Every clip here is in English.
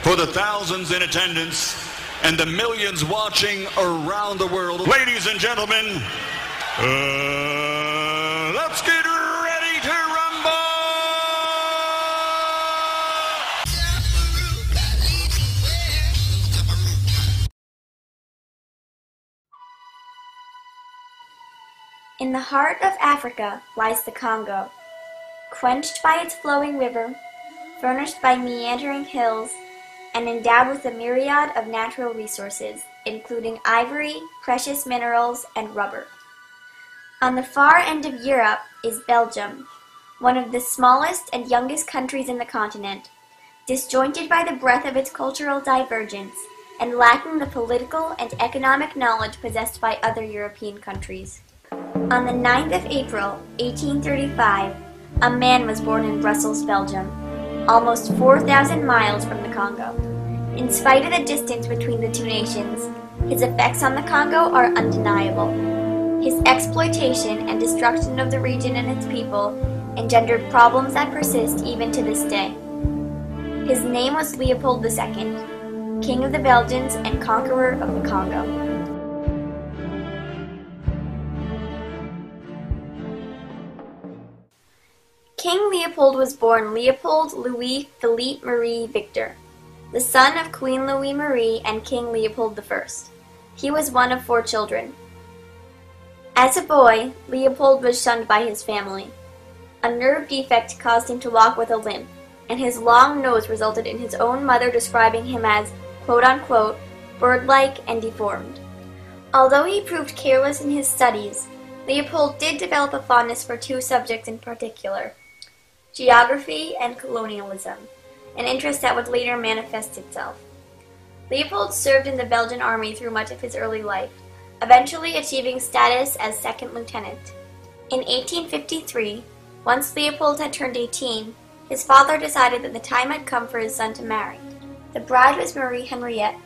For the thousands in attendance and the millions watching around the world, ladies and gentlemen, let's get ready to rumble! In the heart of Africa lies the Congo, quenched by its flowing river, furnished by meandering hills, and endowed with a myriad of natural resources, including ivory, precious minerals, and rubber. On the far end of Europe is Belgium, one of the smallest and youngest countries in the continent, disjointed by the breadth of its cultural divergence, and lacking the political and economic knowledge possessed by other European countries. On the 9th of April, 1835, a man was born in Brussels, Belgium, almost 4,000 miles from the Congo. In spite of the distance between the two nations, his effects on the Congo are undeniable. His exploitation and destruction of the region and its people engendered problems that persist even to this day. His name was Leopold II, King of the Belgians and conqueror of the Congo. King Leopold was born Leopold Louis Philippe Marie Victor, the son of Queen Louis Marie and King Leopold I. He was one of 4 children. As a boy, Leopold was shunned by his family. A nerve defect caused him to walk with a limp, and his long nose resulted in his own mother describing him as, quote-unquote, bird-like and deformed. Although he proved careless in his studies, Leopold did develop a fondness for 2 subjects in particular: geography and colonialism, an interest that would later manifest itself. Leopold served in the Belgian army through much of his early life, eventually achieving status as second lieutenant. In 1853, once Leopold had turned 18, his father decided that the time had come for his son to marry. The bride was Marie Henriette,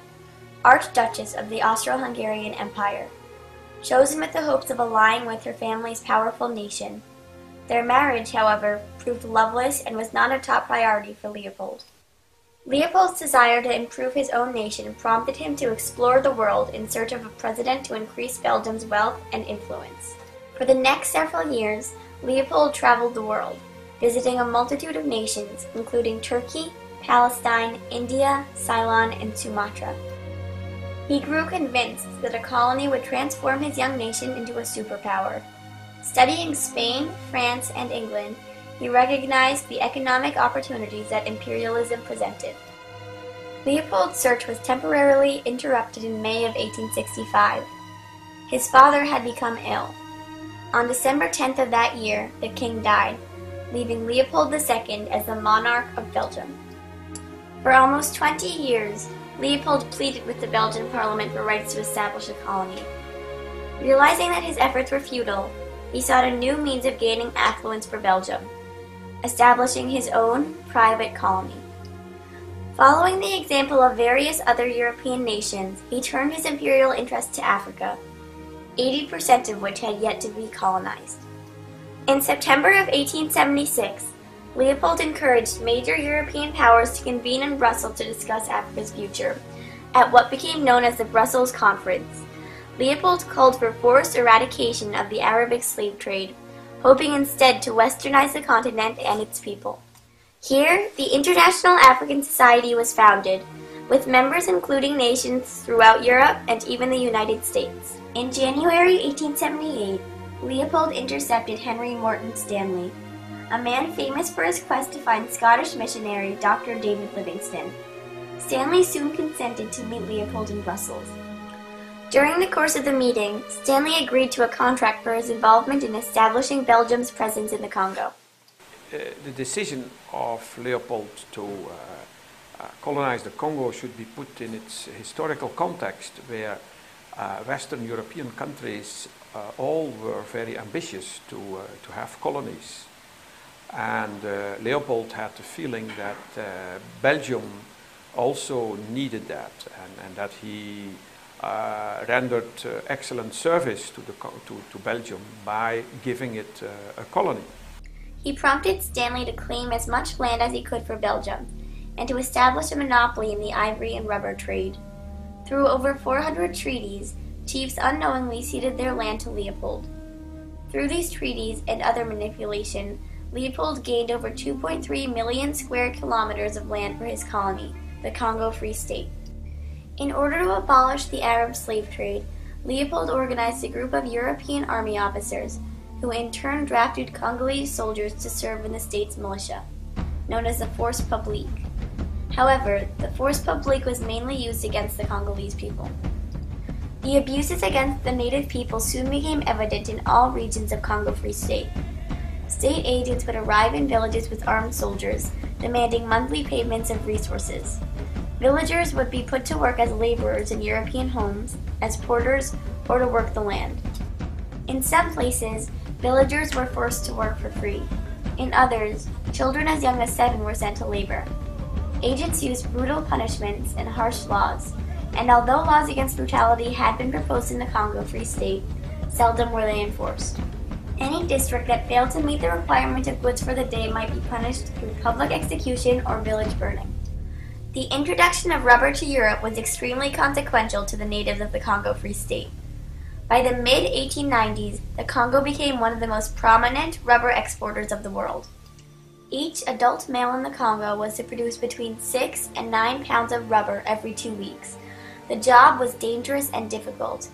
Archduchess of the Austro-Hungarian Empire, chosen with the hopes of allying with her family's powerful nation. Their marriage, however, proved loveless and was not a top priority for Leopold. Leopold's desire to improve his own nation prompted him to explore the world in search of a president to increase Belgium's wealth and influence. For the next several years, Leopold traveled the world, visiting a multitude of nations, including Turkey, Palestine, India, Ceylon, and Sumatra. He grew convinced that a colony would transform his young nation into a superpower. Studying Spain, France, and England, he recognized the economic opportunities that imperialism presented. Leopold's search was temporarily interrupted in May of 1865. His father had become ill. On December 10th of that year, the king died, leaving Leopold II as the monarch of Belgium. For almost 20 years, Leopold pleaded with the Belgian parliament for rights to establish a colony. Realizing that his efforts were futile, he sought a new means of gaining affluence for Belgium, establishing his own private colony. Following the example of various other European nations, he turned his imperial interest to Africa, 80% of which had yet to be colonized. In September of 1876, Leopold encouraged major European powers to convene in Brussels to discuss Africa's future, at what became known as the Brussels Conference. Leopold called for forced eradication of the Arabic slave trade, hoping instead to westernize the continent and its people. Here, the International African Society was founded, with members including nations throughout Europe and even the United States. In January 1878, Leopold intercepted Henry Morton Stanley, a man famous for his quest to find Scottish missionary Dr. David Livingstone. Stanley soon consented to meet Leopold in Brussels. During the course of the meeting, Stanley agreed to a contract for his involvement in establishing Belgium's presence in the Congo. The decision of Leopold to colonize the Congo should be put in its historical context, where Western European countries all were very ambitious to have colonies. And Leopold had the feeling that Belgium also needed that, and that he rendered excellent service to Belgium by giving it a colony. He prompted Stanley to claim as much land as he could for Belgium, and to establish a monopoly in the ivory and rubber trade. Through over 400 treaties, chiefs unknowingly ceded their land to Leopold. Through these treaties and other manipulation, Leopold gained over 2.3 million square kilometers of land for his colony, the Congo Free State. In order to abolish the Arab slave trade, Leopold organized a group of European army officers, who in turn drafted Congolese soldiers to serve in the state's militia, known as the Force Publique. However, the Force Publique was mainly used against the Congolese people. The abuses against the native people soon became evident in all regions of Congo Free State. State agents would arrive in villages with armed soldiers, demanding monthly payments of resources. Villagers would be put to work as laborers in European homes, as porters, or to work the land. In some places, villagers were forced to work for free. In others, children as young as 7 were sent to labor. Agents used brutal punishments and harsh laws, and although laws against brutality had been proposed in the Congo Free State, seldom were they enforced. Any district that failed to meet the requirement of goods for the day might be punished through public execution or village burning. The introduction of rubber to Europe was extremely consequential to the natives of the Congo Free State. By the mid-1890s, the Congo became one of the most prominent rubber exporters of the world. Each adult male in the Congo was to produce between 6 and 9 pounds of rubber every 2 weeks. The job was dangerous and difficult.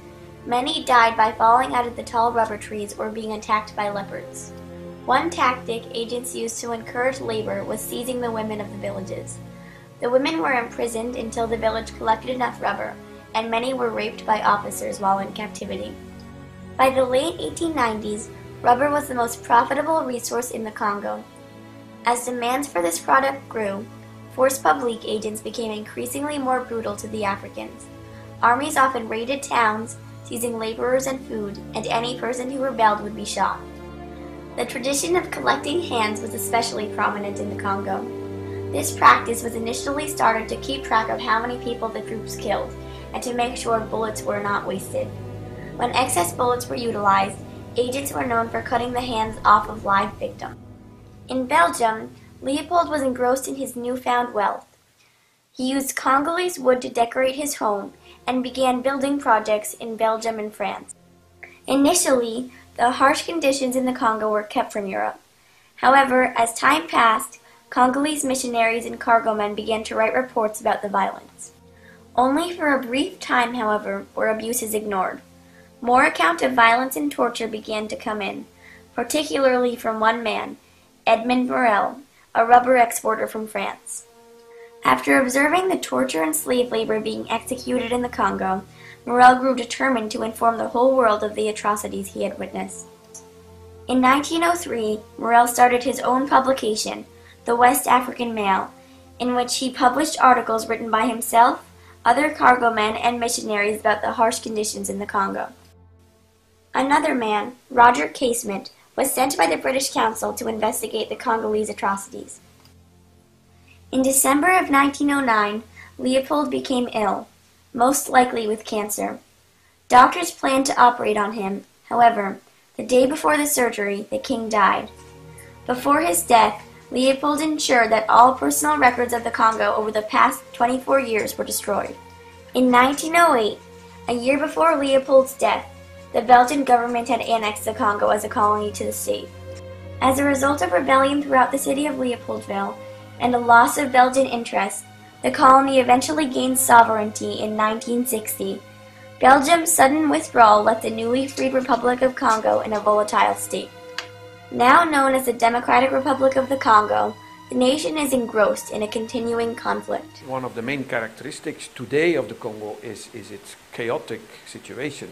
Many died by falling out of the tall rubber trees or being attacked by leopards. One tactic agents used to encourage labor was seizing the women of the villages. The women were imprisoned until the village collected enough rubber, and many were raped by officers while in captivity. By the late 1890s, rubber was the most profitable resource in the Congo. As demands for this product grew, Force Publique agents became increasingly more brutal to the Africans. Armies often raided towns, seizing laborers and food, and any person who rebelled would be shot. The tradition of collecting hands was especially prominent in the Congo. This practice was initially started to keep track of how many people the troops killed, and to make sure bullets were not wasted. When excess bullets were utilized, agents were known for cutting the hands off of live victims. In Belgium, Leopold was engrossed in his newfound wealth. He used Congolese wood to decorate his home and began building projects in Belgium and France. Initially, the harsh conditions in the Congo were kept from Europe. However, as time passed, Congolese missionaries and cargomen began to write reports about the violence. Only for a brief time, however, were abuses ignored. More accounts of violence and torture began to come in, particularly from one man, Edmond Morel, a rubber exporter from France. After observing the torture and slave labor being executed in the Congo, Morel grew determined to inform the whole world of the atrocities he had witnessed. In 1903, Morel started his own publication, the West African Mail, in which he published articles written by himself, other cargomen, and missionaries about the harsh conditions in the Congo. Another man, Roger Casement, was sent by the British Council to investigate the Congolese atrocities. In December of 1909, Leopold became ill, most likely with cancer. Doctors planned to operate on him. However, the day before the surgery, the king died. Before his death, Leopold ensured that all personal records of the Congo over the past 24 years were destroyed. In 1908, a year before Leopold's death, the Belgian government had annexed the Congo as a colony to the state. As a result of rebellion throughout the city of Leopoldville and a loss of Belgian interest, the colony eventually gained sovereignty in 1960. Belgium's sudden withdrawal left the newly freed Republic of Congo in a volatile state. Now known as the Democratic Republic of the Congo, the nation is engrossed in a continuing conflict. One of the main characteristics today of the Congo is its chaotic situation.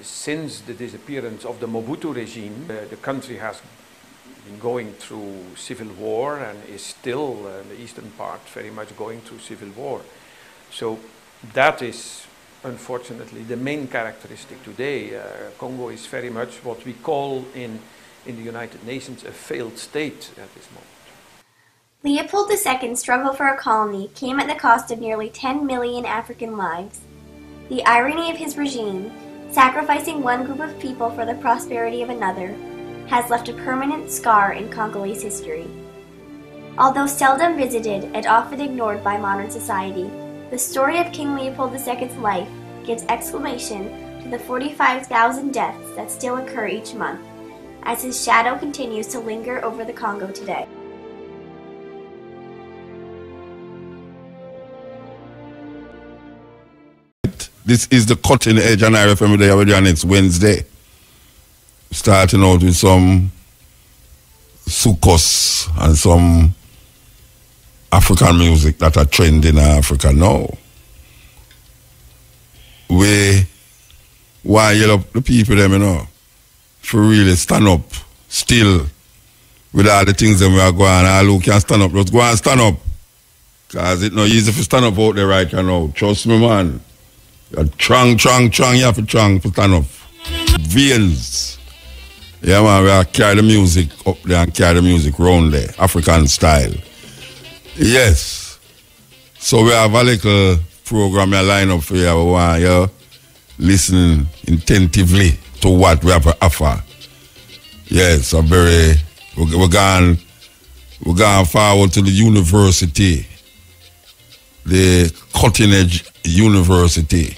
Since the disappearance of the Mobutu regime, the country has been going through civil war and is still, in the eastern part, very much going through civil war. So that is, unfortunately, the main characteristic today. Congo is very much what we call in the United Nations a failed state at this moment. Leopold II's struggle for a colony came at the cost of nearly 10 million African lives. The irony of his regime, sacrificing one group of people for the prosperity of another, has left a permanent scar in Congolese history. Although seldom visited and often ignored by modern society, the story of King Leopold II's life gives exclamation to the 45,000 deaths that still occur each month, as his shadow continues to linger over the Congo today. This is the Cutting Edge on RFM Day already on next Wednesday. Starting out with some soukous and some African music that are trending in Africa now. Why you love the people them, you know, for really stand up still with all the things that we are going on. All who can stand up, just go and stand up. Because it's not easy to stand up out there right now. Trust me, man. You're strong, you have to stand up. Veins. Yeah, man, we are carry the music up there and carry the music round there, African style. Yes. So we have a little program here line up for you. We want you listening attentively to what we have to offer. Yes, we're going forward to the university, the Cutting Edge University,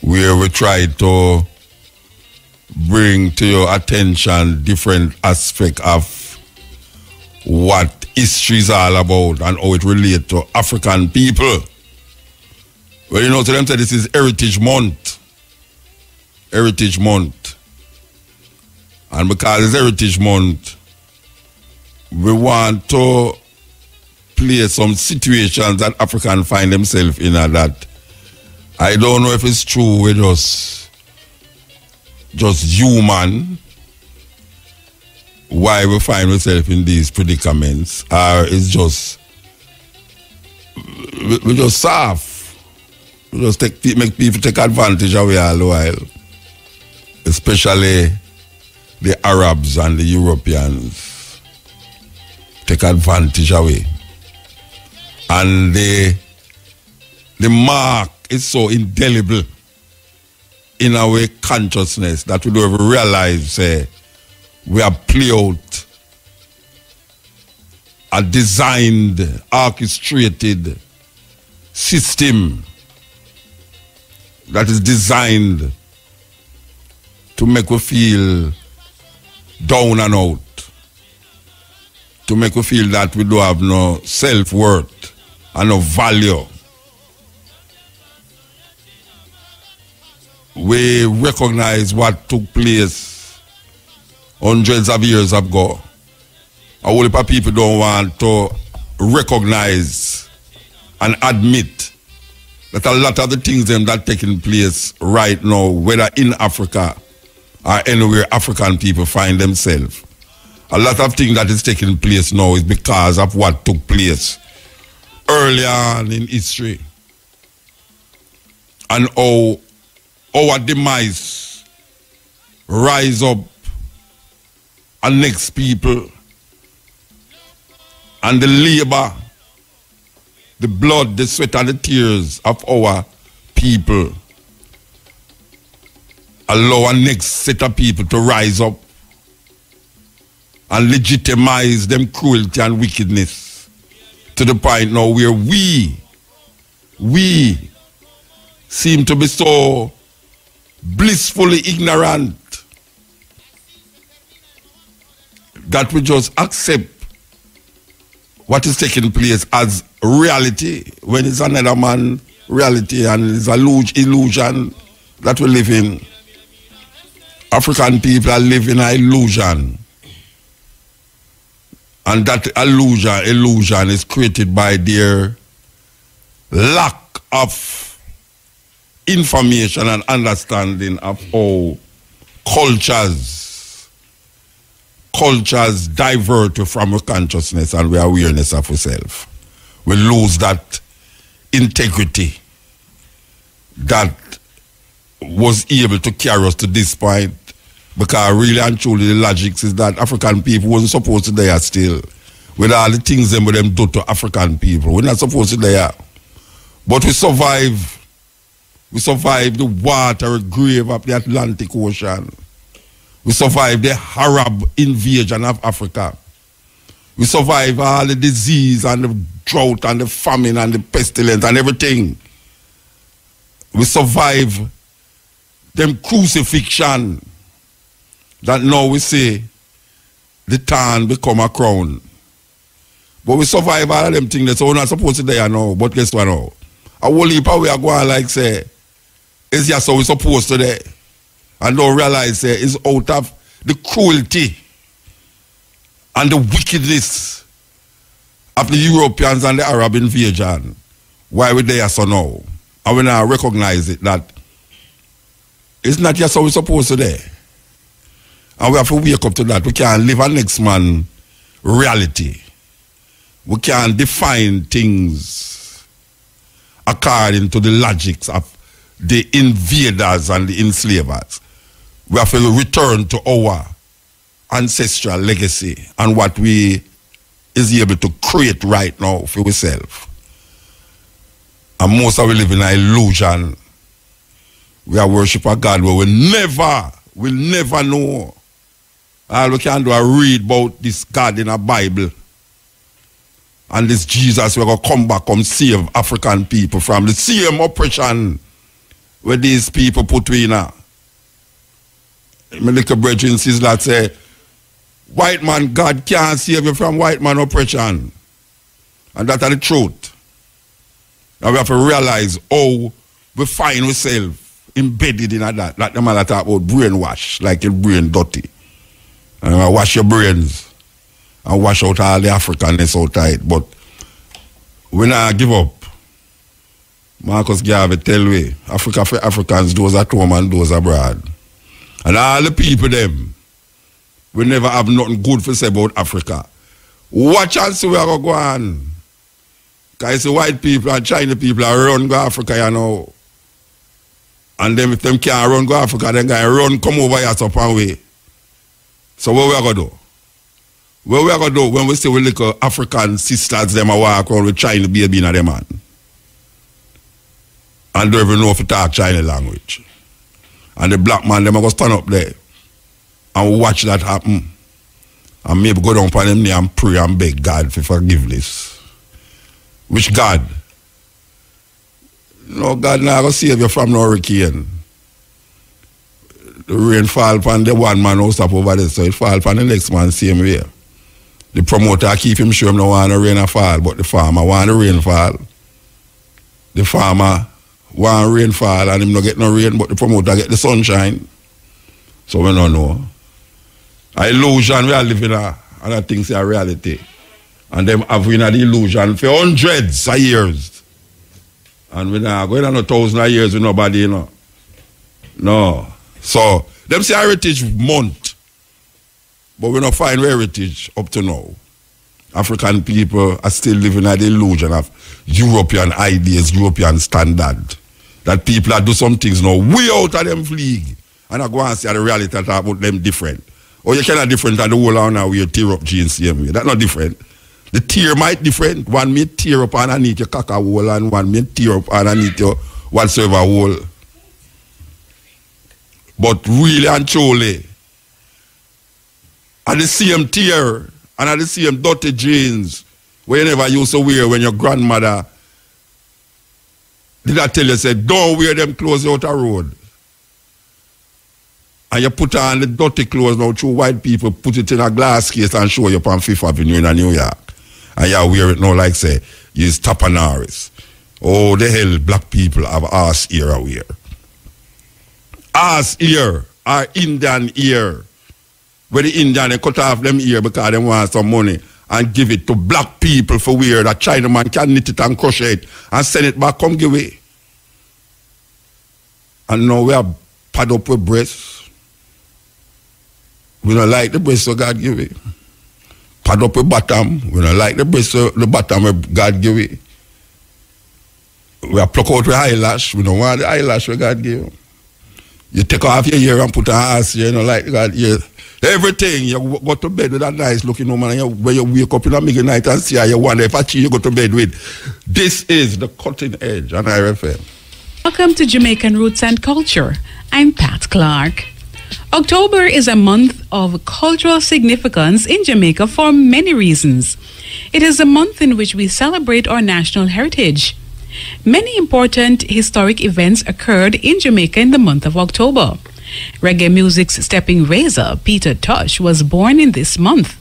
where we try to bring to your attention different aspects of what history is all about and how it relates to African people. Well, you know, to them say this is Heritage Month. Heritage Month. And because it's Heritage Month, we want to play some situations that Africans find themselves in that I don't know if it's true with us just human why we find ourselves in these predicaments, or it's just we just soft. We just make people take advantage of it all the while. Especially the Arabs and the Europeans take advantage of it. And the mark is so indelible in our consciousness that we don't even realize we have played out a designed, orchestrated system that is designed to make us feel down and out, to make us feel that we don't have no self-worth and no value. We recognize what took place hundreds of years ago. A whole heap of people don't want to recognize and admit that a lot of the things that are taking place right now, whether in Africa or anywhere African people find themselves, a lot of things that is taking place now is because of what took place earlier on in history. And how our demise rise up and next people, and the labor, the blood, the sweat and the tears of our people allow our next set of people to rise up and legitimize them cruelty and wickedness to the point now where we seem to be so blissfully ignorant that we just accept what is taking place as reality when it's another man's reality and it's a illusion that we live in. African people are living in an illusion. And that illusion is created by their lack of information and understanding of how cultures divert from our consciousness and our awareness of ourselves. We lose that integrity that was able to carry us to this point, because really and truly the logic is that African people wasn't supposed to die still. With all the things them do to African people, we're not supposed to die. But we survive. We survived the watery grave of the Atlantic Ocean. We survived the Arab invasion of Africa. We survive all the disease and the drought and the famine and the pestilence and everything. We survive them crucifixion that now we say the thorn become a crown. But we survive all of them things so we're not supposed to die now. But guess what now? A whole heap of we are going like say, it's just how we're supposed to die. And don't realize it's out of the cruelty and the wickedness of the Europeans and the Arab invasion. Why we there so now? And we now recognize it that it's not just how we're supposed to die. And we have to wake up to that. We can't live a next man reality. We can't define things according to the logics of the invaders and the enslavers. We have to return to our ancestral legacy and what we is able to create right now for ourselves. And most of we live in an illusion. We are worship a God where we'll never know. All we can do is read about this God in a Bible. And this Jesus we're going to come back and save African people from the same oppression where these people put in. My little brethren says that say, white man, God can't save you from white man oppression. And that's the truth. Now we have to realize how we find ourselves embedded in that. Like the man that talk about brainwash, like your brain dirty. And wash your brains and wash out all the Africanness outside. But we not give up. Marcus Garvey tell we, Africa for Africans, those at home and those abroad. And all the people them, we never have nothing good to say about Africa. Watch and see where we go on. Because the white people and China people are run go Africa, you know. And them if them can't run go Africa, then can run come over here up and way. So what we are going to do? What we are going to do when we see we little African sisters them a walk around with China baby in them man? And don't even know if to talk China language. And the black man them are going to stand up there and watch that happen. And maybe go down upon them there and pray and beg God for forgiveness. Which God? No, God not going to save you from no hurricane. The rain fall upon the one man who stop over there, so it fall upon the next man same way. The promoter keep him sure him no want the rain to fall, but the farmer want the rain fall. The farmer want rain fall and him no get no rain, but the promoter get the sunshine. So we don't know. An illusion we are living in, and I think it's a reality. And them have been the illusion for hundreds of years. And we're not going on 1,000 of years with nobody, you know. No. So, them say Heritage Month, but we don't find heritage up to now. African people are still living in the illusion of European ideas, European standard. That people that do some things now way out of them league. And I go and see the reality that about them different. Or you cannot different than the whole out now where you tear up jeans same way. That's not different. The tear might different. One may tear up underneath your caca hole and one may tear up underneath your whatsoever hole. But really and truly, at the same tear and at the same dirty jeans where you never used to wear when your grandmother did I tell you, say, don't wear them clothes out the road. And you put on the dirty clothes now, two white people put it in a glass case and show you up on Fifth Avenue in New York. And you wear it now like say, you're Tapanaris. Oh, the hell black people have ass ear out here. Ass ear or Indian ear. Where the Indian they cut off them ear because they want some money and give it to black people for wear that Chinaman can knit it and crochet it and send it back, come give it. And now we are pad up with breasts. We don't like the breasts so God give it. Pad up with bottom. We don't like the breasts so the bottom where God give it. We are pluck out with eyelash. We don't want the eyelash where God give it. You take off your ear and put an ass here, you know, like God here. Everything, you go to bed with a nice looking woman and when you wake up in the middle of the night and see her, you wonder if actually you go to bed with. This is the cutting edge on IRFM. Welcome to Jamaican Roots and Culture. I'm Pat Clark. October is a month of cultural significance in Jamaica for many reasons. It is a month in which we celebrate our national heritage. Many important historic events occurred in Jamaica in the month of October. Reggae music's stepping razor, Peter Tosh, was born in this month.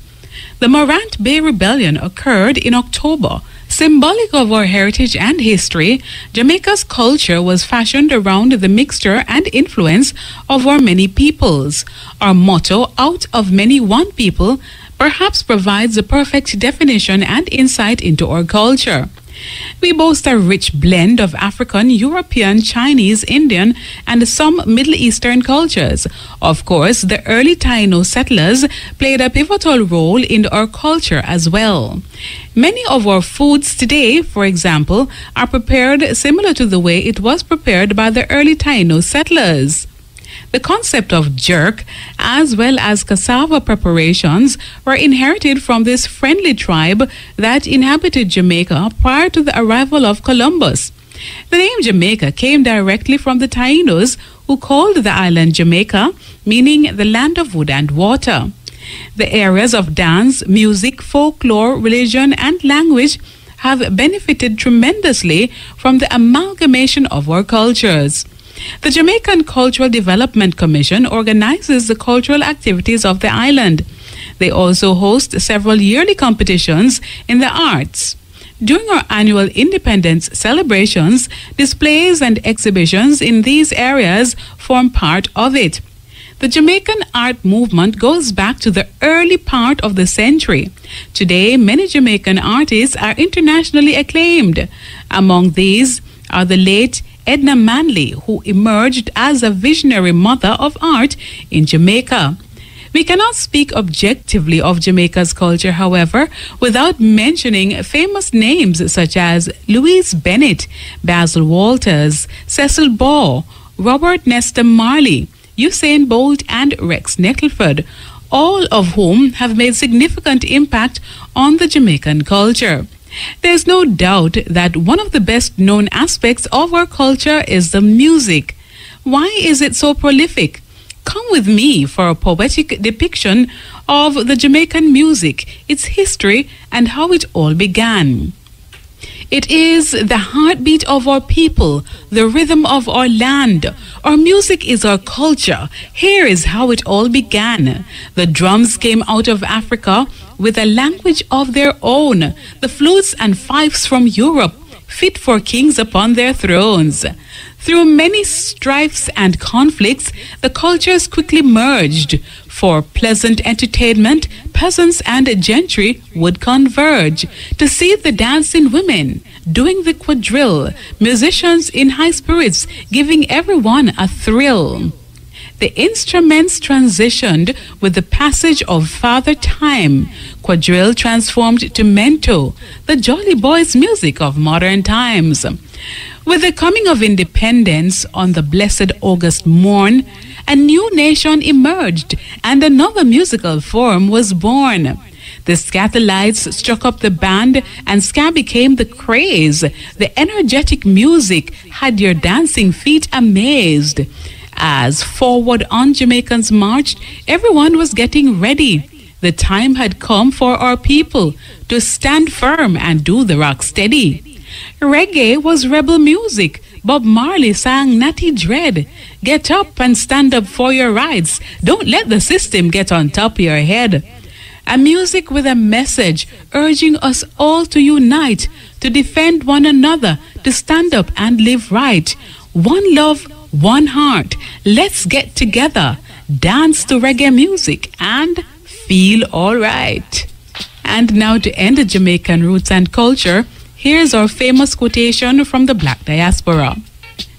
The Morant Bay Rebellion occurred in October. Symbolic of our heritage and history, Jamaica's culture was fashioned around the mixture and influence of our many peoples. Our motto, "Out of many, one people," perhaps provides a perfect definition and insight into our culture. We boast a rich blend of African, European, Chinese, Indian, and some Middle Eastern cultures. Of course, the early Taino settlers played a pivotal role in our culture as well. Many of our foods today, for example, are prepared similar to the way it was prepared by the early Taino settlers. The concept of jerk, as well as cassava preparations, were inherited from this friendly tribe that inhabited Jamaica prior to the arrival of Columbus. The name Jamaica came directly from the Tainos, who called the island Jamaica, meaning the land of wood and water. The areas of dance, music, folklore, religion, and language have benefited tremendously from the amalgamation of our cultures. The Jamaican Cultural Development Commission organizes the cultural activities of the island. They also host several yearly competitions in the arts. During our annual independence celebrations, displays and exhibitions in these areas form part of it. The Jamaican art movement goes back to the early part of the century. Today, many Jamaican artists are internationally acclaimed. Among these are the late Edna Manley, who emerged as a visionary mother of art in Jamaica. We cannot speak objectively of Jamaica's culture, however, without mentioning famous names such as Louise Bennett, Basil Walters, Cecil Baugh, Robert Nesta Marley, Usain Bolt, and Rex Nettleford, all of whom have made significant impact on the Jamaican culture. There's no doubt that one of the best known aspects of our culture is the music. Why is it so prolific? Come with me for a poetic depiction of the Jamaican music, its history, and how it all began. It is the heartbeat of our people, the rhythm of our land. Our music is our culture. Here is how it all began. The drums came out of Africa with a language of their own. The flutes and fifes from Europe, fit for kings upon their thrones. Through many strifes and conflicts, the cultures quickly merged. For pleasant entertainment, peasants and gentry would converge to see the dancing women doing the quadrille, musicians in high spirits giving everyone a thrill. The instruments transitioned with the passage of Father Time. Quadrille transformed to mento, the Jolly Boys music of modern times. With the coming of independence on the blessed August morn, a new nation emerged and another musical form was born. The Scatolites struck up the band and ska became the craze. The energetic music had your dancing feet amazed. As forward on Jamaicans marched, everyone was getting ready. The time had come for our people to stand firm and do the rock steady. Reggae was rebel music. Bob Marley sang Natty Dread. Get up and stand up for your rights. Don't let the system get on top of your head. A music with a message urging us all to unite, to defend one another, to stand up and live right. One love, one heart. Let's get together, dance to reggae music, and feel all right. And now, to end the Jamaican roots and culture, here's our famous quotation from the Black diaspora.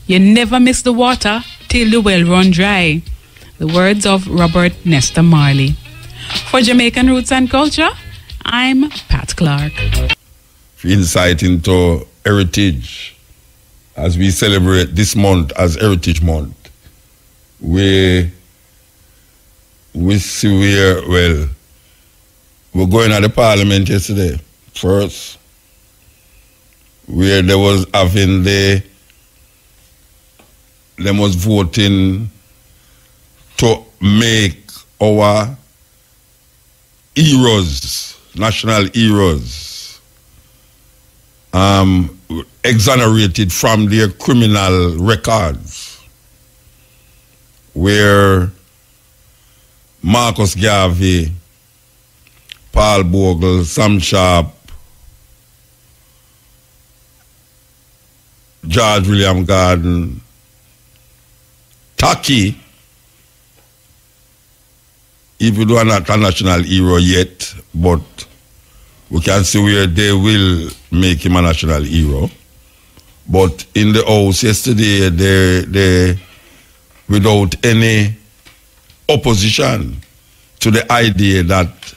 You never miss the water till the well run dry. The words of Robert Nesta Marley. For Jamaican Roots and Culture, I'm Pat Clark. Insight into heritage as we celebrate this month as Heritage Month. We see we're going at the Parliament yesterday, first, where there was having them was voting to make our heroes, national heroes, exonerated from their criminal records, where Marcus Garvey, Paul Bogle, Sam Sharp, George William Garden, Taki, even though not a national hero yet, but we can see where they will make him a national hero. But in the house yesterday, they without any opposition to the idea that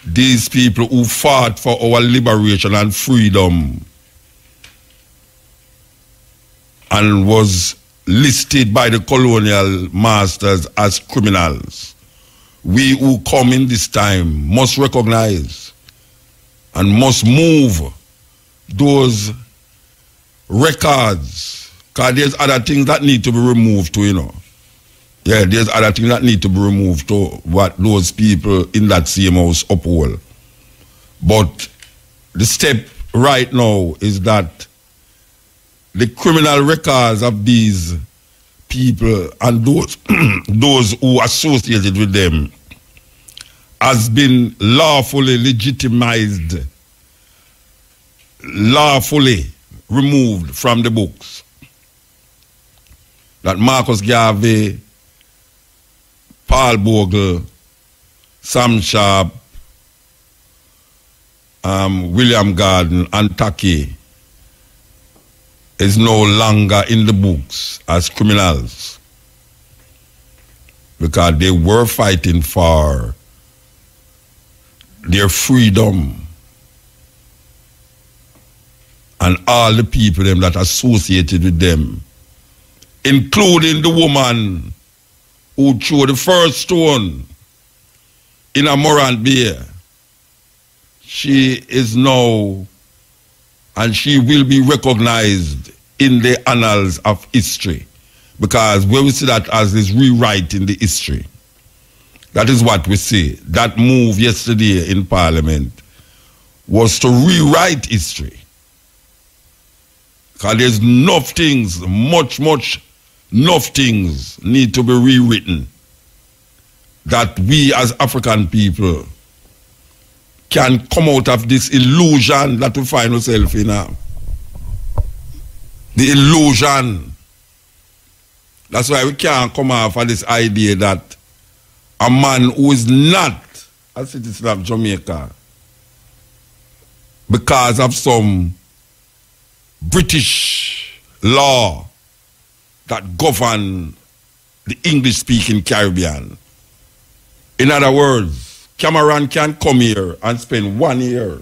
these people who fought for our liberation and freedom and was listed by the colonial masters as criminals, we who come in this time must recognize and must move those records, because there's other things that need to be removed too, you know. Yeah, there's other things that need to be removed to what those people in that same house uphold. But the step right now is that the criminal records of these people and those, those who associated with them has been lawfully legitimized, lawfully removed from the books. That Marcus Garvey, Paul Bogle, Sam Sharp, William Garden, and Taki is no longer in the books as criminals, because they were fighting for their freedom, and all the people them that associated with them, including the woman who threw the first stone in a Morant Bay. She is now, and she will be recognized in the annals of history, because when we see that as this rewriting the history, that is what we see. That move yesterday in Parliament was to rewrite history. Because there's enough things, enough things need to be rewritten that we as African people can come out of this illusion that we find ourselves in now. The illusion. That's why we can't come off of this idea that a man who is not a citizen of Jamaica, because of some British law that govern the English-speaking Caribbean. In other words, Cameron can come here and spend 1 year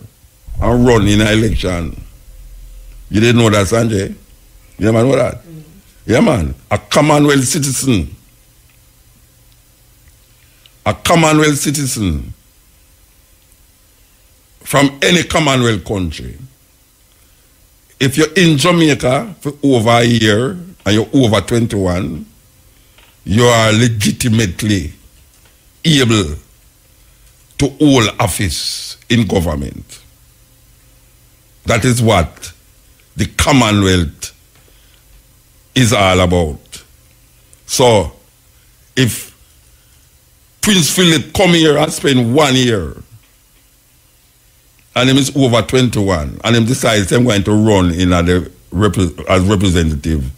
and run in an election. You didn't know that, Sanjay? You never know that? Mm-hmm. Yeah, man. A Commonwealth citizen. A Commonwealth citizen from any Commonwealth country. If you're in Jamaica for over a year and you're over 21, you are legitimately able to hold office in government. That is what the Commonwealth is all about. So, if Prince Philip come here and spend 1 year, and him is over 21, and him decides I'm going to run in as representative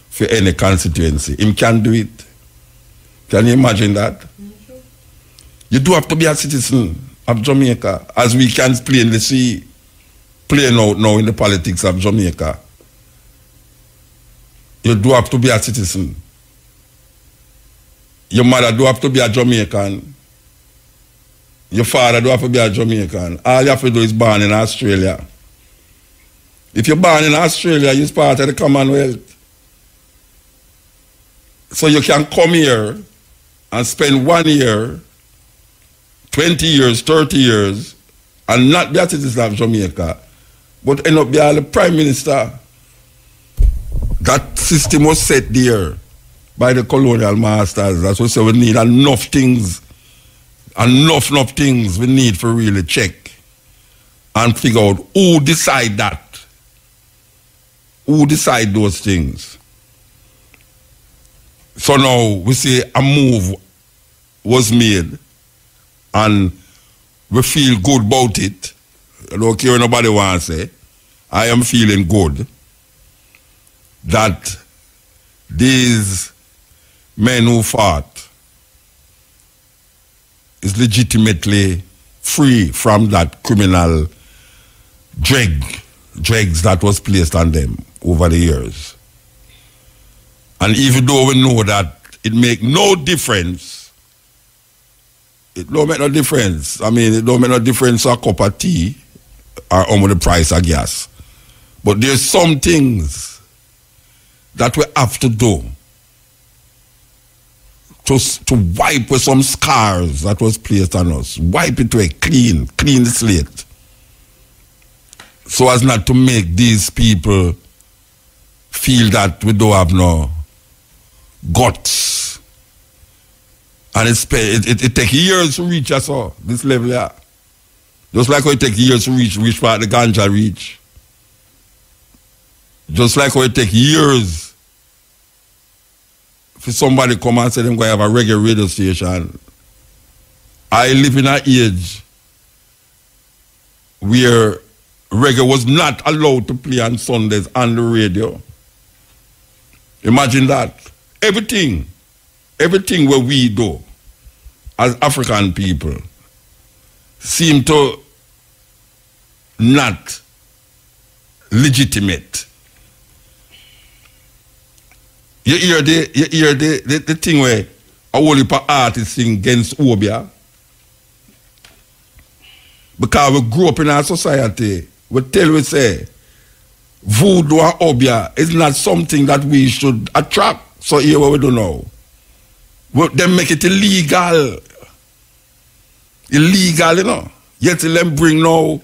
for any constituency, him can do it. Can you imagine that? Mm-hmm. You do have to be a citizen of Jamaica, as we can plainly see playing out now in the politics of Jamaica. You do have to be a citizen. Your mother do have to be a Jamaican. Your father do have to be a Jamaican. All you have to do is born in Australia. If you're born in Australia, you're part of the Commonwealth. So you can come here and spend 1 year, 20 years, 30 years, and not be a citizen of Jamaica, but end up being the Prime Minister. That system was set there by the colonial masters. That's what we say we need enough things, enough things we need for really check and figure out who decide that. Who decide those things. So now we say a move was made and we feel good about it. I don't care what nobody wants to say. I am feeling good that these men who fought is legitimately free from that criminal dregs that was placed on them over the years. And even though we know that it make no difference, it don't make no difference. I mean, it don't make no difference a cup of tea or how much the price of gas. But there's some things that we have to do to wipe with some scars that was placed on us. Wipe it away, clean the slate. So as not to make these people feel that we don't have no guts. And it takes years to reach us all, this level here. Just like how it takes years to reach part the ganja reach. Just like how it takes years for somebody come and say them going to have a reggae radio station. I live in an age where reggae was not allowed to play on Sundays on the radio. Imagine that. Everything what we do as African people seem to not legitimate. You hear the thing where a whole heap of artists sing against Obia? Because we grew up in our society, we say, voodoo and Obia is not something that we should attract. So here what we do now. They make it illegal. Illegal, you know. Yet them bring now.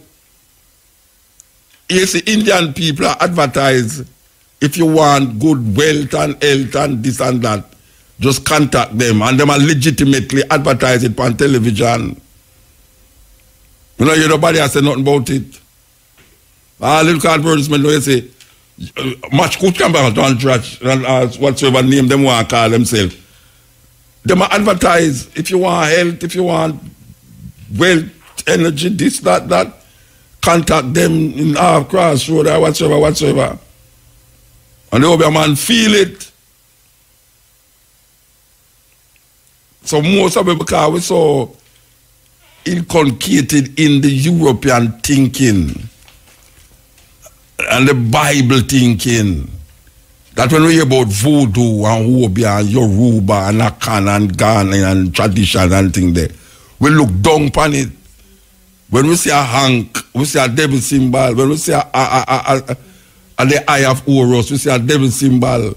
You see, Indian people advertise, if you want good wealth and health and this and that, just contact them. And them are legitimately advertise it on television. You know, nobody has said nothing about it. All little advertisement, you say, much good can be on church and whatsoever name them want to call themselves. They might advertise if you want health, if you want wealth, energy, this, that, contact them in our crossroad or whatsoever. And the other man feel it. So most of it because we're so inculcated in the European thinking and the Bible thinking that when we hear about voodoo and Obia and Yoruba and Akan and Ghana and tradition and things there, we look down upon it. When we see a hank, we see a devil symbol. When we see the eye of Horus, we see a devil symbol.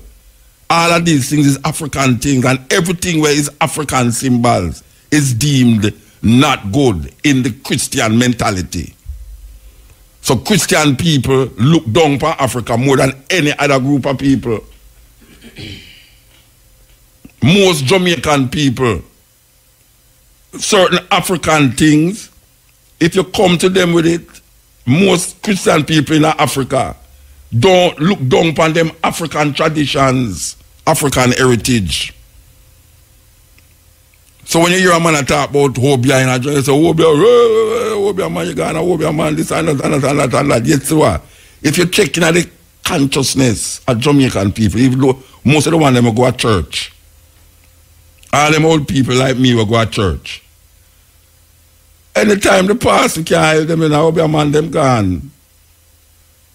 All of these things is African things, and everything where is African symbols is deemed not good in the Christian mentality. So Christian people look down upon Africa more than any other group of people. Most Jamaican people, certain African things, if you come to them with it, most Christian people in Africa don't look down upon them African traditions, African heritage. So when you hear a man talk about Obia in a joint, you say, Obia man, you gonna Obia man, this and that. Yes, what? If you check in the consciousness of Jamaican people, even though most of the one them will go to church, all them old people like me will go to church. Anytime the pastor can't help them in a Obia man, them gone.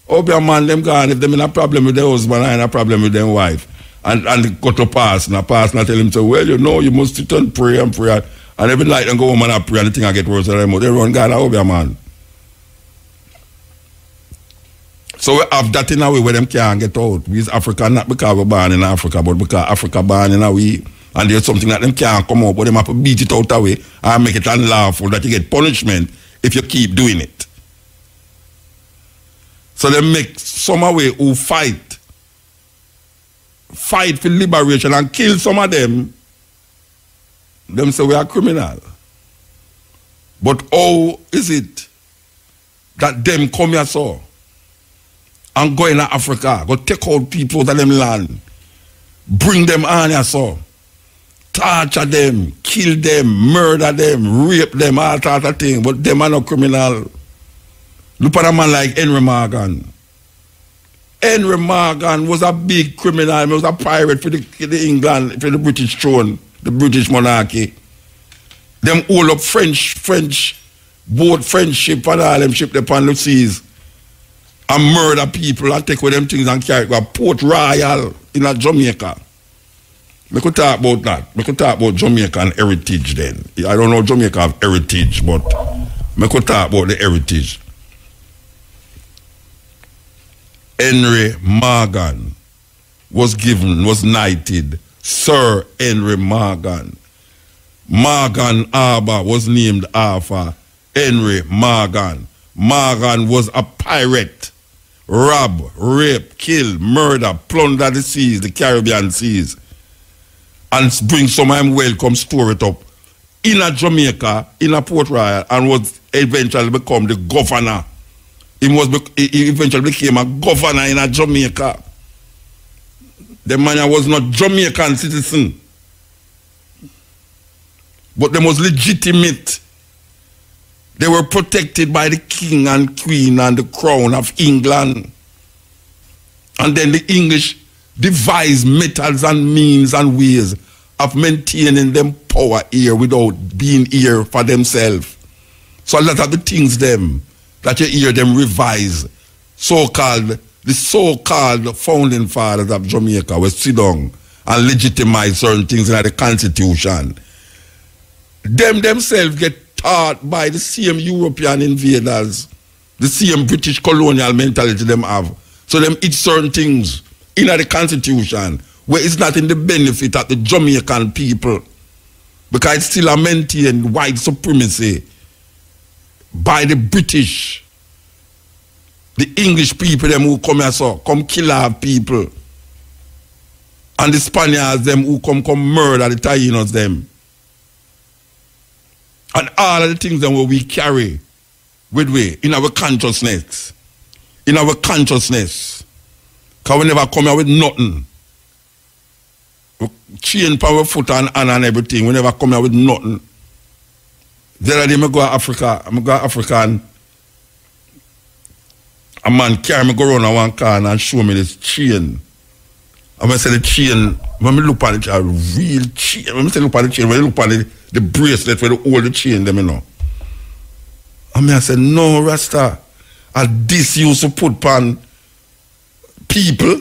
Obia man, them gone if them in a problem with their husband and a problem with their wife. And they go to pass, and the pastor tell him, so, well, you know, you must sit and pray. And every night and go home and pray, and the thing I get worse than them. They run God, Obia man. So we have that in a way where them can't get out. We is African, not because we're born in Africa, but because Africa born in a way. And there's something that them can't come out, but them have to beat it out away and make it unlawful that you get punishment if you keep doing it. So they make some away who fight fight for liberation and kill some of them say we are criminal. But how is it that them come here so and go in Africa, go take out people out of them land, bring them on here so, torture them, kill them, murder them, rape them, all that of thing, but them are no criminal. Look at a man like Henry Morgan. Henry Morgan was a big criminal. He was a pirate for the England, for the British throne, the British monarchy. Them all up French boat friendship and all them ship upon the seas and murder people and take with them things and carry to Port Royal in Jamaica. We could talk about that. We could talk about Jamaican heritage then. I don't know Jamaica have heritage, but we could talk about the heritage. Henry Morgan was knighted Sir Henry Morgan. Morgan Harbour was named after Henry Morgan. Morgan was a pirate. Rob, rape, kill, murder, plunder the seas, the Caribbean seas. And bring some of them welcome, store it up in a Jamaica, in a Port Royal, and was eventually become the governor. He eventually became a governor in a Jamaica. The man was not Jamaican citizen, but they was legitimate. They were protected by the king and queen and the crown of England. And then the English devised methods and means and ways of maintaining them power here without being here for themselves. So a lot of the things them that you hear them revise, the so-called founding fathers of Jamaica will sit down and legitimize certain things in the Constitution. Them themselves get taught by the same European invaders, the same British colonial mentality them have. So them eat certain things in the Constitution where it's not in the benefit of the Jamaican people, because it's still a maintained white supremacy by the British, the English people them who come here so, come kill our people, and the Spaniards them who come murder the Taínos them. And all of the things that we carry with we in our consciousness. In our consciousness. Because we never come here with nothing. We chain for our foot and hand and everything. We never come here with nothing. The other day I go to Africa. I go to Africa and a man carry me go around on one car and show me this chain. And I say the chain, when I look at it, a real chain. When I look at the chain, when I look at the bracelet where they hold the chain, them, you know. And I said, no, Rasta, this used to put on people.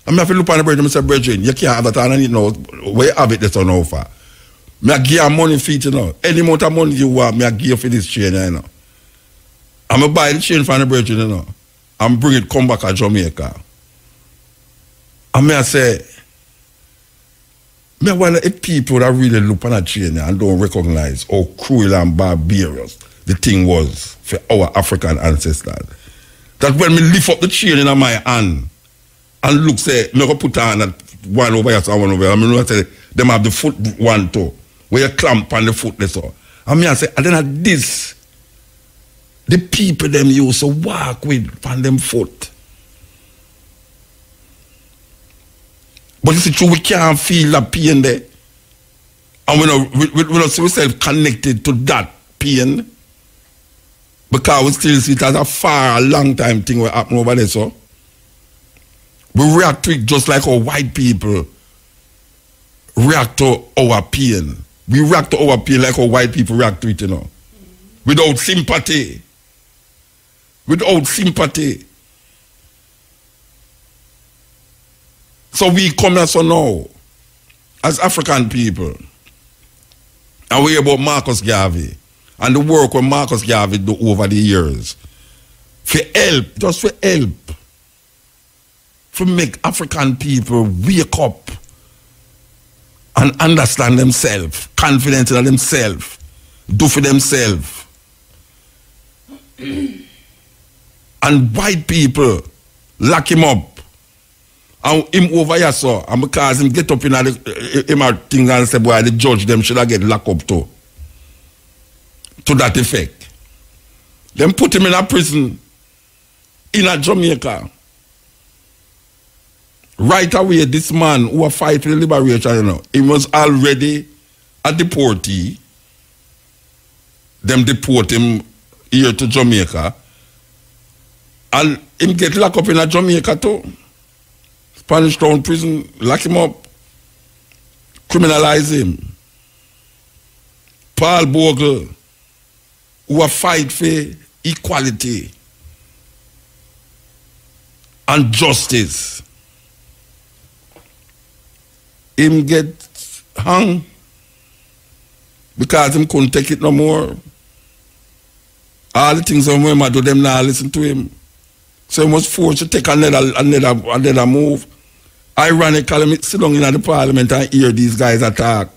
And I have to look at the brethren and say, brethren, you can't have that and I need know where you have it, that's on offer. I give you money for it, you know. Any amount of money you want, I give you for this chain, you know. I'm going to buy the chain from the brethren, you know, and bring it, come back to Jamaica. And I say, I wonder if people that really look at a chain and don't recognize how cruel and barbarous the thing was for our African ancestors. That when me lift up the chain in my hand and look, say, I'm going to put on one over here, so one over here. I mean, I say, them have the foot one too, where you clamp on the foot, that's all. And I say, and then at this, the people them used to walk with on them foot. But it's true, we can't feel that pain there. And we don't see ourselves connected to that pain. Because we still see it as a long time thing will happen over there, so. We react to it just like our white people react to our pain. We react to our pain like our white people react to it, you know. Without sympathy. Without sympathy. So we come here so now, as African people, and we hear about Marcus Garvey and the work that Marcus Garvey do over the years. For help, just for help. To make African people wake up and understand themselves, confident in themselves, do for themselves. And white people lock him up And him over here, so, and because him get up in the things and say, boy, the judge them should have get locked up too. To that effect. Them put him in a prison in a Jamaica. Right away, this man who was fighting for liberation, you know, he was already a deportee. Them deport him here to Jamaica. And him get locked up in a Jamaica too. Spanish Town prison, lock him up, criminalize him. Paul Bogle, who a fight for equality and justice, him get hung because him couldn't take it no more. All the things that him do, them now listen to him. So he was forced to take another move. Ironically, he sit down in the parliament and hear these guys attack.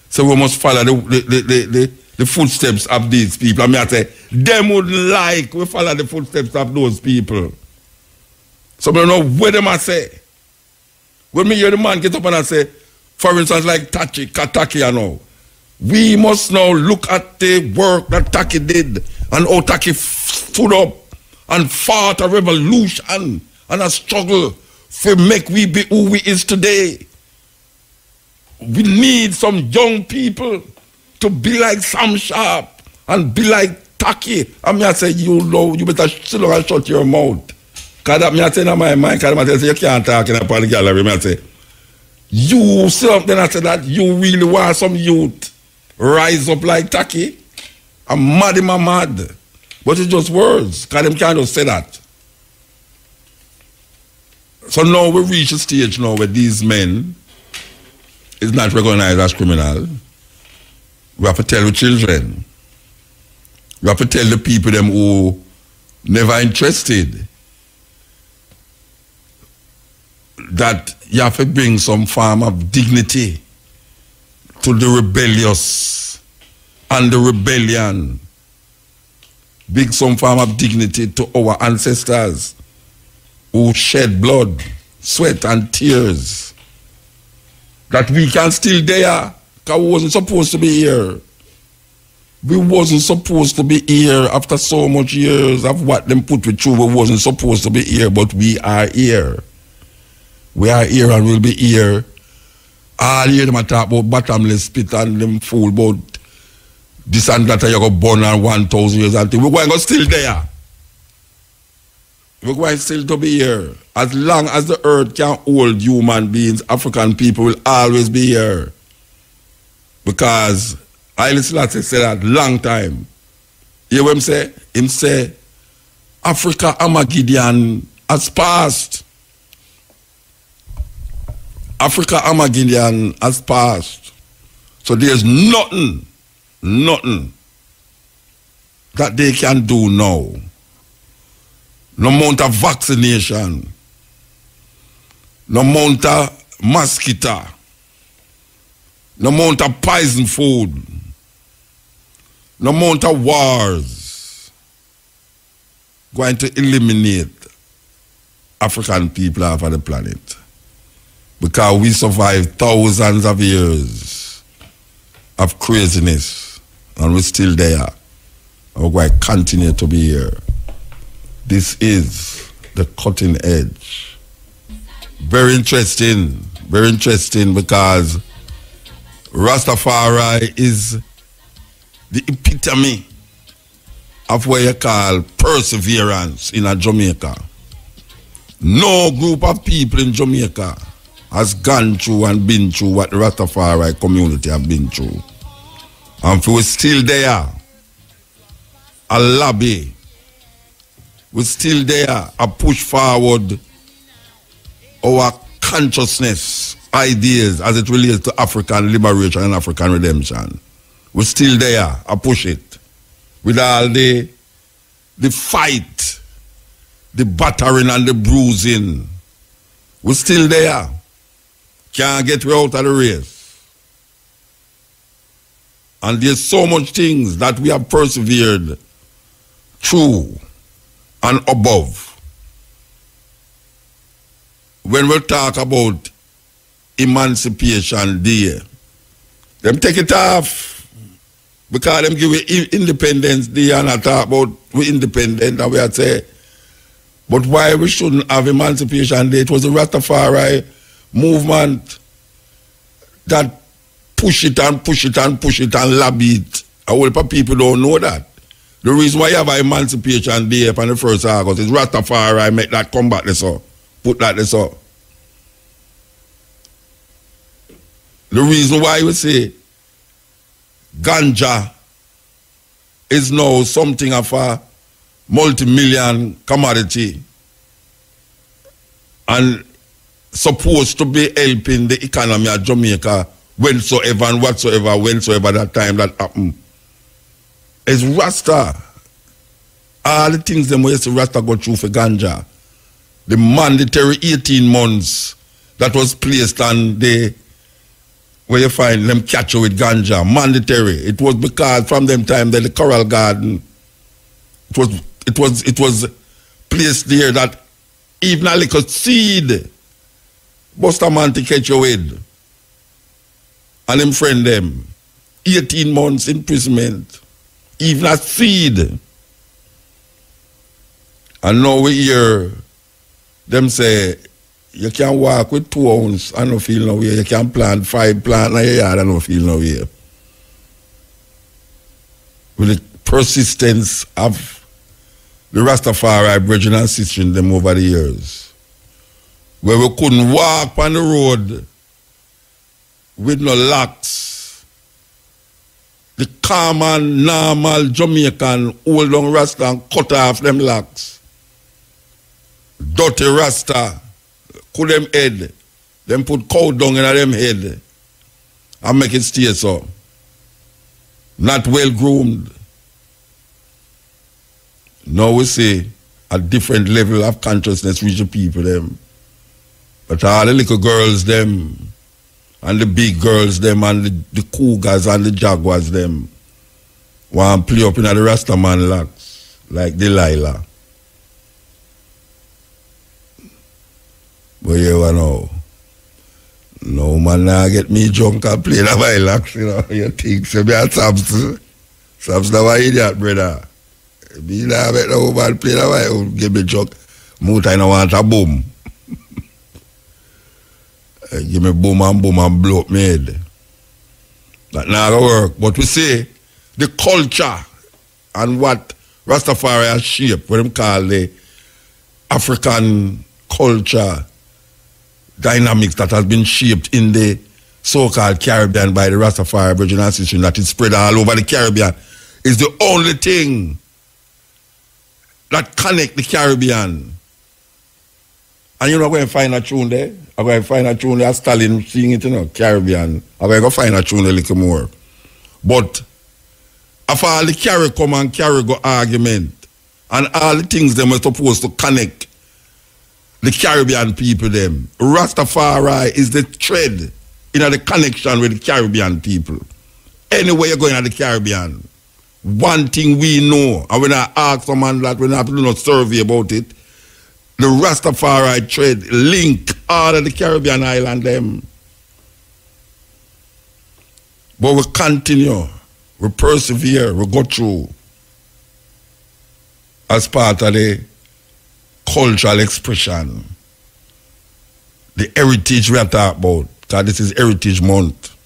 So we must follow the footsteps of these people. I mean, I say, them would like we follow the footsteps of those people. So I don't know what them I say. When me hear the man get up and I say, for instance, like Taki, you know, we must now look at the work that Taki did and how Taki stood up and fought a revolution and a struggle for make we be who we is today. We need some young people to be like Sam Sharp and be like Taki. I mean, I say, you know, you better sit down and shut your mouth. Because that me I say in my mind, because I say, you can't talk in a public gallery. I say, you sit up then I say that you really want some youth rise up like Taki. I'm mad. But it's just words, because them can't just say that. So now we reach a stage now where these men is not recognized as criminal. We have to tell the children. We have to tell the people them who never interested that you have to bring some form of dignity to the rebellious and the rebellion. Bring some form of dignity to our ancestors who shed blood, sweat and tears. That we can still there, because we wasn't supposed to be here. We wasn't supposed to be here after so much years of what them put we through. We wasn't supposed to be here, but we are here. We are here and we'll be here. All year them talk about bottomless pit and them fool about this and that you go born on 1,000 years and things. We're going to go still there. We're going still to be here. As long as the earth can hold human beings, African people will always be here. Because Haile Selassie said that long time. You hear what him say? Him say, Africa Armageddon has passed. Africa Armageddon has passed. So there's nothing that they can do now. No amount of vaccination, no amount of mosquito, no amount of poison food, no amount of wars going to eliminate African people off of the planet. Because we survived thousands of years of craziness and we're still there. And we're going to continue to be here. This is the cutting edge. Very interesting because Rastafari is the epitome of what you call perseverance in a Jamaica. No group of people in Jamaica has gone through and been through what the Rastafari community have been through. And if we're still there, a lobby, we're still there, a push forward our consciousness, ideas as it relates to African liberation and African redemption. We're still there, I push it. With all the fight, the battering and the bruising. We're still there. Can't get way out of the race. And there's so much things that we have persevered through and above. when we talk about Emancipation Day, them take it off because them give we Independence Day and I talk about we independent and we had say, but why we shouldn't have Emancipation Day? It was the Rastafari movement that push it and push it and push it and lobby it. A whole lot of people don't know that. The reason why you have Emancipation Day on the 1st of August is Rastafari make that come back this up. Put that this up. The reason why we say ganja is now something of a multi-million commodity and supposed to be helping the economy of Jamaica whensoever and whensoever that time that happened. It's Rasta. All the things them way Rasta go through for ganja. The mandatory 18 months that was placed on the where you find them catch you with ganja. Mandatory. It was because from them time that the Coral Garden it was placed there that even a little seed bust a man to catch you with. And him friend them. 18 months imprisonment. Even a seed. And now we hear them say, you can walk with 2 ounces and no feel no way. You can plant 5 plants in your yard and no feel no way. With the persistence of the Rastafari brethren and sisters in them over the years. Where we couldn't walk on the road with no locks. The common, normal Jamaican hold down Rasta and cut off them locks. Dirty Rasta, cut them head. Them put cow dung in them head and make it stay so. Not well groomed. Now we see a different level of consciousness reach the people them. But all the little girls them and the big girls them and the cougars and the jaguars them want to play up in the Rastaman locks like Delilah. But you know, no man now get me drunk and play the violence, you know. You think so me a Samson? Samson now an idiot, brother. Me now make no man play the violence, give me drunk. More time I want a boom. Give me boom and blow up my head. That not gonna work. But we say the culture and what Rastafari has shaped, what them call the African culture dynamics that has been shaped in the so-called Caribbean by the Rastafari Aboriginal system that is spread all over the Caribbean, is the only thing that connect the Caribbean. And you know, I'm going to find a tune there. I'm going to find a tune there. Stalin singing it, you know, Caribbean. I'm going to find a tune a little more. But after all the carry come and carry go argument, and all the things them are supposed to connect the Caribbean people them, Rastafari is the thread in the connection with the Caribbean people. Anywhere you're going to the Caribbean, one thing we know, and when I ask someone that, when I have to do no survey about it, the Rastafari thread link all of the Caribbean island them. But we continue, we persevere, we go through as part of the cultural expression, the heritage we are talking about, because this is Heritage Month,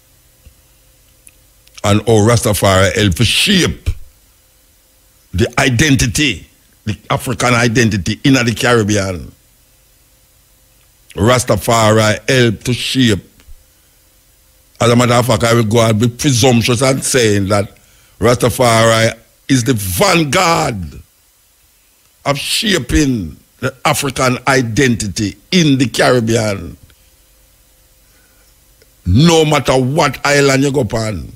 and how Rastafari help to shape the identity, the African identity in the Caribbean. Rastafari help to shape. As a matter of fact, I will go and be presumptuous and saying that Rastafari is the vanguard of shaping the African identity in the Caribbean. No matter what island you go upon,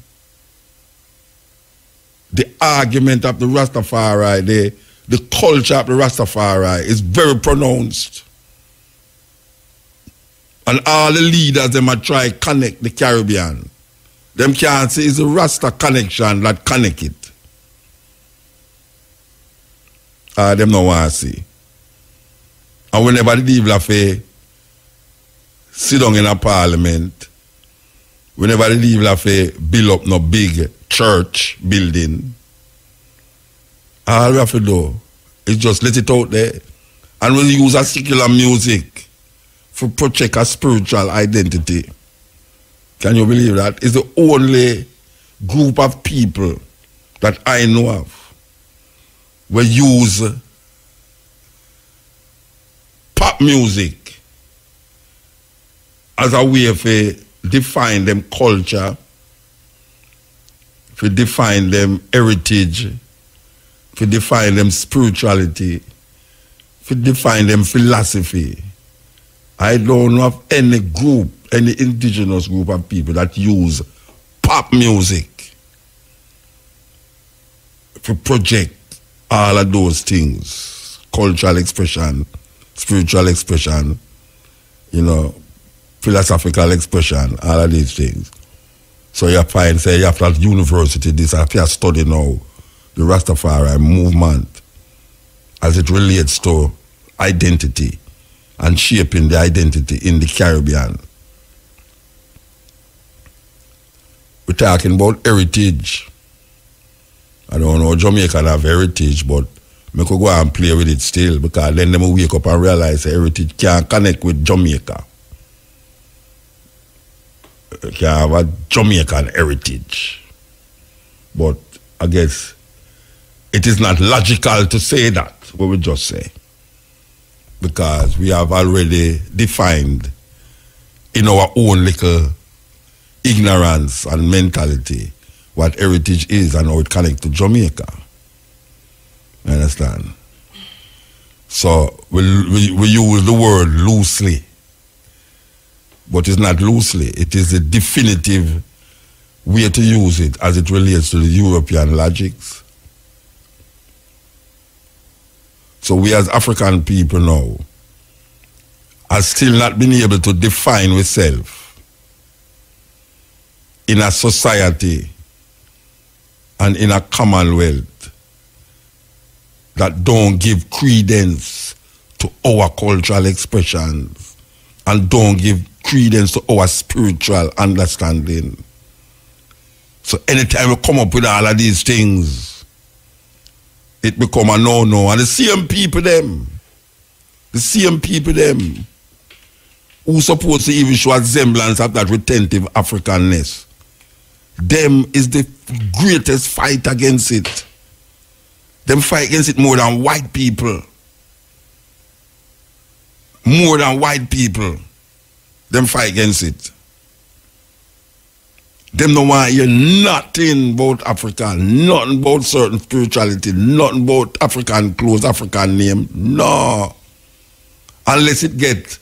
the argument of the Rastafari, the culture of the Rastafari is very pronounced. And all the leaders them are try connect the Caribbean. Them can't say it's the Rasta connection that connect it. Them no want to see. And whenever the devil have sit down in a parliament. We never leave like a build up no big church building. All we have to do is just let it out there. And we use a secular music to protect a spiritual identity. Can you believe that? It's the only group of people that I know of will use pop music as a way to define them culture, to define them heritage, to define them spirituality, to define them philosophy. I don't know of any group, any indigenous group of people that use pop music to project all of those things, cultural expression, spiritual expression, you know, philosophical expression, all of these things. So you find, say, you have to have university, this, I have to study now the Rastafari movement as it relates to identity and shaping the identity in the Caribbean. We're talking about heritage. I don't know, Jamaica have heritage, but I could go and play with it still, because then they will wake up and realize heritage can't connect with Jamaica. You can have a Jamaican heritage. But I guess it is not logical to say that, what we just say. Because we have already defined in our own little ignorance and mentality what heritage is and how it connects to Jamaica. You understand? So we use the word loosely. But it's not loosely. It is a definitive way to use it as it relates to the European logics. So we as African people now are still not been able to define ourselves in a society and in a commonwealth that don't give credence to our cultural expressions and don't give credence to our spiritual understanding. So anytime we come up with all of these things, it become a no-no. And the same people them who supposed to even show a semblance of that retentive Africanness, them is the greatest fight against it. Them fight against it more than white people. More than white people. Them fight against it. Them don't want to hear nothing about Africa, nothing about certain spirituality, nothing about African clothes, African name. No. Unless it get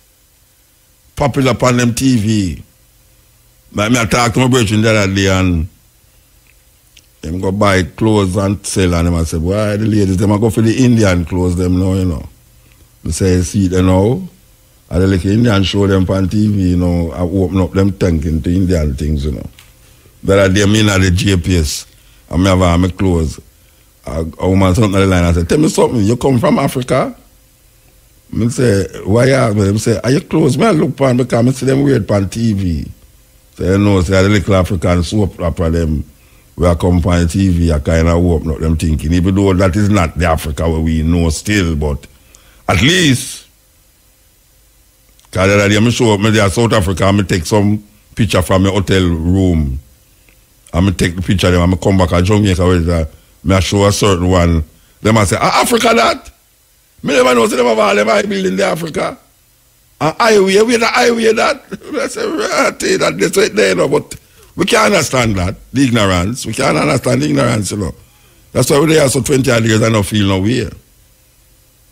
popular upon them TV. I talked to my brother the other day and them go buy clothes and sell, and them I say, why the ladies, them I go for the Indian clothes them now, you know. I say, see them now. I like Indian show them on TV, you know, I open up them thinking to Indian things, you know. But I mean at the GPS, and I have all my clothes. A woman something on the line, I said, tell me something, you come from Africa? I say, why you ask me? They say, are you clothes? I look on because I see them weird on TV. So you know, say the little African soap opera them where I come on TV, I kind of open up them thinking, even though that is not the Africa where we know still, but at least, because the other day I show up me there South Africa, I take some picture from my hotel room. I take the picture of them, I come back to Jamaica where I show a certain one. Them I say, Africa that? Me never know, say them have all them high building in Africa. Highway, where the highway that? I say, I tell you that, that's right there, you know, but we can't understand that, the ignorance. We can't understand the ignorance, you know. That's why we're there so 20 odd years and don't feel no way.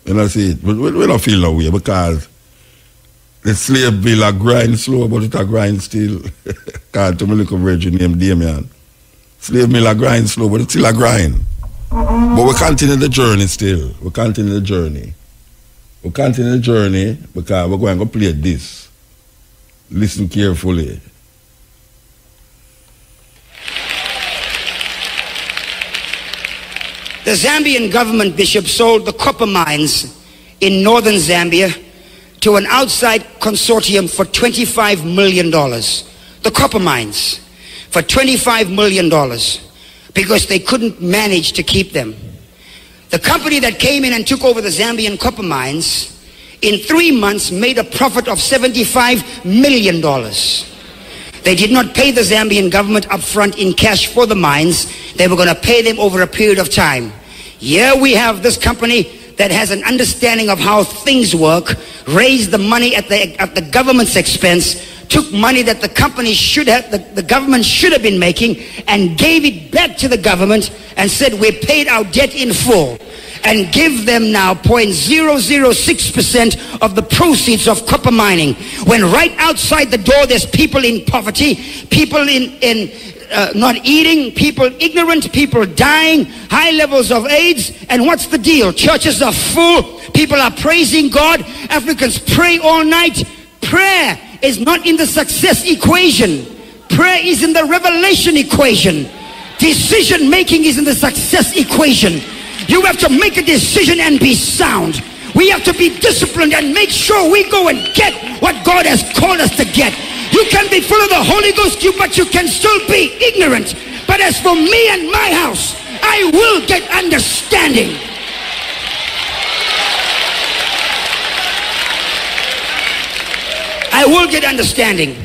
You know, see, we don't feel no way because the slave bill a grind slow, but it a grind still. Called to my little virgin named Damien. Slave bill a grind slow, but it's still a grind. But we continue the journey still. We continue the journey. We continue the journey because we're going to play this. Listen carefully. The Zambian government, Bishop, sold the copper mines in northern Zambia to an outside consortium for $25 million. The copper mines for $25 million because they couldn't manage to keep them. The company that came in and took over the Zambian copper mines in 3 months made a profit of $75 million. They did not pay the Zambian government up front in cash for the mines. They were going to pay them over a period of time. Here we have this company that has an understanding of how things work, raised the money at the government's expense, took money that the company should have, the government should have been making, and gave it back to the government and said, we paid our debt in full, and give them now 0.006% of the proceeds of copper mining, when right outside the door there's people in poverty, people in not eating, people ignorant, people dying, high levels of AIDS. And what's the deal? Churches are full, people are praising God, Africans pray all night. Prayer is not in the success equation. Prayer is in the revelation equation. Decision making is in the success equation. You have to make a decision and be sound. We have to be disciplined and make sure we go and get what God has called us to get. You can be full of the Holy Ghost, but you can still be ignorant. But as for me and my house, I will get understanding. I will get understanding.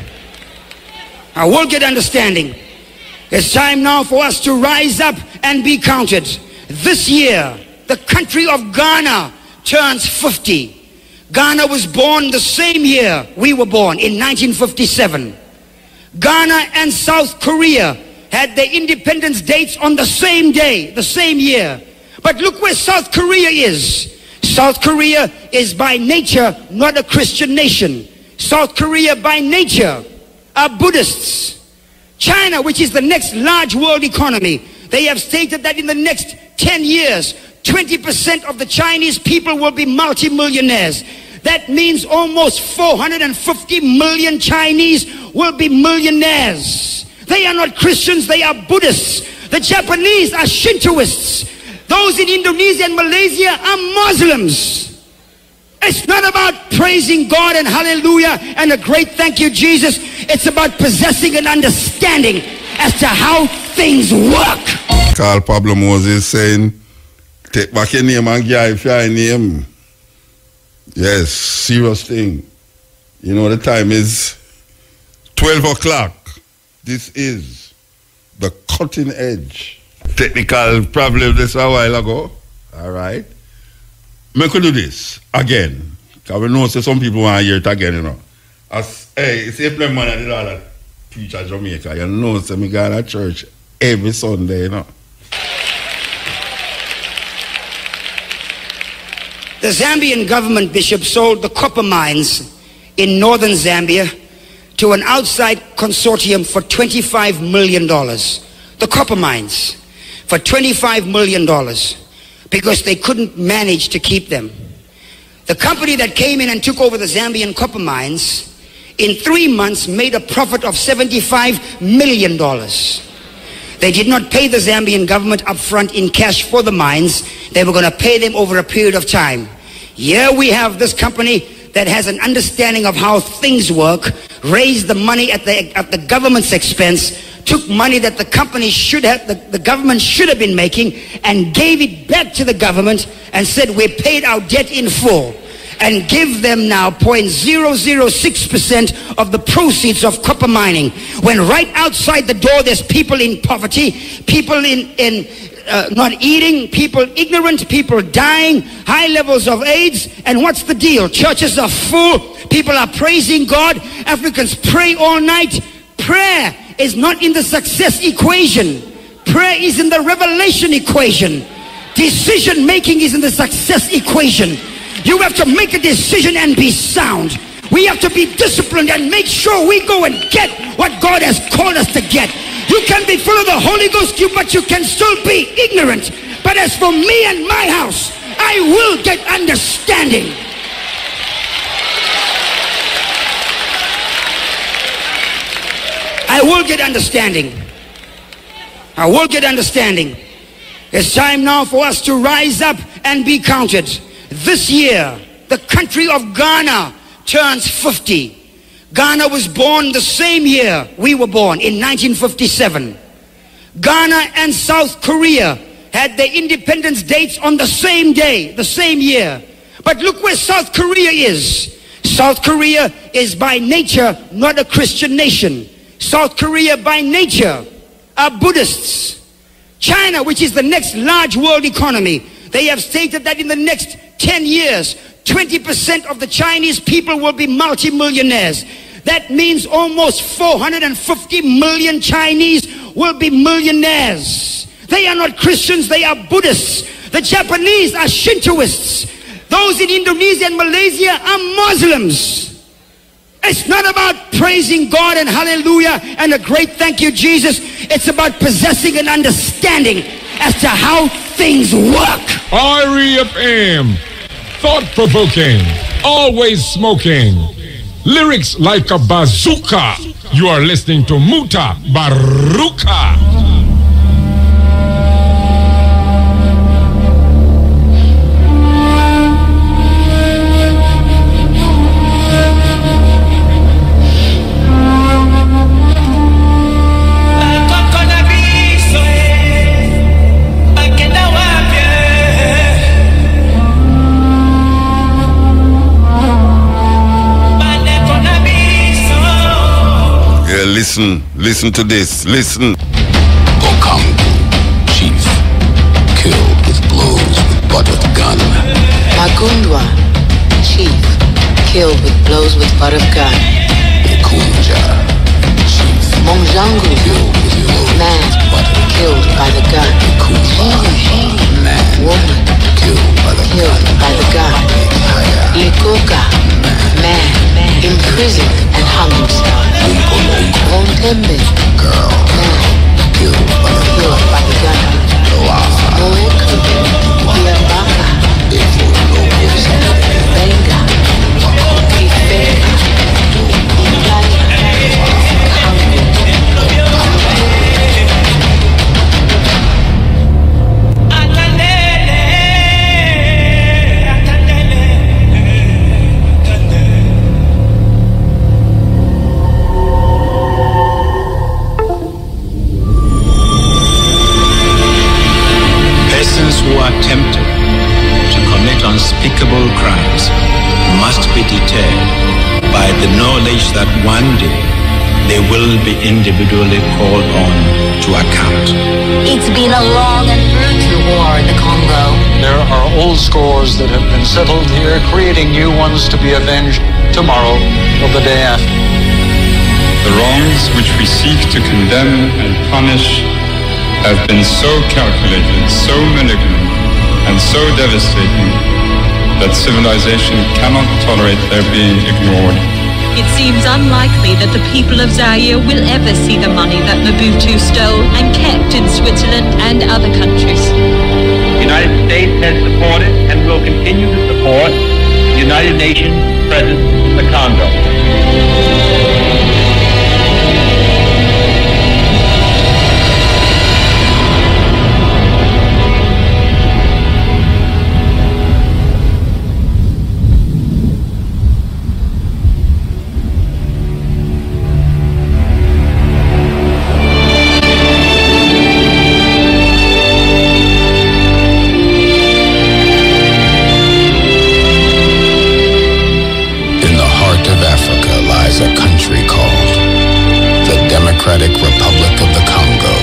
I will get understanding. It's time now for us to rise up and be counted. This year, the country of Ghana turns 50. Ghana was born the same year we were born, in 1957. Ghana and South Korea had their independence dates on the same day, the same year. But look where South Korea is. South Korea is by nature not a Christian nation. South Korea by nature are Buddhists. China, which is the next large world economy, they have stated that in the next 10 years, 20% of the Chinese people will be multimillionaires. That means almost 450 million Chinese will be millionaires. They are not Christians, they are Buddhists. The Japanese are Shintoists. Those in Indonesia and Malaysia are Muslims. It's not about praising God and hallelujah and a great thank you, Jesus. It's about possessing an understanding as to how things work. Carl Pablo Moses saying, take back your name and give your name. Yes, serious thing. You know, the time is 12 o'clock. This is the cutting edge. Technical problem this a while ago. All right. I could do this again. Because we know some people want to hear it again, you know. As, hey, it's April man I did all that preach at Jamaica. You know, so I go to church every Sunday, you know. The Zambian government, Bishop, sold the copper mines in northern Zambia to an outside consortium for $25 million. The copper mines for $25 million because they couldn't manage to keep them. The company that came in and took over the Zambian copper mines in 3 months made a profit of $75 million. They did not pay the Zambian government up front in cash for the mines. They were going to pay them over a period of time. Here we have this company that has an understanding of how things work, raised the money at the government's expense, took money that the company should have, the government should have been making, and gave it back to the government and said, we paid our debt in full, and give them now 0.006% of the proceeds of copper mining, when right outside the door there's people in poverty, people in not eating, people ignorant, people dying, high levels of AIDS. And what's the deal? Churches are full, people are praising God, Africans pray all night. Prayer is not in the success equation. Prayer is in the revelation equation. Decision making is in the success equation. You have to make a decision and be sound. We have to be disciplined and make sure we go and get what God has called us to get. You can be full of the Holy Ghost, but you can still be ignorant. But as for me and my house, I will get understanding. I will get understanding. I will get understanding. It's time now for us to rise up and be counted. This year, the country of Ghana turns 50. Ghana was born the same year we were born, in 1957. Ghana and South Korea had their independence dates on the same day, the same year. But look where South Korea is. South Korea is by nature not a Christian nation. South Korea by nature are Buddhists. China, which is the next large world economy, they have stated that in the next 10 years, 20% of the Chinese people will be multimillionaires. That means almost 450 million Chinese will be millionaires. They are not Christians, they are Buddhists. The Japanese are Shintoists. Those in Indonesia and Malaysia are Muslims. It's not about praising God and hallelujah and a great thank you, Jesus. It's about possessing an understanding as to how things work. R.E.F.M. Thought-provoking, always smoking. Lyrics like a bazooka. You are listening to Mutabaruka. Listen to this, listen. Okambu, chief, killed with blows with butt of gun. Magundwa, chief, killed with blows with butt of gun. Ikunja, chief, Monjangu, killed with blows man, with butt of gun. killed by the gun. Ikumba, man, Woman, killed by the gun. Likoka, man, imprisoned and hung himself. Montembe, girl, man, killed by the gun. Loafa, Moeku, Iambaka, Benga, Ifeka, Iplaya, who are tempted to commit unspeakable crimes must be deterred by the knowledge that one day they will be individually called on to account. It's been a long and brutal war in the Congo. There are old scores that have been settled here, creating new ones to be avenged tomorrow or the day after. The wrongs which we seek to condemn and punish have been so calculated, so malignant, and so devastating that civilization cannot tolerate their being ignored. It seems unlikely that the people of Zaire will ever see the money that Mobutu stole and kept in Switzerland and other countries. The United States has supported and will continue to support the United Nations presence in the Congo. Democratic Republic of the Congo.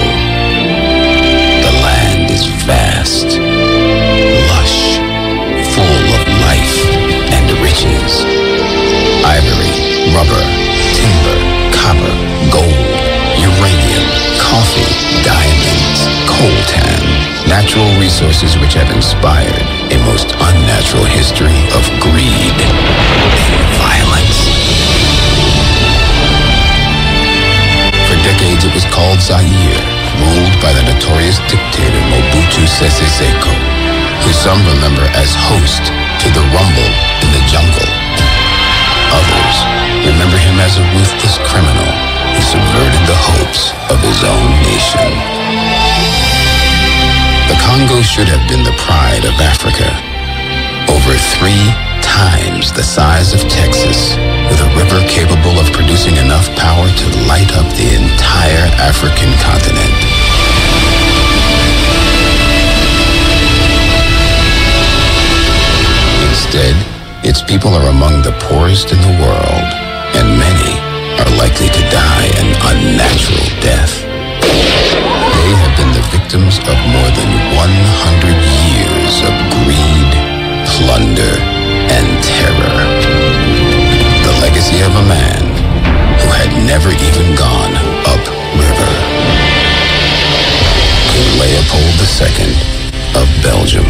The land is vast, lush, full of life and riches. Ivory, rubber, timber, copper, gold, uranium, coffee, diamonds, coltan. Natural resources which have inspired a most unnatural history of greed and violence. For decades it was called Zaire, ruled by the notorious dictator Mobutu Sese Seko, who some remember as host to the rumble in the jungle. Others remember him as a ruthless criminal who subverted the hopes of his own nation. The Congo should have been the pride of Africa. Over 3 times the size of Texas, with a river capable of producing enough power to light up the entire African continent. Instead, its people are among the poorest in the world, and many are likely to die an unnatural death. They have been the victims of more than 100 years of greed, plunder, and terror. The legacy of a man who had never even gone upriver. King Leopold II of Belgium.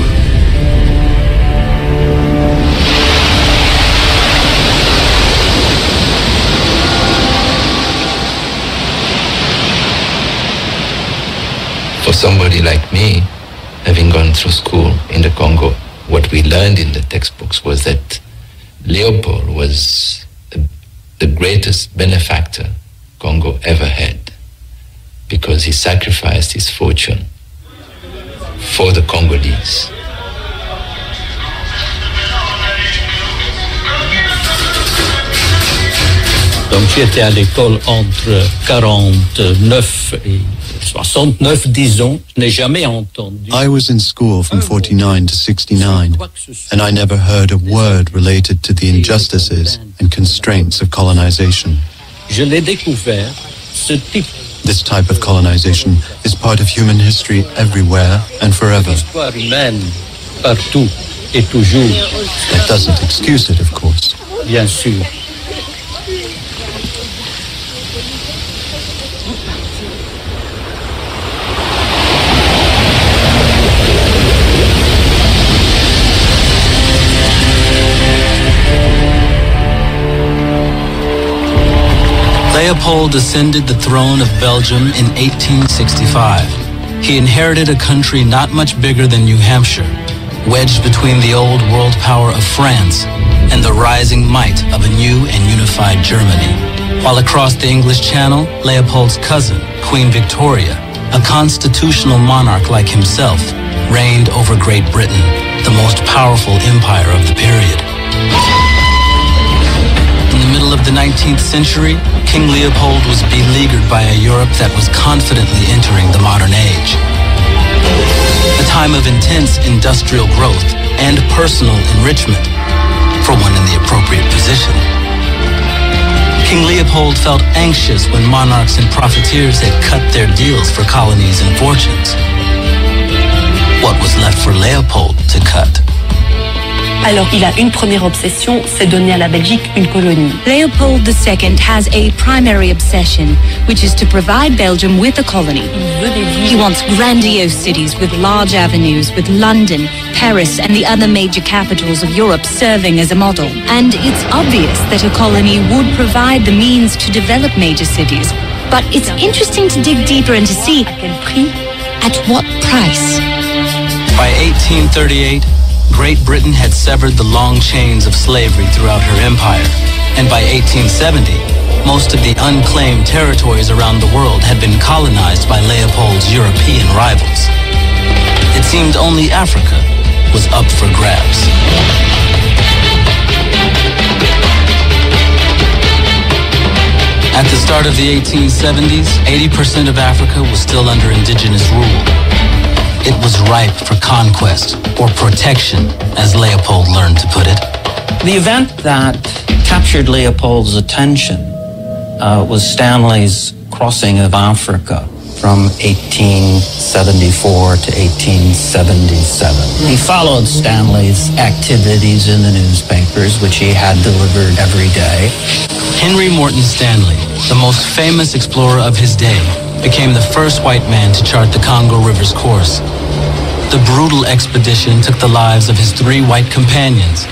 For somebody like me, having gone through school in the Congo, what we learned in the textbooks was that Leopold was the greatest benefactor Congo ever had, because he sacrificed his fortune for the Congolese. Donc j'étais à l'école entre 49 et 69, disons. Je n'ai jamais entendu. I was in school from 49 to 69, and I never heard a word related to the injustices and constraints of colonization. Je l'ai découvert, ce type. This type of colonization is part of human history everywhere and forever. L'histoire humaine, partout et toujours. That doesn't excuse it, of course. Bien sûr. Leopold ascended the throne of Belgium in 1865. He inherited a country not much bigger than New Hampshire, wedged between the old world power of France and the rising might of a new and unified Germany. While across the English Channel, Leopold's cousin, Queen Victoria, a constitutional monarch like himself, reigned over Great Britain, the most powerful empire of the period. In the middle of the 19th century, King Leopold was beleaguered by a Europe that was confidently entering the modern age. A time of intense industrial growth and personal enrichment, for one in the appropriate position. King Leopold felt anxious when monarchs and profiteers had cut their deals for colonies and fortunes. What was left for Leopold to cut? Alors, il a une première obsession, c'est donner à la Belgique une colonie. Leopold II has a primary obsession, which is to provide Belgium with a colony. He wants grandiose cities with large avenues, with London, Paris, and the other major capitals of Europe serving as a model. And it's obvious that a colony would provide the means to develop major cities. But it's interesting to dig deeper and to see at what price. By 1838, Great Britain had severed the long chains of slavery throughout her empire, and by 1870, most of the unclaimed territories around the world had been colonized by Leopold's European rivals. It seemed only Africa was up for grabs. At the start of the 1870s, 80% of Africa was still under indigenous rule. It was ripe for conquest, or protection, as Leopold learned to put it. The event that captured Leopold's attention was Stanley's crossing of Africa from 1874 to 1877. He followed Stanley's activities in the newspapers, which he had delivered every day. Henry Morton Stanley, the most famous explorer of his day, became the first white man to chart the Congo River's course. The brutal expedition took the lives of his 3 white companions,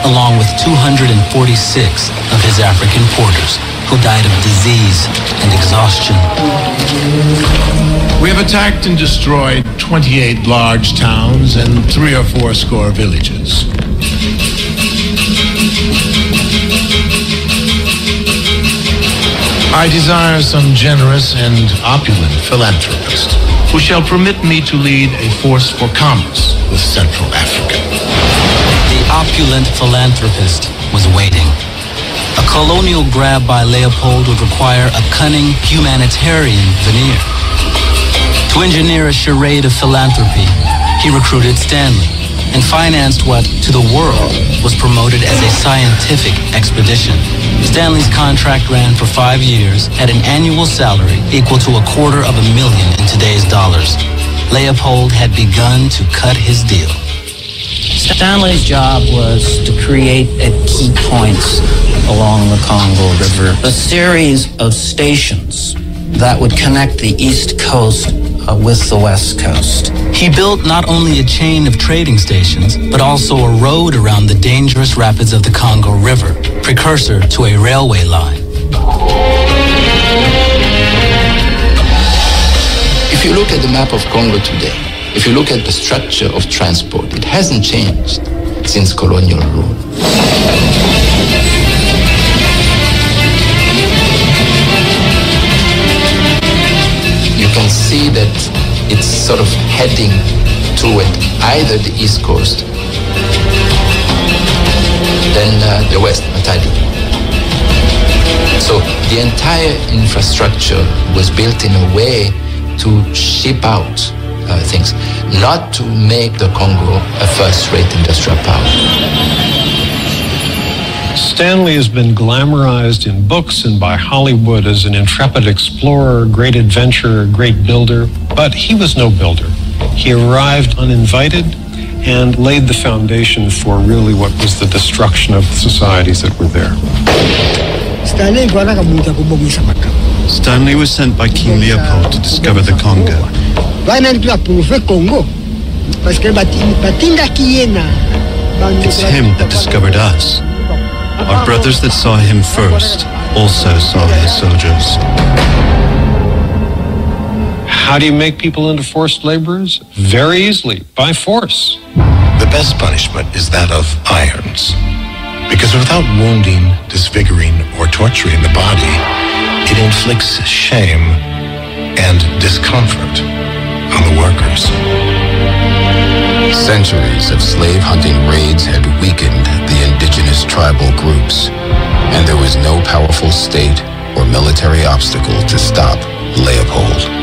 along with 246 of his African porters, who died of disease and exhaustion. We have attacked and destroyed 28 large towns and 3 or 4 score villages. I desire some generous and opulent philanthropist who shall permit me to lead a force for commerce with Central Africa. The opulent philanthropist was waiting. A colonial grab by Leopold would require a cunning humanitarian veneer. To engineer a charade of philanthropy, he recruited Stanley and financed what, to the world, was promoted as a scientific expedition. Stanley's contract ran for 5 years at an annual salary equal to $250,000 in today's dollars. Leopold had begun to cut his deal. Stanley's job was to create at key points along the Congo River a series of stations that would connect the East Coast with the West Coast. He built not only a chain of trading stations, but also a road around the dangerous rapids of the Congo River, precursor to a railway line. If you look at the map of Congo today, if you look at the structure of transport, it hasn't changed since colonial rule. You can see that it's sort of heading toward either the East Coast, then the West, Matadi. So the entire infrastructure was built in a way to ship out things, not to make the Congo a first-rate industrial power. Stanley has been glamorized in books and by Hollywood as an intrepid explorer, great adventurer, great builder, but he was no builder. He arrived uninvited and laid the foundation for really what was the destruction of the societies that were there. Stanley was sent by King Leopold to discover the Congo. It's him that discovered us. Our brothers that saw him first also saw his soldiers. How do you make people into forced laborers? Very easily, by force. The best punishment is that of irons. Because without wounding, disfiguring, or torturing the body, it inflicts shame and discomfort on the workers. Centuries of slave hunting raids had weakened the indigenous tribal groups, and there was no powerful state or military obstacle to stop Leopold.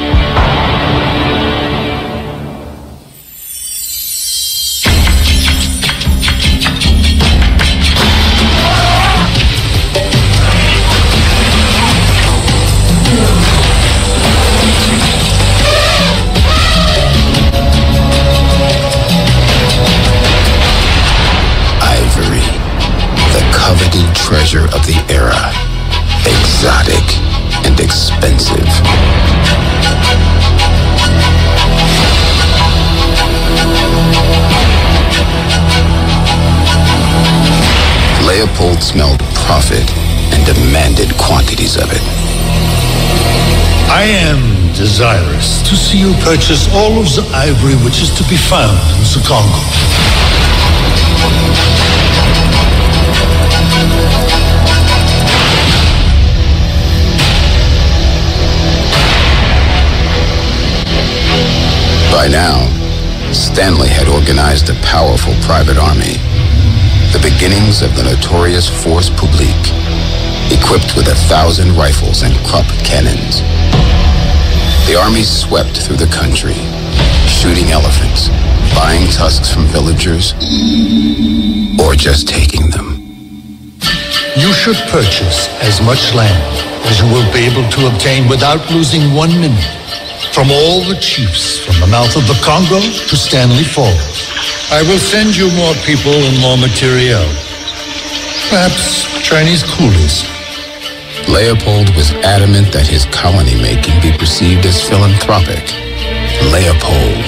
Treasure of the era, exotic and expensive. Leopold smelled profit and demanded quantities of it. I am desirous to see you purchase all of the ivory which is to be found in the Congo. By now, Stanley had organized a powerful private army, the beginnings of the notorious Force Publique, equipped with 1,000 rifles and Krupp cannons. The army swept through the country, shooting elephants, buying tusks from villagers, or just taking them. You should purchase as much land as you will be able to obtain without losing 1 minute from all the chiefs from the mouth of the Congo to Stanley Falls. I will send you more people and more material. Perhaps Chinese coolies. Leopold was adamant that his colony making be perceived as philanthropic. Leopold,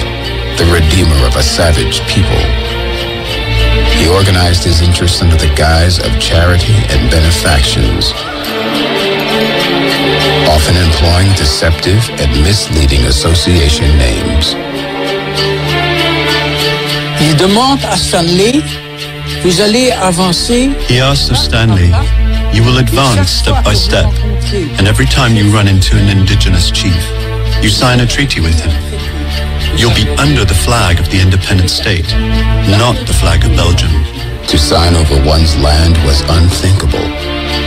the redeemer of a savage people. He organized his interests under the guise of charity and benefactions, often employing deceptive and misleading association names. Il demande à Stanley, vous allez avancer. He asked of Stanley, you will advance step by step, and every time you run into an indigenous chief, you sign a treaty with him. You'll be under the flag of the independent state, not the flag of Belgium. To sign over one's land was unthinkable,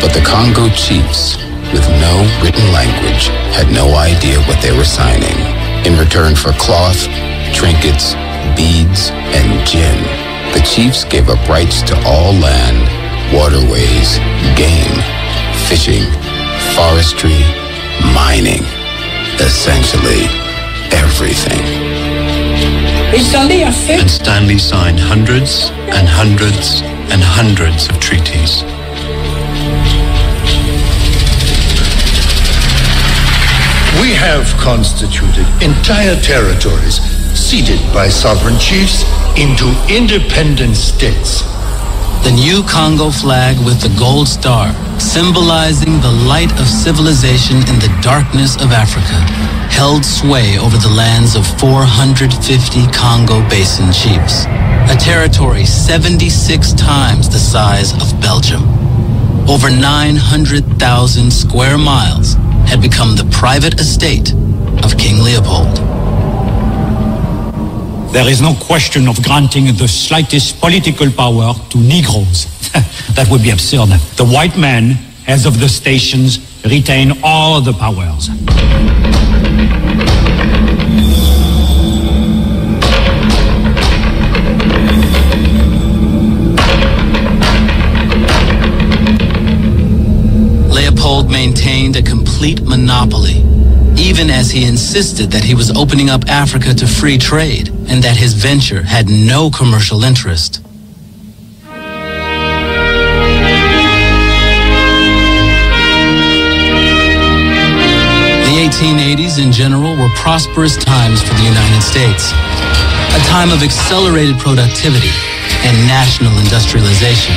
but the Congo chiefs, with no written language, had no idea what they were signing. In return for cloth, trinkets, beads, and gin, the chiefs gave up rights to all land, waterways, game, fishing, forestry, mining, essentially everything. And Stanley signed hundreds and hundreds and hundreds of treaties. We have constituted entire territories ceded by sovereign chiefs into independent states. The new Congo flag with the gold star, symbolizing the light of civilization in the darkness of Africa, held sway over the lands of 450 Congo Basin chiefs, a territory 76 times the size of Belgium. Over 900,000 square miles had become the private estate of King Leopold. There is no question of granting the slightest political power to Negroes. That would be absurd. The white man, as of the stations, retain all the powers. Leopold maintained a complete monopoly, even as he insisted that he was opening up Africa to free trade and that his venture had no commercial interest. The 1880s in general were prosperous times for the United States, a time of accelerated productivity and national industrialization.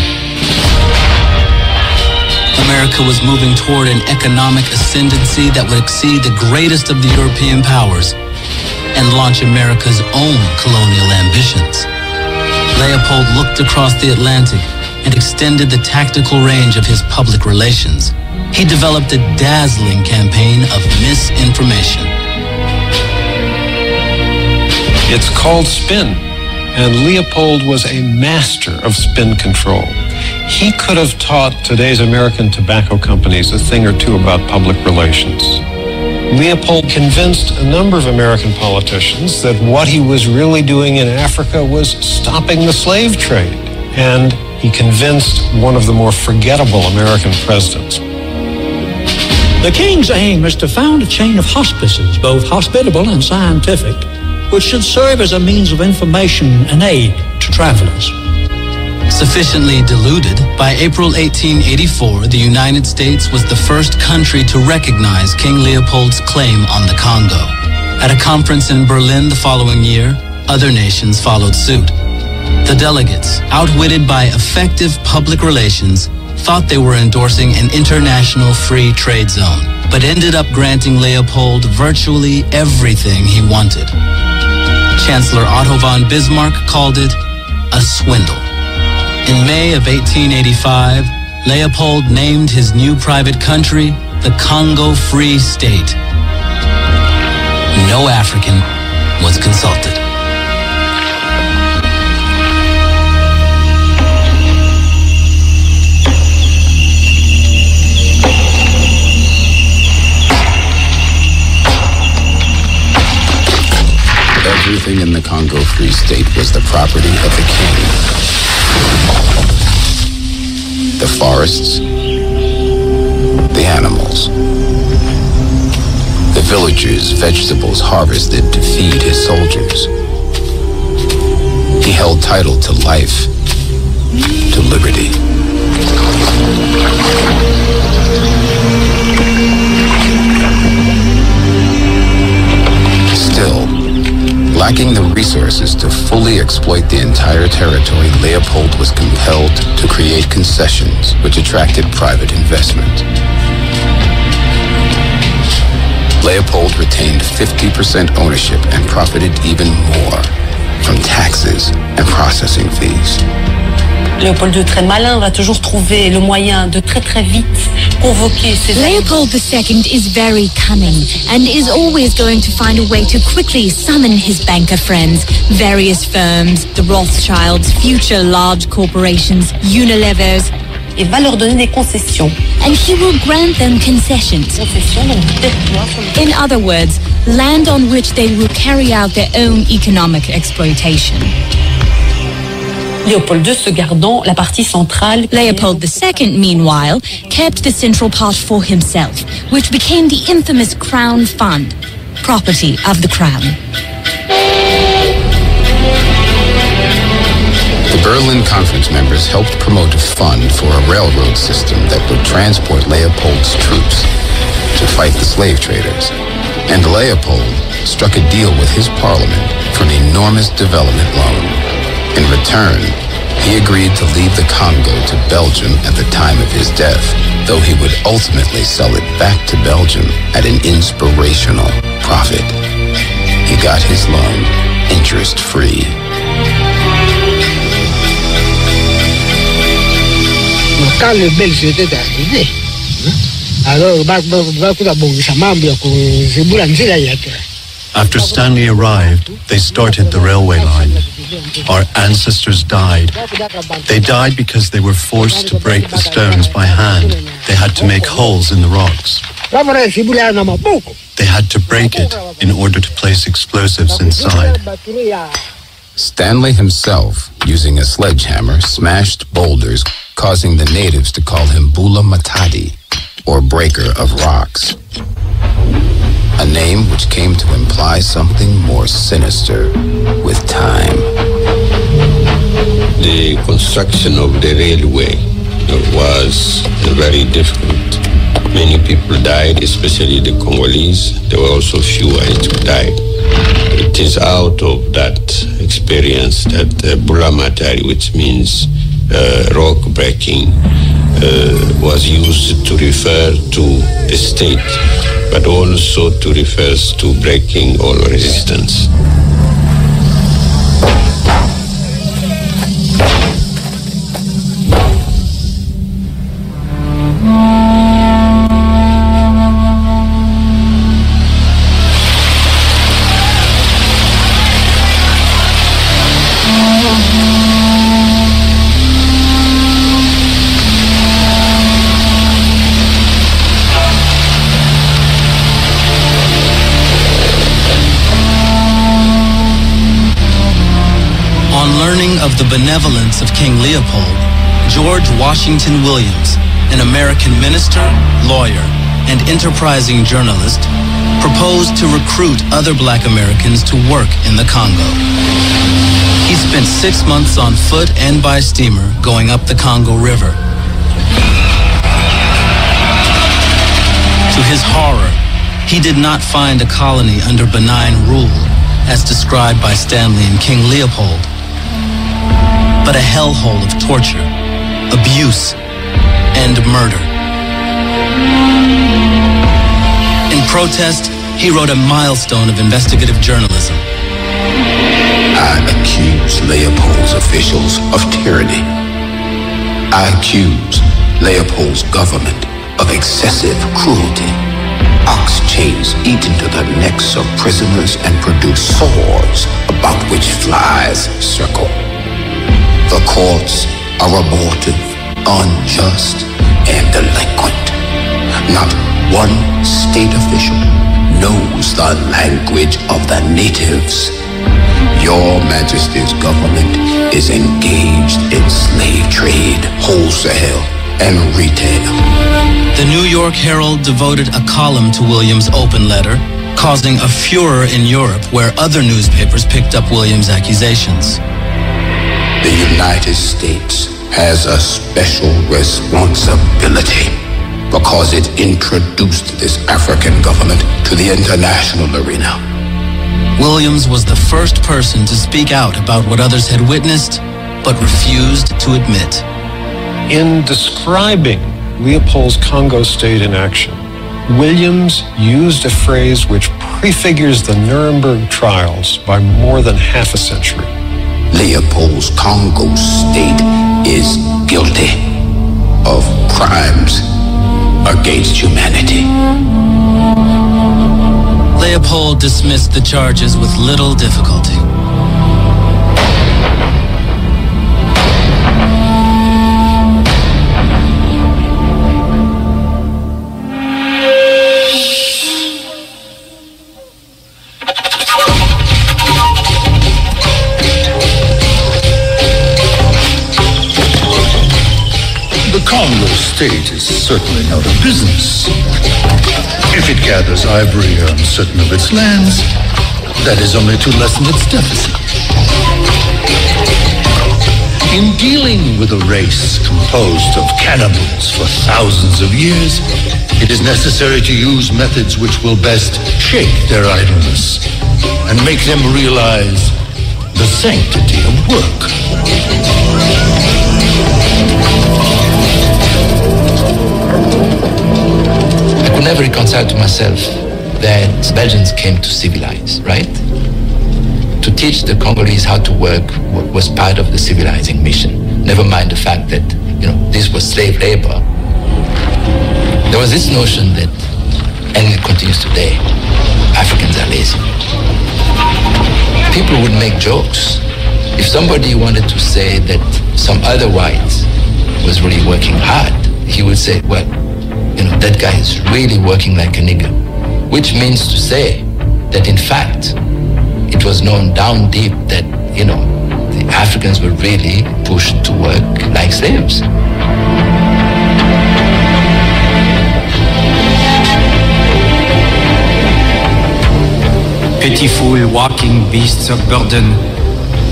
America was moving toward an economic ascendancy that would exceed the greatest of the European powers and launch America's own colonial ambitions. Leopold looked across the Atlantic and extended the tactical range of his public relations. He developed a dazzling campaign of misinformation. It's called spin, and Leopold was a master of spin control. He could have taught today's American tobacco companies a thing or two about public relations. Leopold convinced a number of American politicians that what he was really doing in Africa was stopping the slave trade. And he convinced one of the more forgettable American presidents. The king's aim is to found a chain of hospices, both hospitable and scientific, which should serve as a means of information and aid to travelers. Sufficiently deluded, by April 1884, the United States was the first country to recognize King Leopold's claim on the Congo. At a conference in Berlin the following year, other nations followed suit. The delegates, outwitted by effective public relations, thought they were endorsing an international free trade zone, but ended up granting Leopold virtually everything he wanted. Chancellor Otto von Bismarck called it a swindle. In May of 1885, Leopold named his new private country the Congo Free State. No African was consulted. Everything in the Congo Free State was the property of the king. The forests, the animals, the villagers' vegetables harvested to feed his soldiers. He held title to life, to liberty. Still, lacking the resources to fully exploit the entire territory, Leopold was compelled to create concessions which attracted private investment. Leopold retained 50% ownership and profited even more from taxes and processing fees. Léopold II, très malin, va toujours trouver le moyen de très très vite convoquer ses Leopold II is very cunning and is always going to find a way to quickly summon his banker friends, various firms, the Rothschilds, future large corporations, Unilevers, et va leur donner des concessions. And he will grant them concessions. In other words, land on which they will carry out their own economic exploitation. Léopold II se gardant la partie centrale. Leopold II, meanwhile, kept the central part for himself, which became the infamous Crown Fund, property of the Crown. The Berlin Conference members helped promote a fund for a railroad system that would transport Leopold's troops to fight the slave traders. And Leopold struck a deal with his parliament for an enormous development loan. In return, he agreed to leave the Congo to Belgium at the time of his death, though he would ultimately sell it back to Belgium at an inspirational profit. He got his loan interest-free. Quand le Belge était arrivé, alors After Stanley arrived, they started the railway line. Our ancestors died. They died because they were forced to break the stones by hand. They had to make holes in the rocks. They had to break it in order to place explosives inside. Stanley himself, using a sledgehammer, smashed boulders, causing the natives to call him Bula Matadi, or breaker of rocks. A name which came to imply something more sinister with time. The construction of the railway was very difficult. Many people died, especially the Congolese. There were also fewer who died. It is out of that experience that Bula Matari, which means rock breaking, was used to refer to the state, but also to refer to breaking all resistance. Of the benevolence of King Leopold, George Washington Williams, an American minister, lawyer, and enterprising journalist, proposed to recruit other black Americans to work in the Congo. He spent 6 months on foot and by steamer going up the Congo River. To his horror, he did not find a colony under benign rule, as described by Stanley and King Leopold, but a hellhole of torture, abuse, and murder. In protest, he wrote a milestone of investigative journalism. I accuse Leopold's officials of tyranny. I accuse Leopold's government of excessive cruelty. Ox chains eat into the necks of prisoners and produce swords about which flies circle. The courts are abortive, unjust, and delinquent. Not one state official knows the language of the natives. Your Majesty's government is engaged in slave trade, wholesale, and retail. The New York Herald devoted a column to Williams' open letter, causing a furor in Europe where other newspapers picked up Williams' accusations. The United States has a special responsibility because it introduced this African government to the international arena. Williams was the first person to speak out about what others had witnessed, but refused to admit. In describing Leopold's Congo state in action, Williams used a phrase which prefigures the Nuremberg trials by more than half a century. Leopold's Congo state is guilty of crimes against humanity. Leopold dismissed the charges with little difficulty. The Congo state is certainly not a business. If it gathers ivory on certain of its lands, that is only to lessen its deficit. In dealing with a race composed of cannibals for thousands of years, it is necessary to use methods which will best shake their idleness and make them realize the sanctity of work. I could never reconcile to myself that Belgians came to civilize, right? To teach the Congolese how to work was part of the civilizing mission. Never mind the fact that, this was slave labor. There was this notion that, and it continues today, Africans are lazy. People would make jokes. If somebody wanted to say that some other white was really working hard, he would say, well, that guy is really working like a nigger. Which means to say that in fact, it was known down deep that, the Africans were really pushed to work like slaves. Pitiful walking beasts of burden,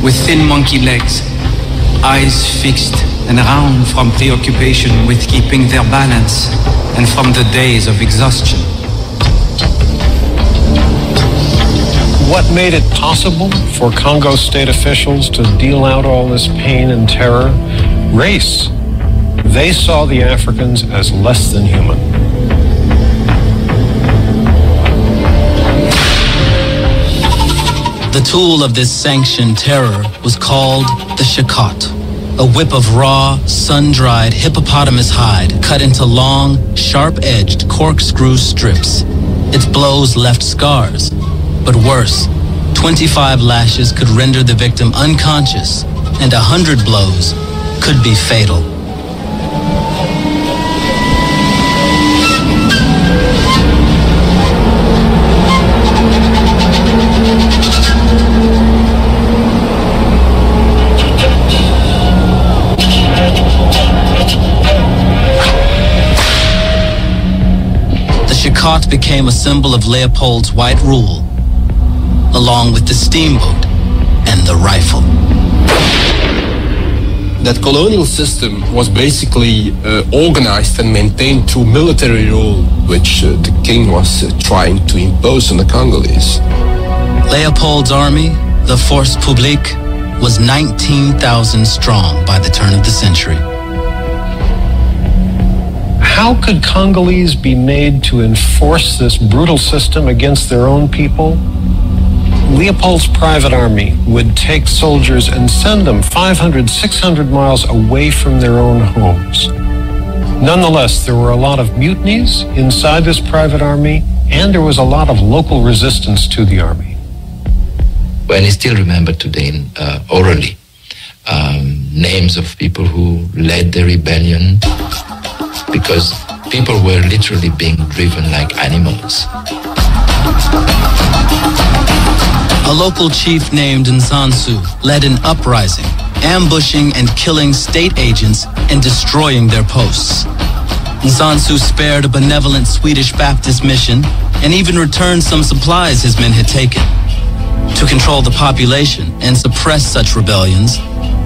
with thin monkey legs, eyes fixed and round from preoccupation with keeping their balance and from the days of exhaustion. What made it possible for Congo state officials to deal out all this pain and terror? Race. They saw the Africans as less than human. The tool of this sanctioned terror was called the shakot, a whip of raw, sun-dried hippopotamus hide cut into long, sharp-edged corkscrew strips. Its blows left scars, but worse, 25 lashes could render the victim unconscious, and 100 blows could be fatal. The shakot became a symbol of Leopold's white rule, along with the steamboat and the rifle. That colonial system was basically organized and maintained through military rule, which the king was trying to impose on the Congolese. Leopold's army, the Force Publique, was 19,000 strong by the turn of the century. How could Congolese be made to enforce this brutal system against their own people? Leopold's private army would take soldiers and send them 500, 600 miles away from their own homes. Nonetheless, there were a lot of mutinies inside this private army, and there was a lot of local resistance to the army. And I still remember today, orally, names of people who led the rebellion, because people were literally being driven like animals. A local chief named Nzansu led an uprising, ambushing and killing state agents and destroying their posts. Nzansu spared a benevolent Swedish Baptist mission and even returned some supplies his men had taken. To control the population and suppress such rebellions,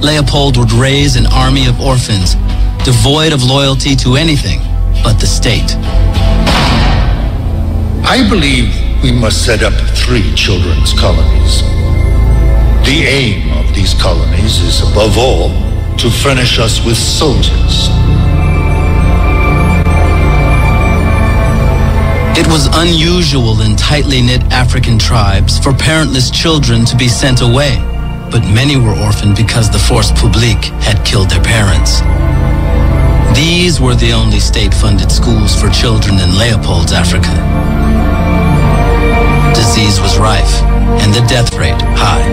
Leopold would raise an army of orphans, devoid of loyalty to anything but the state. I believe we must set up 3 children's colonies. The aim of these colonies is, above all, to furnish us with soldiers. It was unusual in tightly knit African tribes for parentless children to be sent away, but many were orphaned because the force publique had killed their parents. These were the only state-funded schools for children in Leopold's Africa. Disease was rife, and the death rate high.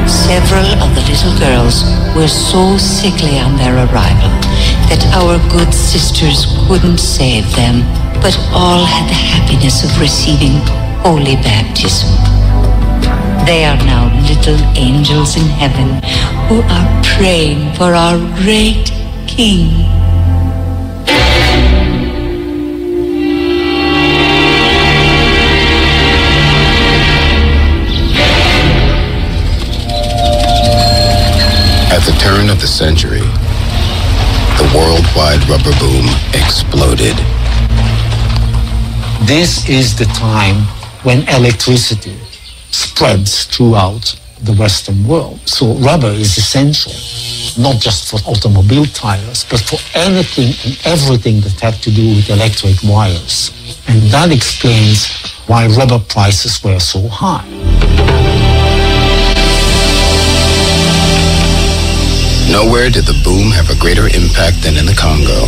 Several of the little girls were so sickly on their arrival that our good sisters couldn't save them, but all had the happiness of receiving holy baptism. They are now little angels in heaven who are praying for our great King. At the turn of the century, the worldwide rubber boom exploded. This is the time when electricity spreads throughout the Western world. So rubber is essential, not just for automobile tires, but for anything and everything that had to do with electric wires. And that explains why rubber prices were so high. Nowhere did the boom have a greater impact than in the Congo,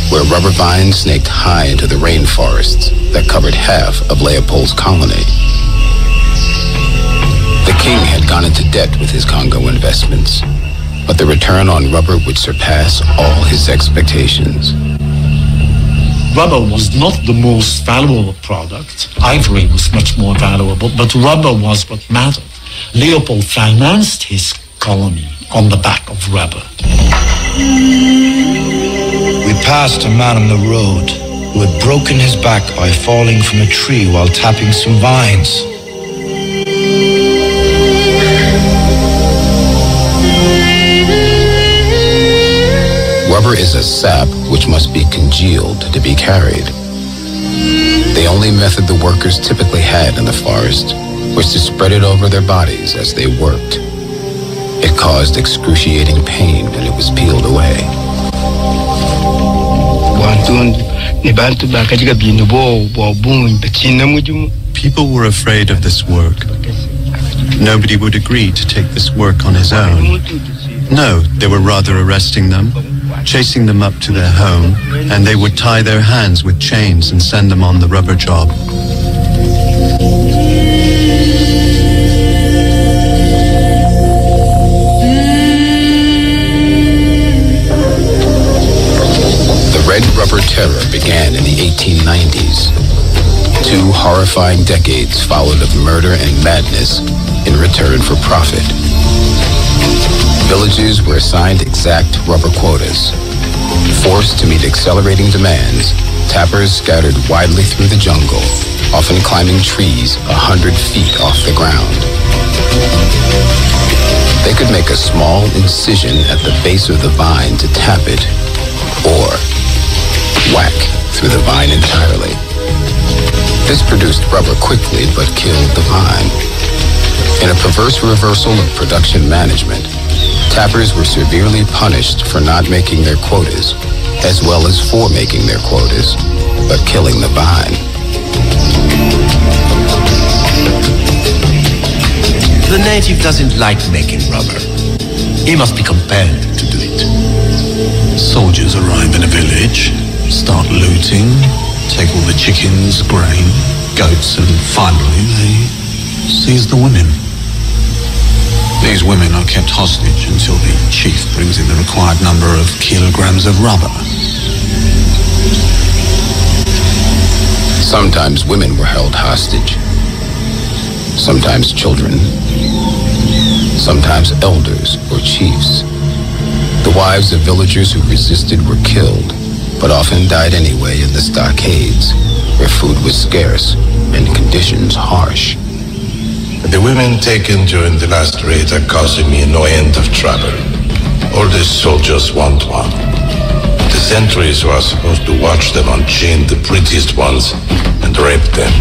where rubber vines snaked high into the rainforests that covered half of Leopold's colony. The king had gone into debt with his Congo investments, but the return on rubber would surpass all his expectations. Rubber was not the most valuable product. Ivory was much more valuable, but rubber was what mattered. Leopold financed his colony on the back of rubber. We passed a man on the road who had broken his back by falling from a tree while tapping some vines. Rubber is a sap which must be congealed to be carried. The only method the workers typically had in the forest was to spread it over their bodies as they worked. It caused excruciating pain when it was peeled away. People were afraid of this work. Nobody would agree to take this work on his own. No, they were rather arresting them, chasing them up to their home, and they would tie their hands with chains and send them on the rubber job. Red Rubber Terror began in the 1890s. 2 horrifying decades followed of murder and madness in return for profit. Villages were assigned exact rubber quotas. Forced to meet accelerating demands, tappers scattered widely through the jungle, often climbing trees 100 feet off the ground. They could make a small incision at the base of the vine to tap it, or whack through the vine entirely. This produced rubber quickly but killed the vine. In a perverse reversal of production management, tappers were severely punished for not making their quotas, as well as for making their quotas, but killing the vine. The native doesn't like making rubber. He must be compelled to do it. Soldiers arrive in a village, start looting, take all the chickens, grain, goats, and finally they seize the women. These women are kept hostage until the chief brings in the required number of kilograms of rubber. Sometimes women were held hostage. Sometimes children. Sometimes elders or chiefs. The wives of villagers who resisted were killed, but often died anyway in the stockades, where food was scarce and conditions harsh. The women taken during the last raid are causing me no end of trouble. All the soldiers want one. The sentries who are supposed to watch them unchain the prettiest ones and rape them.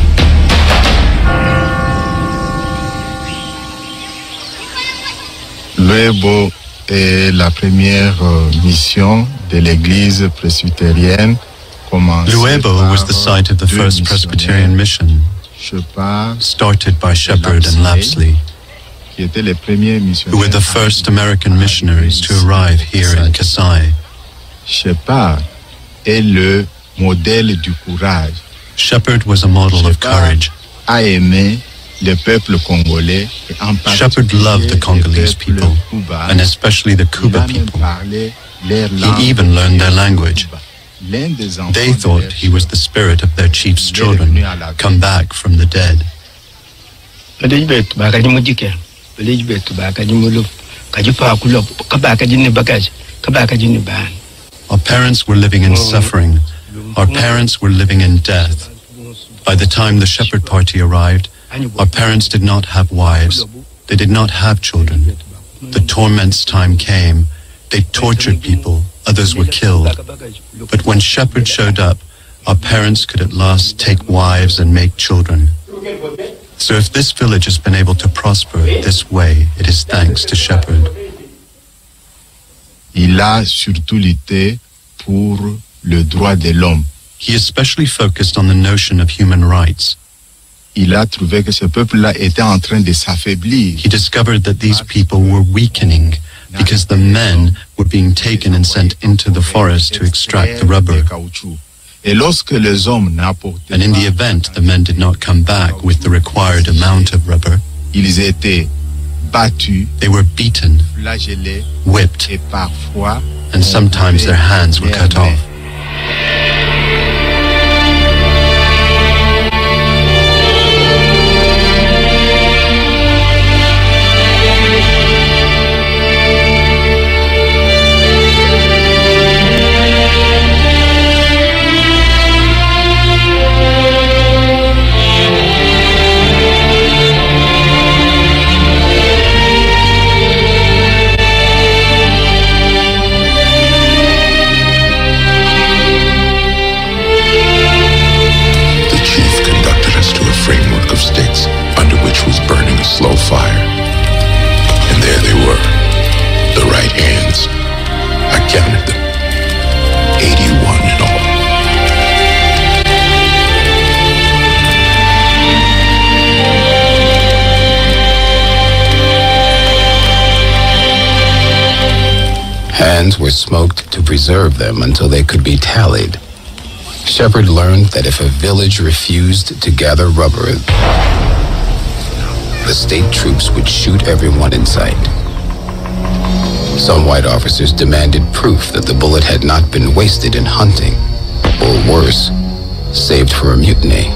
Lebo est la première mission de l'Église presbytérienne. Luebo was the site of the first Presbyterian mission, started by Shepherd and Lapsley, who were the first American missionaries to arrive here in Kasai. Shepherd est le modèle du courage. Shepherd was a model of courage. A aimé le peuple congolais. Shepherd loved the Congolese people, and especially the Kuba people. He even learned their language. They thought he was the spirit of their chief's children, come back from the dead. Our parents were living in suffering. Our parents were living in death. By the time the Shepherd party arrived, our parents did not have wives. They did not have children. The torments time came. They tortured people. Others were killed. But when Shepherd showed up, our parents could at last take wives and make children. So if this village has been able to prosper this way, it is thanks to Shepherd. Il a surtout lutté pour le droit de l'homme. He especially focused on the notion of human rights. Il a trouvé que ce peuple-là était en train de s'affaiblir. He discovered that these people were weakening because the men were being taken and sent into the forest to extract the rubber. And in the event the men did not come back with the required amount of rubber, they were beaten, whipped, and sometimes their hands were cut off. Slow fire. And there they were, the right hands. I counted them, 81 in all. Hands were smoked to preserve them until they could be tallied. Shepherd learned that if a village refused to gather rubber, the state troops would shoot everyone in sight. Some white officers demanded proof that the bullet had not been wasted in hunting, or worse, saved for a mutiny.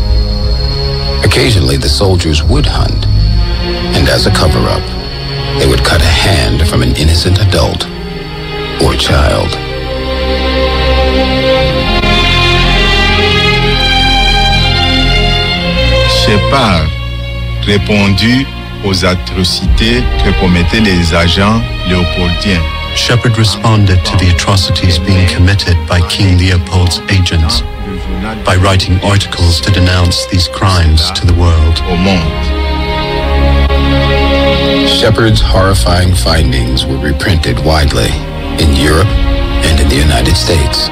Occasionally, the soldiers would hunt, and as a cover-up, they would cut a hand from an innocent adult or child. Shepherd répondu aux atrocités que commettaient les agents léopoldiens. Shepherd responded to the atrocities being committed by King Leopold's agents by writing articles to denounce these crimes to the world. Shepherd's horrifying findings were reprinted widely in Europe and in the United States.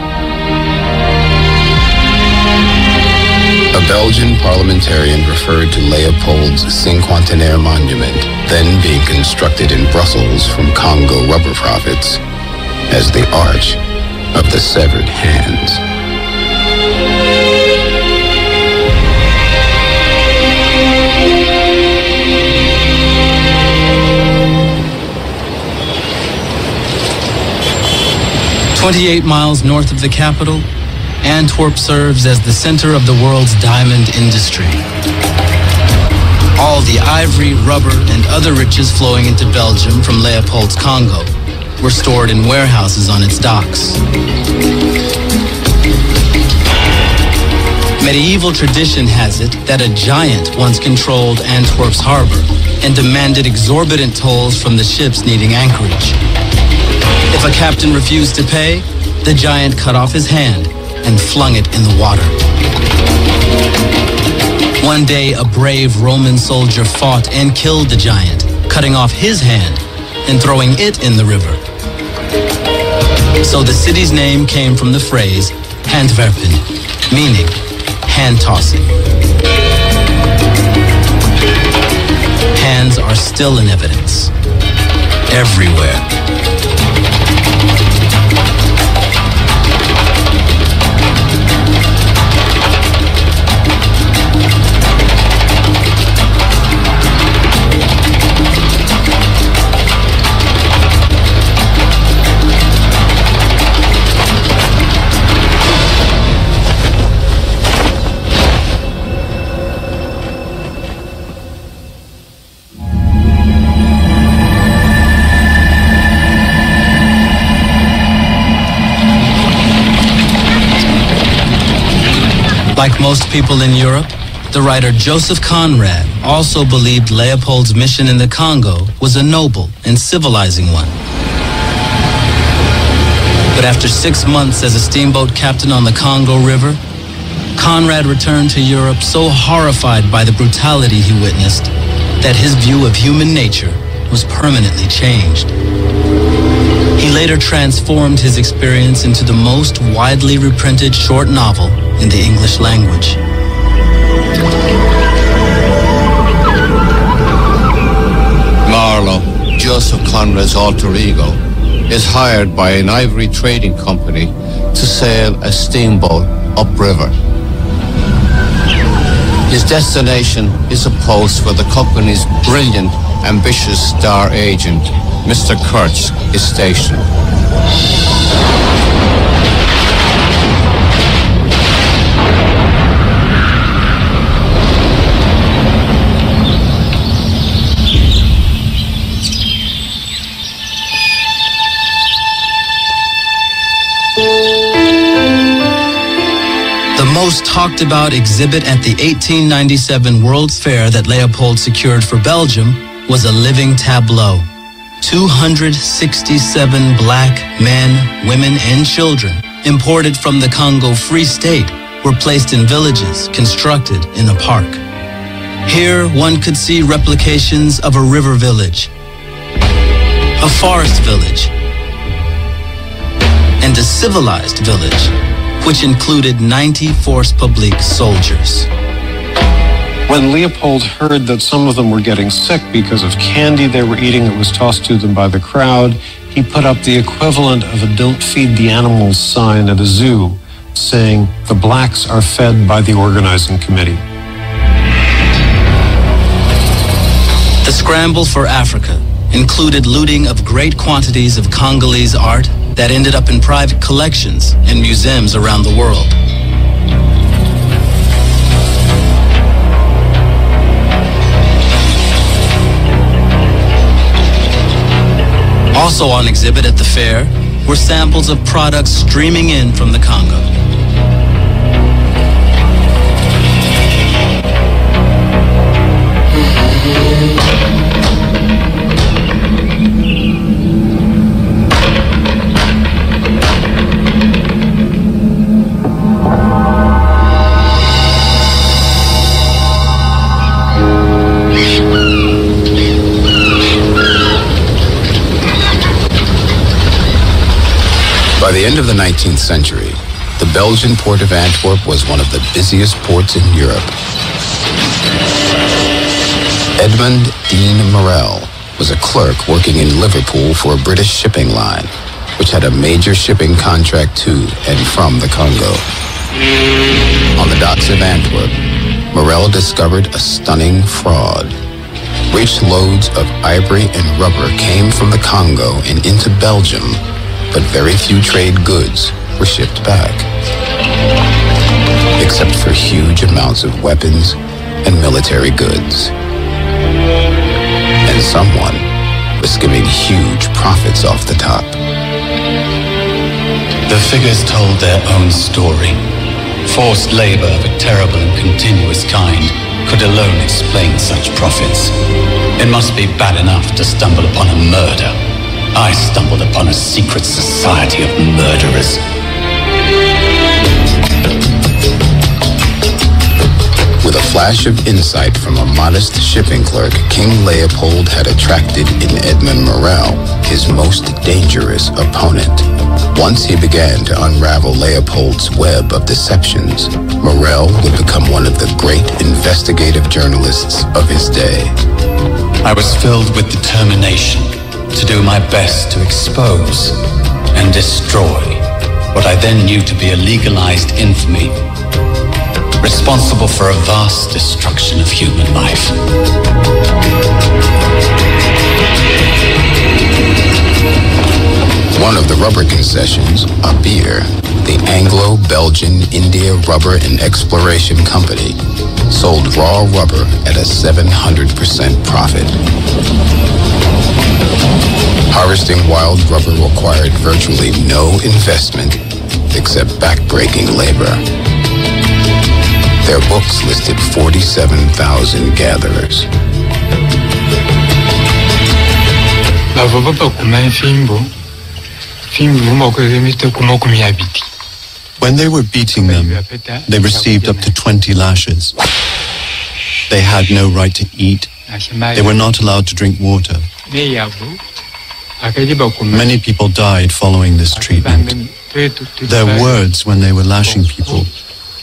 A Belgian parliamentarian referred to Leopold's cinquantenaire monument, then being constructed in Brussels from Congo rubber profits, as the Arch of the Severed Hands. "28 miles north of the capital, Antwerp serves as the center of the world's diamond industry. All the ivory, rubber, and other riches flowing into Belgium from Leopold's Congo were stored in warehouses on its docks. Medieval tradition has it that a giant once controlled Antwerp's harbor and demanded exorbitant tolls from the ships needing anchorage. If a captain refused to pay, the giant cut off his hand and flung it in the water. One day, a brave Roman soldier fought and killed the giant, cutting off his hand and throwing it in the river. So the city's name came from the phrase Handwerpen, meaning hand tossing. Hands are still in evidence, everywhere. Like most people in Europe, the writer Joseph Conrad also believed Leopold's mission in the Congo was a noble and civilizing one. But after 6 months as a steamboat captain on the Congo River, Conrad returned to Europe so horrified by the brutality he witnessed that his view of human nature was permanently changed. He later transformed his experience into the most widely reprinted short novel in the English language. Marlowe, Joseph Conrad's alter ego, is hired by an ivory trading company to sail a steamboat upriver. His destination is a post where the company's brilliant, ambitious star agent, Mr. Kurtz, is stationed. The most talked about exhibit at the 1897 World's Fair that Leopold secured for Belgium was a living tableau. 267 black men, women, and children imported from the Congo Free State were placed in villages constructed in a park. Here one could see replications of a river village, a forest village, and a civilized village, which included 90 Force Publique soldiers. When Leopold heard that some of them were getting sick because of candy they were eating that was tossed to them by the crowd, he put up the equivalent of a "Don't feed the animals" sign at a zoo, saying, "The blacks are fed by the organizing committee." The scramble for Africa included looting of great quantities of Congolese art that ended up in private collections and museums around the world. Also on exhibit at the fair were samples of products streaming in from the Congo. By the end of the 19th century, the Belgian port of Antwerp was one of the busiest ports in Europe. Edmund Dean Morel was a clerk working in Liverpool for a British shipping line, which had a major shipping contract to and from the Congo. On the docks of Antwerp, Morel discovered a stunning fraud. Rich loads of ivory and rubber came from the Congo and into Belgium, but very few trade goods were shipped back, except for huge amounts of weapons and military goods. And someone was skimming huge profits off the top. The figures told their own story. Forced labor of a terrible and continuous kind could alone explain such profits. It must be bad enough to stumble upon a murder. I stumbled upon a secret society of murderers. With a flash of insight from a modest shipping clerk, King Leopold had attracted in Edmund Morel his most dangerous opponent. Once he began to unravel Leopold's web of deceptions, Morel would become one of the great investigative journalists of his day. I was filled with determination to do my best to expose and destroy what I then knew to be a legalized infamy, responsible for a vast destruction of human life. One of the rubber concessions, a beer, the Anglo-Belgian India Rubber and Exploration Company, sold raw rubber at a 700% profit. Harvesting wild rubber required virtually no investment except backbreaking labor. Their books listed 47,000 gatherers. When they were beating them, they received up to 20 lashes. They had no right to eat. They were not allowed to drink water. Many people died following this treatment. Their words when they were lashing people,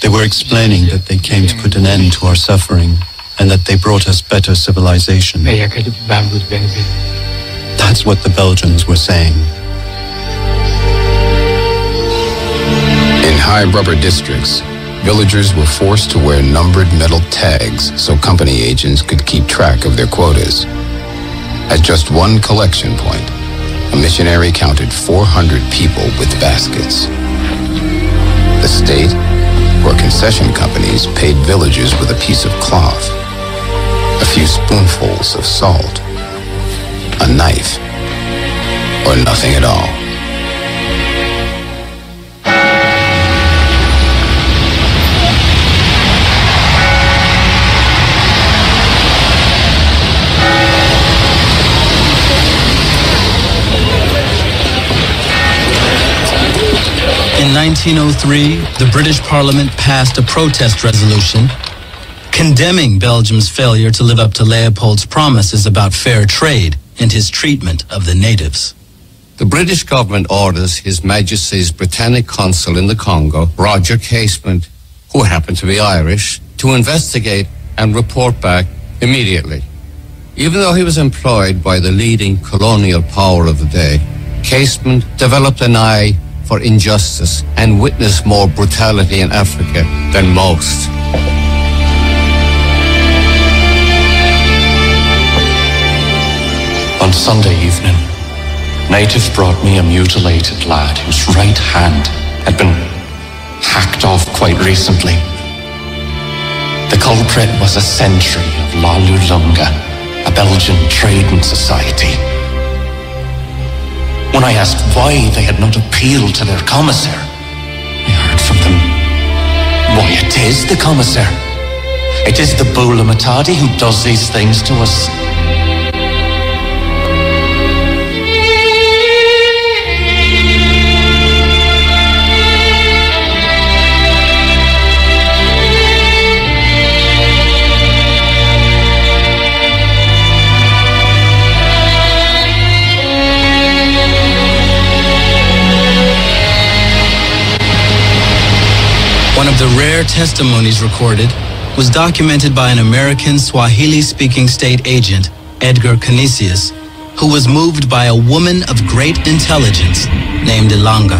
they were explaining that they came to put an end to our suffering and that they brought us better civilization. That's what the Belgians were saying. In high rubber districts, villagers were forced to wear numbered metal tags so company agents could keep track of their quotas. At just one collection point, a missionary counted 400 people with baskets. The state or concession companies paid villagers with a piece of cloth, a few spoonfuls of salt, a knife, or nothing at all. In 1903, the British Parliament passed a protest resolution condemning Belgium's failure to live up to Leopold's promises about fair trade and his treatment of the natives. The British government orders His Majesty's Britannic Consul in the Congo, Roger Casement, who happened to be Irish, to investigate and report back immediately. Even though he was employed by the leading colonial power of the day, Casement developed an eye for injustice and witnessed more brutality in Africa than most. On Sunday evening, natives brought me a mutilated lad whose right hand had been hacked off quite recently. The culprit was a sentry of La Lulunga, a Belgian trading society. When I asked why they had not appealed to their commissaire, I heard from them, why, it is the commissaire. It is the Bula Matadi who does these things to us. One of the rare testimonies recorded was documented by an American Swahili-speaking state agent, Edgar Canisius, who was moved by a woman of great intelligence named Ilanga.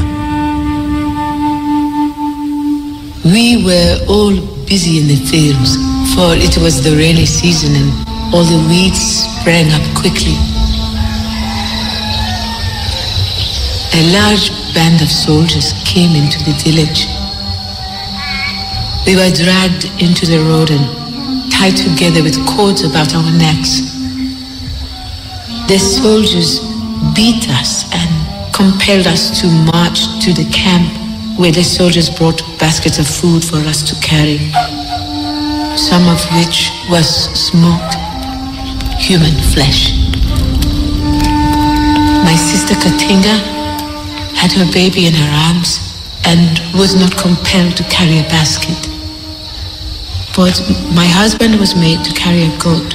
We were all busy in the fields, for it was the rainy season and all the weeds sprang up quickly. A large band of soldiers came into the village. We were dragged into the road and tied together with cords about our necks. The soldiers beat us and compelled us to march to the camp, where the soldiers brought baskets of food for us to carry, some of which was smoked human flesh. My sister Katinga had her baby in her arms and was not compelled to carry a basket. But my husband was made to carry a goat.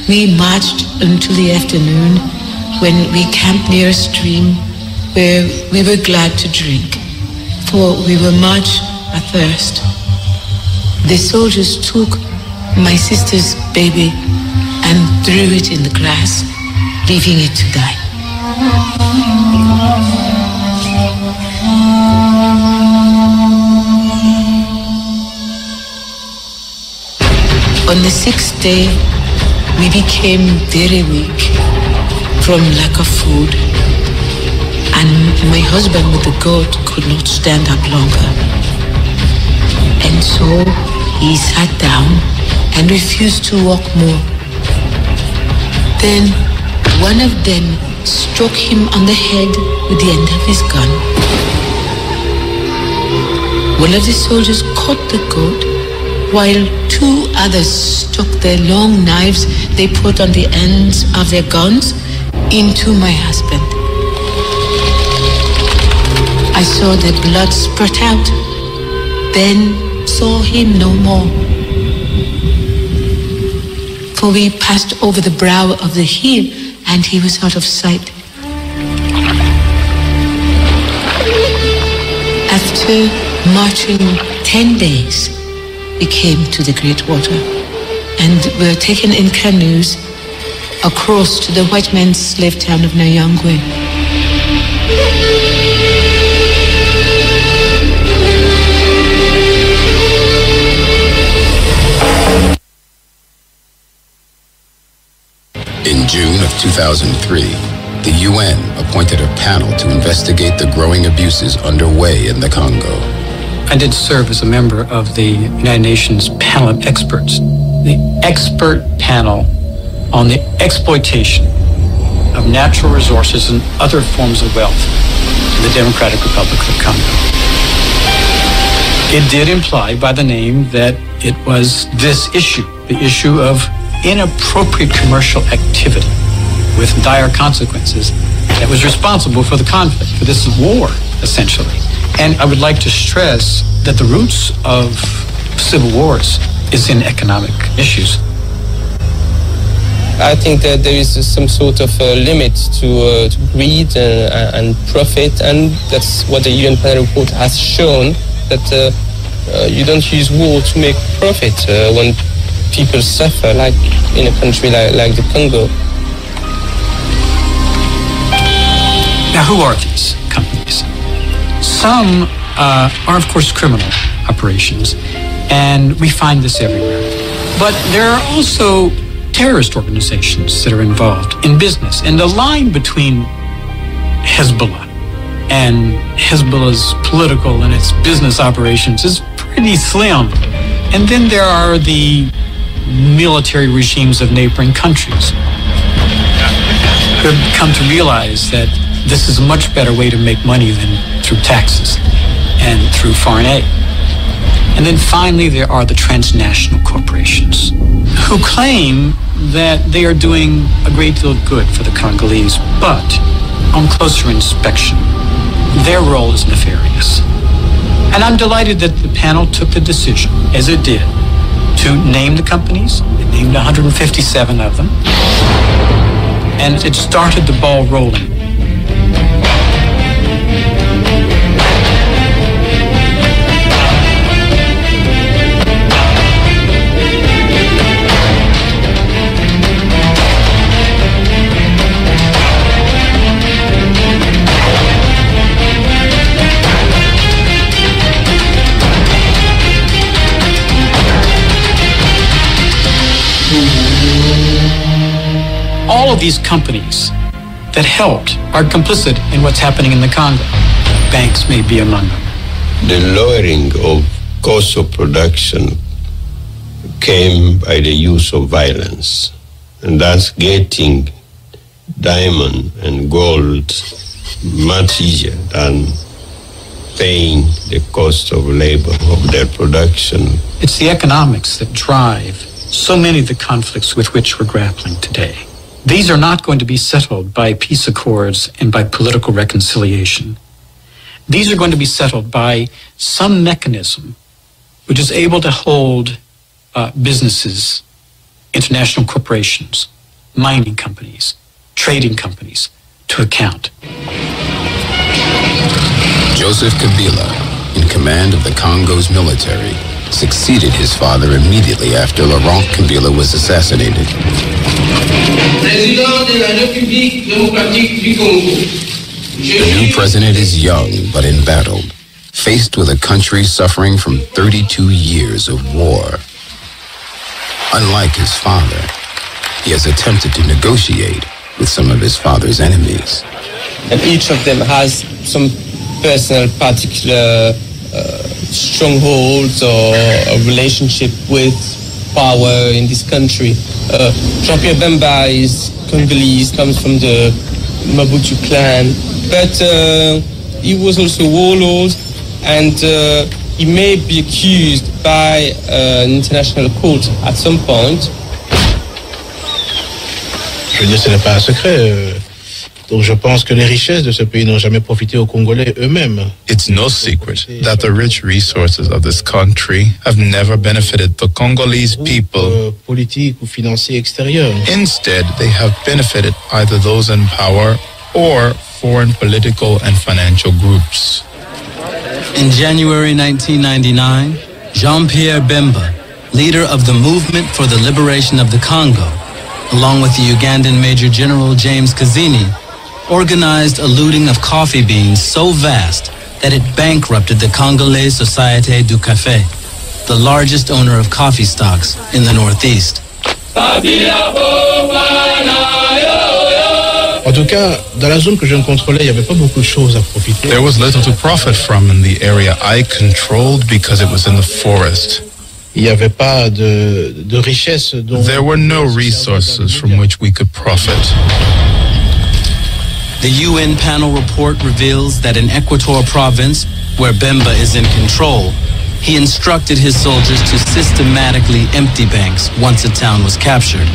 We marched until the afternoon when we camped near a stream where we were glad to drink, for we were much athirst. The soldiers took my sister's baby and threw it in the grass, leaving it to die. On the 6th day, we became very weak from lack of food, and my husband with the goat could not stand up longer. And so he sat down and refused to walk more. Then one of them struck him on the head with the end of his gun. One of the soldiers caught the goat, while two others stuck their long knives they put on the ends of their guns into my husband. I saw the blood spurt out, then saw him no more. For we passed over the brow of the hill and he was out of sight. After marching 10 days, we came to the Great Water and were taken in canoes across to the white man's slave town of Nyangwe. In June of 2003, the UN appointed a panel to investigate the growing abuses underway in the Congo. I did serve as a member of the United Nations panel of experts, the expert panel on the exploitation of natural resources and other forms of wealth in the Democratic Republic of Congo. It did imply by the name that it was this issue, the issue of inappropriate commercial activity with dire consequences, that was responsible for the conflict, for this war, essentially. And I would like to stress that the roots of civil wars is in economic issues. I think that there is some sort of limit to greed and profit, and that's what the UN panel report has shown, that you don't use war to make profit when people suffer, like in a country like the Congo. Now, who are these companies? Some are, of course, criminal operations, and we find this everywhere. But there are also terrorist organizations that are involved in business, and the line between Hezbollah and Hezbollah's political and its business operations is pretty slim. And then there are the military regimes of neighboring countries who have come to realize that this is a much better way to make money than through taxes and through foreign aid. And then finally, there are the transnational corporations who claim that they are doing a great deal of good for the Congolese, but on closer inspection, their role is nefarious. And I'm delighted that the panel took the decision, as it did, to name the companies. It named 157 of them. And it started the ball rolling. All of these companies that helped are complicit in what's happening in the Congo. Banks may be among them. The lowering of cost of production came by the use of violence, and that's getting diamond and gold much easier than paying the cost of labor of their production. It's the economics that drive so many of the conflicts with which we're grappling today. These are not going to be settled by peace accords and by political reconciliation. These are going to be settled by some mechanism which is able to hold businesses, international corporations, mining companies, trading companies to account. Joseph Kabila, in command of the Congo's military, succeeded his father immediately after Laurent Kabila was assassinated. The new president is young but embattled, faced with a country suffering from 32 years of war. Unlike his father, he has attempted to negotiate with some of his father's enemies. And each of them has some personal, particular strongholds or a relationship with power in this country. Jean-Pierre Bemba is Congolese, comes from the Mobutu clan, but he was also a warlord, and he may be accused by an international court at some point. Je veux dire, ce n'est pas un secret. Donc je pense que les richesses de ce pays n'ont jamais profité aux Congolais eux-mêmes. It's no secret that the rich resources of this country have never benefited the Congolese people. Politiques ou financiers extérieurs. Instead, they have benefited either those in power or foreign political and financial groups. In January 1999, Jean-Pierre Bemba, leader of the Movement for the Liberation of the Congo, along with the Ugandan Major General James Kazini, organized a looting of coffee beans so vast that it bankrupted the Congolais Société du Café, the largest owner of coffee stocks in the Northeast. En tout cas, dans la zone que je contrôlais, il n'y avait pas beaucoup de choses à profiter. There was little to profit from in the area I controlled because it was in the forest. Il n'y avait pas de richesse. There were no resources from which we could profit. The UN panel report reveals that in Equator province, where Bemba is in control, he instructed his soldiers to systematically empty banks once a town was captured.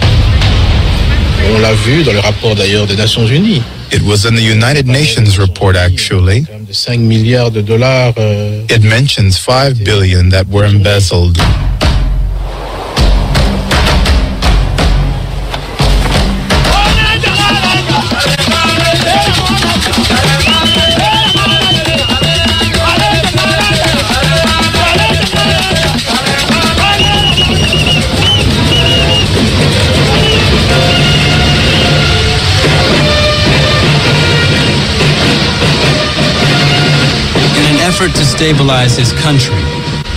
On l'a vu dans le rapport d'ailleurs des Nations Unies. It was in the United Nations report, actually. $5 milliards. It mentions 5 billion that were embezzled. Effort to stabilize his country,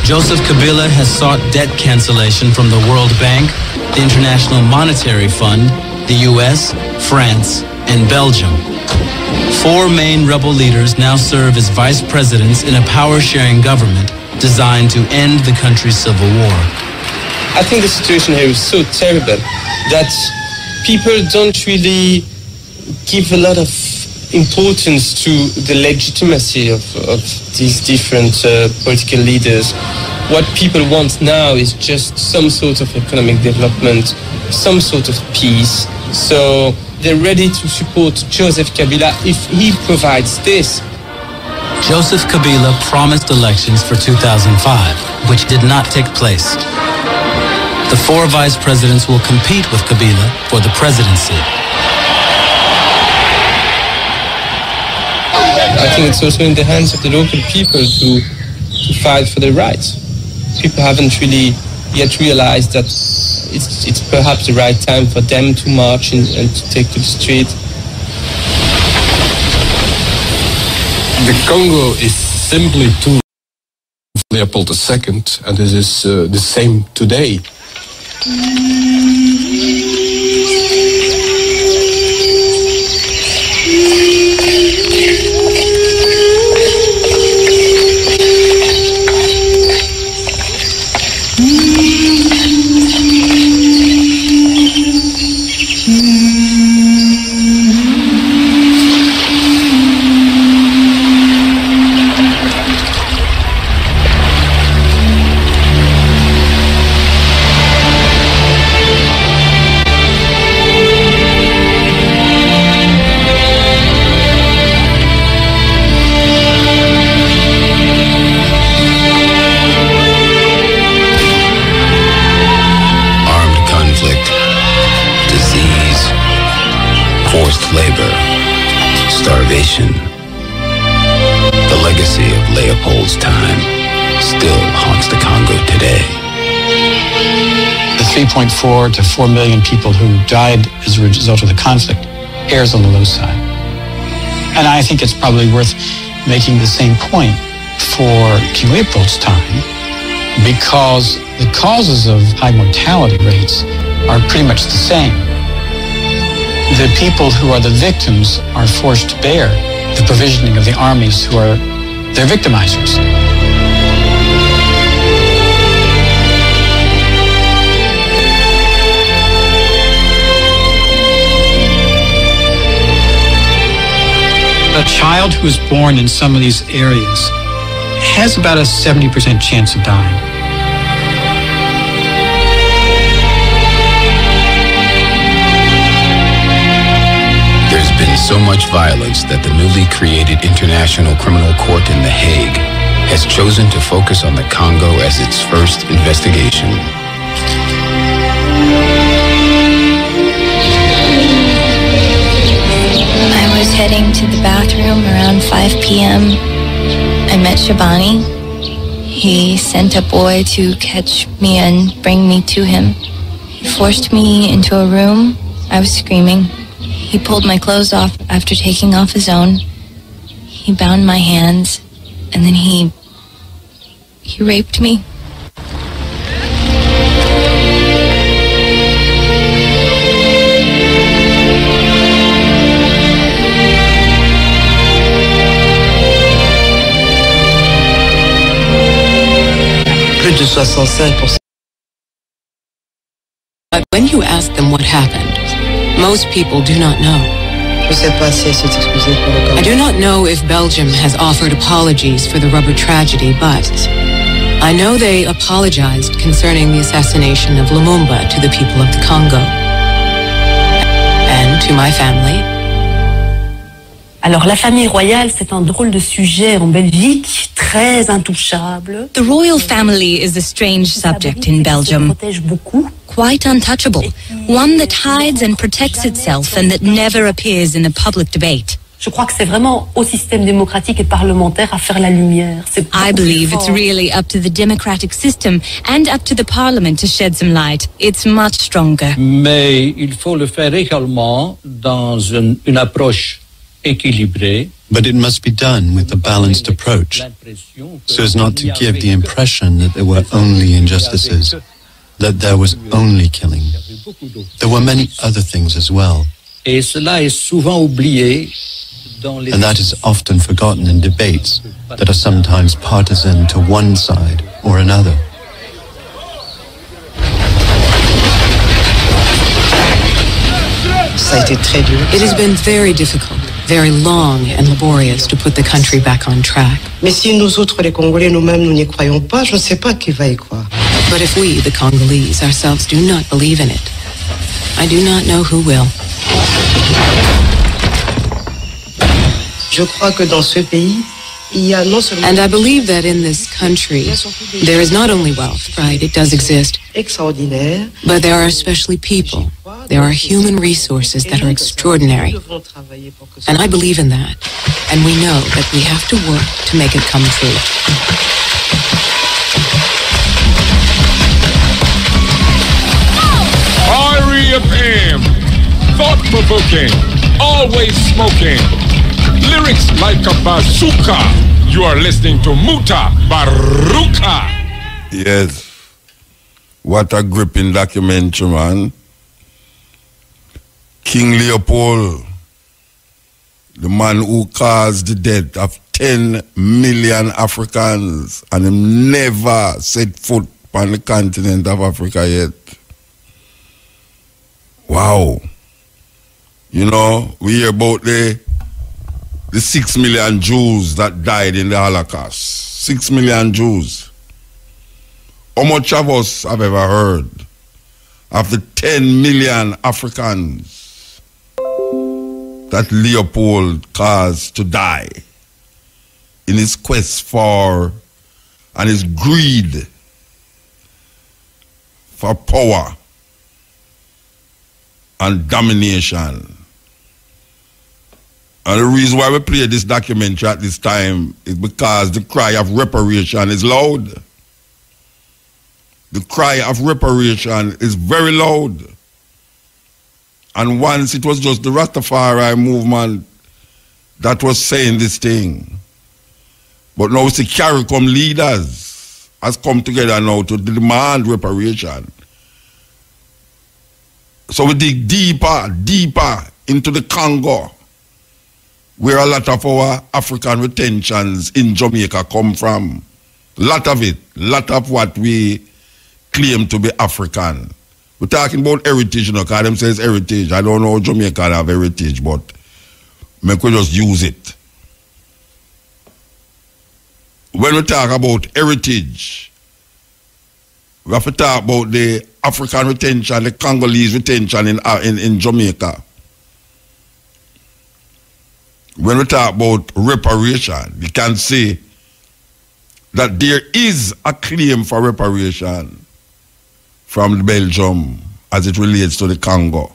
Joseph Kabila has sought debt cancellation from the World Bank, the International Monetary Fund, the US, France, and Belgium. 4 main rebel leaders now serve as vice presidents in a power-sharing government designed to end the country's civil war. I think the situation here is so terrible that people don't really give a lot of importance to the legitimacy of these different political leaders. What people want now is just some sort of economic development, some sort of peace. So they're ready to support Joseph Kabila if he provides this. Joseph Kabila promised elections for 2005, which did not take place. The 4 vice presidents will compete with Kabila for the presidency. I think it's also in the hands of the local people to fight for their rights. People haven't really yet realized that it's perhaps the right time for them to march and to take to the street. The Congo is simply too Leopold II, and this is the same today. nation. The legacy of Leopold's time still haunts the Congo today. The 3.4 to 4 million people who died as a result of the conflict errs on the low side. And I think it's probably worth making the same point for King Leopold's time, because the causes of high mortality rates are pretty much the same. The people who are the victims are forced to bear the provisioning of the armies who are their victimizers. A child who is born in some of these areas has about a 70% chance of dying. There's been so much violence that the newly created International Criminal Court in The Hague has chosen to focus on the Congo as its first investigation. I was heading to the bathroom around 5 p.m. I met Shabani. He sent a boy to catch me and bring me to him. He forced me into a room. I was screaming. He pulled my clothes off after taking off his own. He bound my hands, and then he raped me. Plus de 65%. But when you ask them what happened, most people do not know. I do not know if Belgium has offered apologies for the rubber tragedy, but I know they apologized concerning the assassination of Lumumba to the people of the Congo and to my family. Alors la famille royale, c'est un drôle de sujet en Belgique, très intouchable. The royal family is a strange subject in Belgium. Quite untouchable. One that hides and protects itself and that never appears in the public debate. Je crois que c'est vraiment au système démocratique et parlementaire à faire la lumière. I believe it's really up to the democratic system and up to the parliament to shed some light. It's much stronger. Mais il faut le faire également dans une approche équilibrée. But it must be done with a balanced approach, so as not to give the impression that there were only injustices, that there was only killing. There were many other things as well. Et cela est souvent oublié dans les... And that is often forgotten in debates that are sometimes partisan to one side or another. It has been very difficult, very long and laborious to put the country back on track. Mais si nous autres, les Congolais, nous-mêmes, nous n'y croyons pas, je ne sais pas qui va y croire. But if we, the Congolese, ourselves do not believe in it, I do not know who will. Je crois que dans ce pays, il y a non seulement... And I believe that in this country, there is not only wealth, right? It does exist. Extraordinaire. But there are especially people. There are human resources that are extraordinary. And I believe in that. And we know that we have to work to make it come true. R.E.F.M. Thought-provoking, always smoking. Lyrics like a bazooka. You are listening to Mutabaruka. Yes. What a gripping documentary, man. King Leopold, the man who caused the death of 10 million Africans, and him never set foot on the continent of Africa yet. Wow. You know, we hear about the 6 million Jews that died in the Holocaust. 6 million Jews. How much of us have ever heard of the 10 million Africans that Leopold caused to die in his quest for and his greed for power and domination And the reason why we play this documentary at this time is because the cry of reparation is loud. The cry of reparation is very loud. And once it was just the Rastafari movement that was saying this thing. But now it's the CARICOM leaders has come together now to demand reparation. So we dig deeper into the Congo, where a lot of our African retentions in Jamaica come from. Lot of it, lot of what we claim to be African. We're talking about heritage, you know, because them says heritage. I don't know how Jamaica have heritage, but we could just use it. When we talk about heritage, we have to talk about the African retention, the Congolese retention in Jamaica. When we talk about reparation, we can say that there is a claim for reparation from Belgium as it relates to the Congo.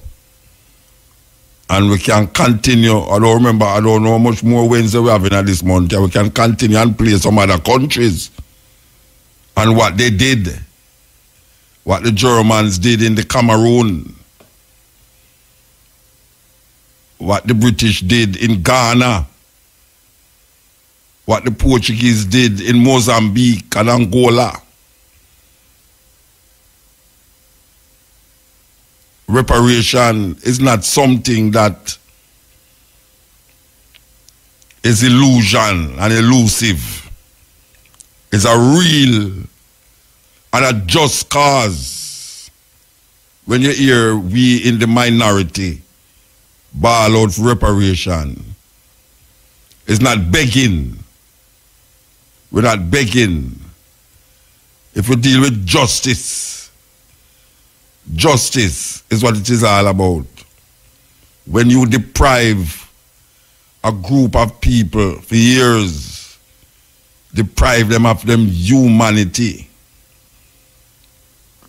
And we can continue, I don't know how much more Wednesday we have in this month. We can continue and play some other countries and what they did, what the Germans did in the Cameroon, what the British did in Ghana, what the Portuguese did in Mozambique and Angola. Reparation is not something that is illusion and elusive. It's a real and a just cause. When you hear we in the minority bawl out for reparation, it's not begging. We're not begging. If we deal with justice, justice is what it is all about. When you deprive a group of people for years, deprive them of them humanity,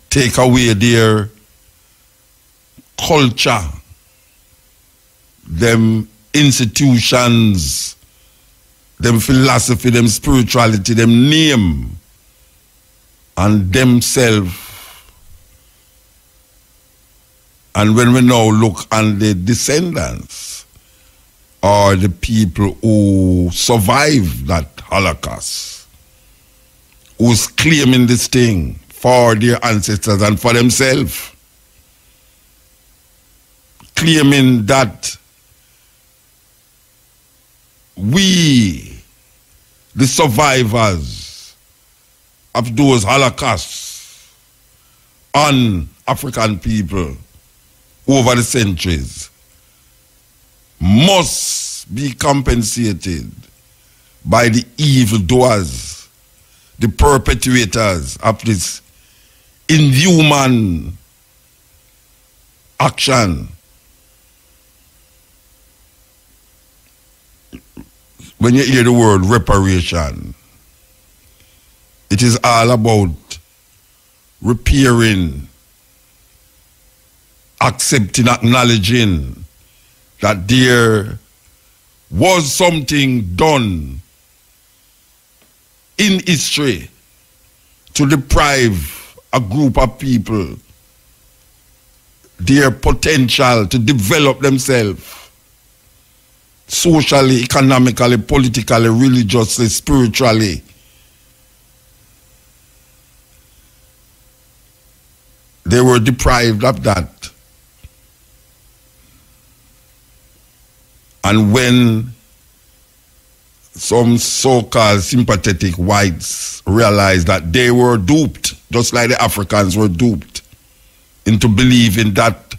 take away their culture, them institutions, them philosophy, them spirituality, them name, and themselves. And when we now look on the descendants or the people who survived that Holocaust, who's claiming this thing for their ancestors and for themselves, claiming that we, the survivors of those Holocausts on African people over the centuries, must be compensated by the evildoers, the perpetrators of this inhuman action. When you hear the word reparation, it is all about repairing, accepting, acknowledging that there was something done in history to deprive a group of people their potential to develop themselves socially, economically, politically, religiously, spiritually. They were deprived of that. And when some so-called sympathetic whites realized that they were duped, just like the Africans were duped, into believing that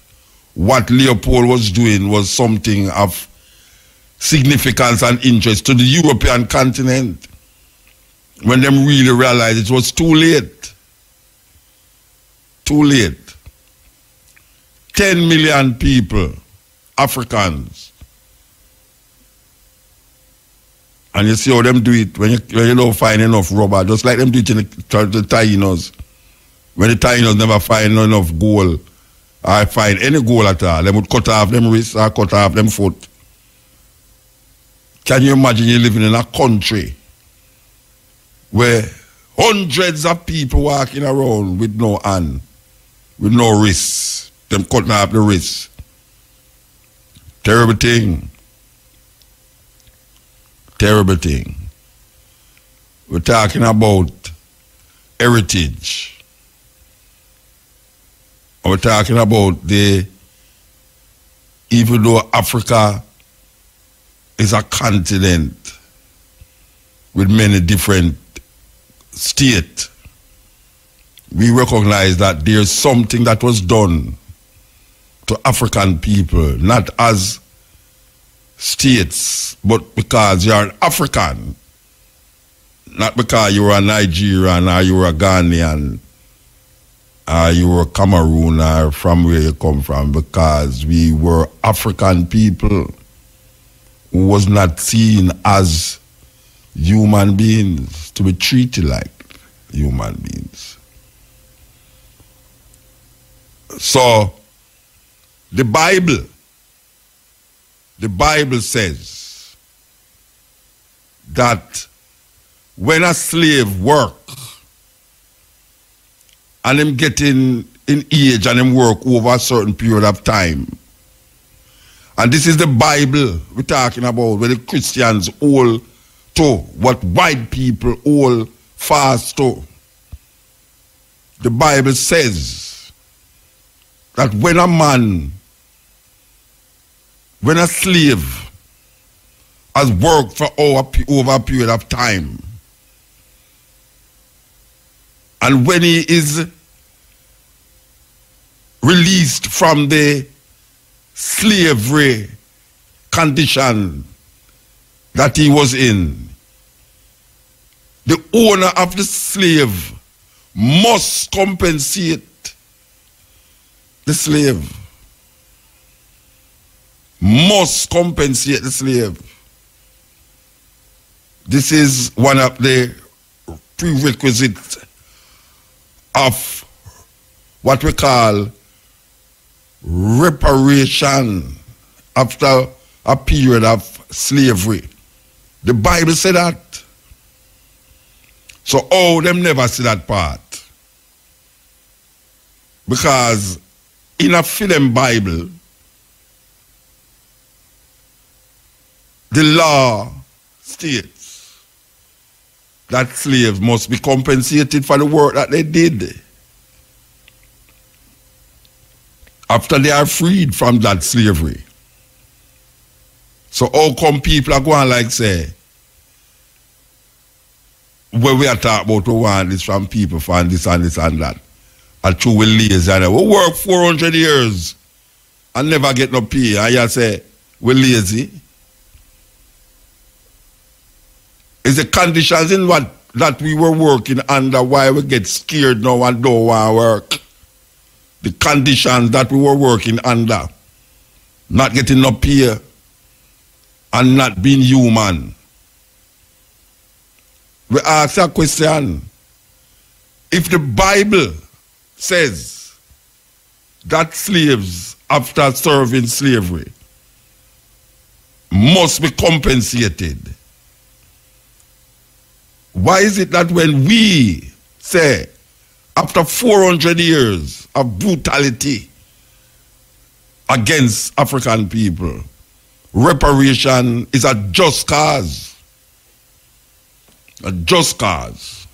what Leopold was doing was something of significance and interest to the European continent, when them really realized it was too late. Too late. 10 million people, Africans. And you see how them do it when you don't find enough rubber, just like them do it in the Tainos. When the Tainos never find enough gold, or find any gold at all, they would cut off them wrists or cut off them foot. Can you imagine you living in a country where hundreds of people walking around with no hand, with no wrists, them cutting off the wrists? Terrible thing. Terrible thing. We're talking about heritage. We're talking about even though Africa is a continent with many different states, we recognize that there's something that was done to African people, not as states, but because you're an African, not because you're a Nigerian or you're a Ghanaian or you're a Cameroon or from where you come from, because we were African people who was not seen as human beings, to be treated like human beings. So, the Bible says that when a slave work and him getting in age and him work over a certain period of time, and this is the Bible we're talking about, where the Christians hold to what white people hold fast to. The Bible says that when a slave has worked for over a period of time, and when he is released from the slavery condition that he was in, the owner of the slave must compensate the slave. Must compensate the slave. This is one of the prerequisites of what we call reparation after a period of slavery. The Bible said that. So, them never see that part. Because in a film Bible, the law states that slaves must be compensated for the work that they did after they are freed from that slavery. So how come people are going like say, when we are talking about we want this from people for this and this and that, and true we lazy and we work 400 years and never get no pay, and you say we're lazy? Is the conditions in what that we were working under why we get scared now and don't want to work? The conditions that we were working under, not getting no pay and not being human. We ask a question. If the Bible says that slaves after serving slavery must be compensated, why is it that when we say after 400 years of brutality against African people, reparation is a just cause? A just cause.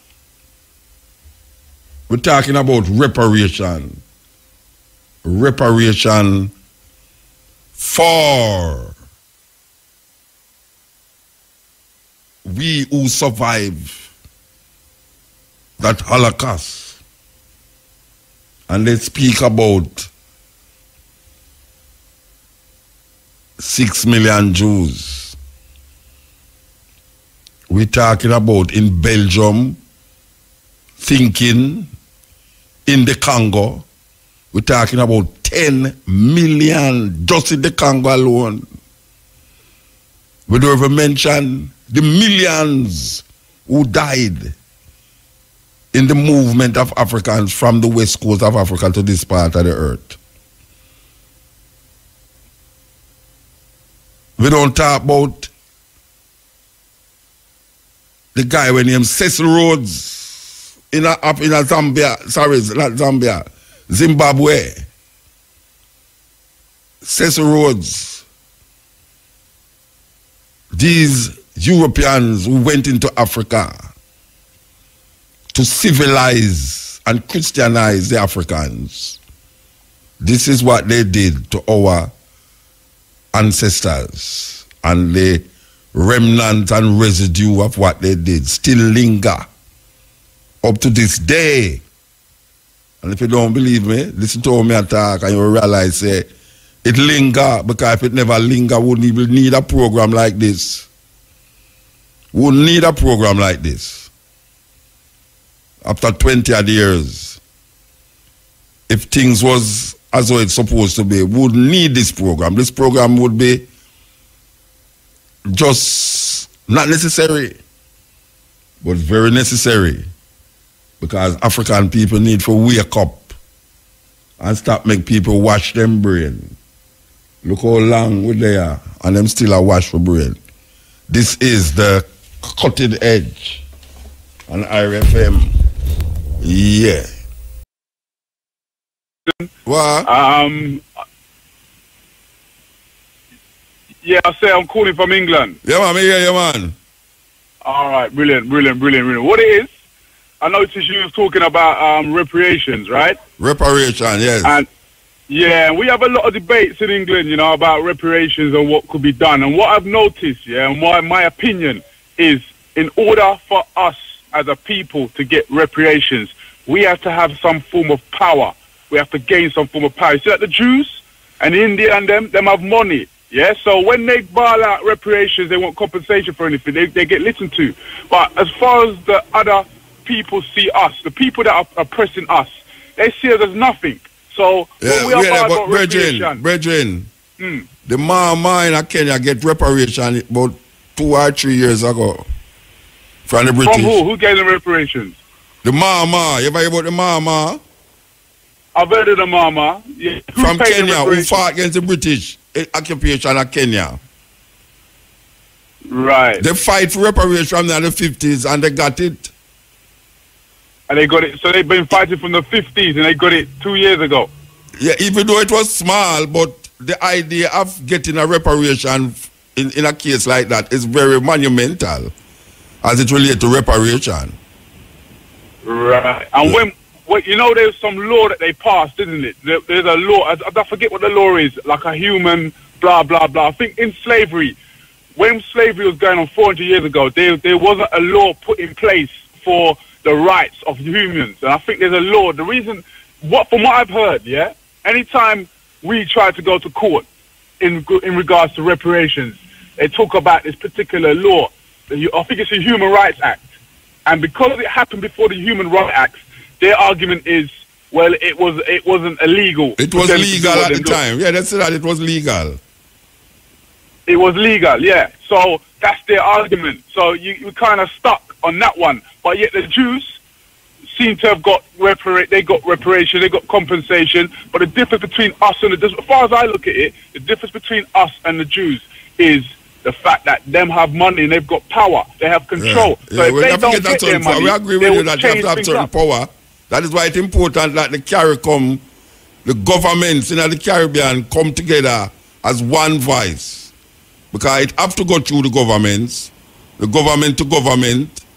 We're talking about reparation. Reparation for we who survive that Holocaust. And they speak about 6 million Jews. We're talking about in Belgium, thinking in the Congo, we're talking about 10 million just in the Congo alone. We don't even mention the millions who died in the movement of Africans from the west coast of Africa to this part of the earth. We don't talk about the guy when named Cecil Rhodes up in Zambia, sorry, not Zambia, Zimbabwe. Cecil Rhodes. These Europeans who went into Africa to civilize and Christianize the Africans. This is what they did to our ancestors, and the remnant and residue of what they did still linger up to this day. And if you don't believe me, listen to me talk and you realize it linger, because if it never linger, wouldn't even need a program like this. Wouldn't need a program like this. After 20 odd years, if things was as though it's supposed to be, would need this program. This program would be just not necessary, but very necessary, because African people need to wake up and stop make people wash them brain. Look how long we're there and them still a wash for brain. This is the cutting edge on IRFM. Yeah. What? Yeah, I say I'm calling from England. Yeah, man, yeah, man. All right, brilliant. What it is, I noticed you was talking about reparations, right? Reparation, yes. And yeah, we have a lot of debates in England, you know, about reparations and what could be done. And what I've noticed, yeah, and my opinion is, in order for us as a people to get reparations, we have to have some form of power. We have to gain some form of power. See, like the Jews and India and them have money. Yeah, so when they bail out reparations, they want compensation for anything. They get listened to. But as far as the other people see us, the people that are oppressing us, they see us as nothing. So yeah, we are about reparation. Brethren, the mama in Kenya get reparation about 2 or 3 years ago from the British. From who? Who gave them reparations? The mama. You ever hear about the mama? I've heard of the mama. Yeah. From Kenya, who fought against the British occupation of Kenya. Right. They fight for reparation in the 50s and they got it. And they got it. So they've been fighting from the 50s and they got it 2 years ago. Yeah, even though it was small, but the idea of getting a reparation in a case like that is very monumental as it relates to reparation. Right. And yeah. when you know, there's some law that they passed, isn't it? There's a law. I forget what the law is. Like a human, blah blah blah. I think in slavery, when slavery was going on 400 years ago, there wasn't a law put in place for the rights of humans. And I think there's a law. The reason, from what I've heard, yeah, anytime we try to go to court in regards to reparations, they talk about this particular law. I think it's a Human Rights Act. And because it happened before the Human Rights Act, their argument is, well, it wasn't illegal. It was legal at the time. Yeah, that's that. It was legal. It was legal, yeah. So that's their argument. So you kind of stuck on that one. But yet the Jews seem to have got they got reparation, they got compensation. But the difference between us and as far as I look at it, the difference between us and the Jews is the fact that them have money and they've got power, they have control. Yeah. So if they don't get their money, we agree with you that you have to have certain power. That is why it's important that the CARICOM, the governments in the Caribbean come together as one voice. Because it have to go through the governments to government,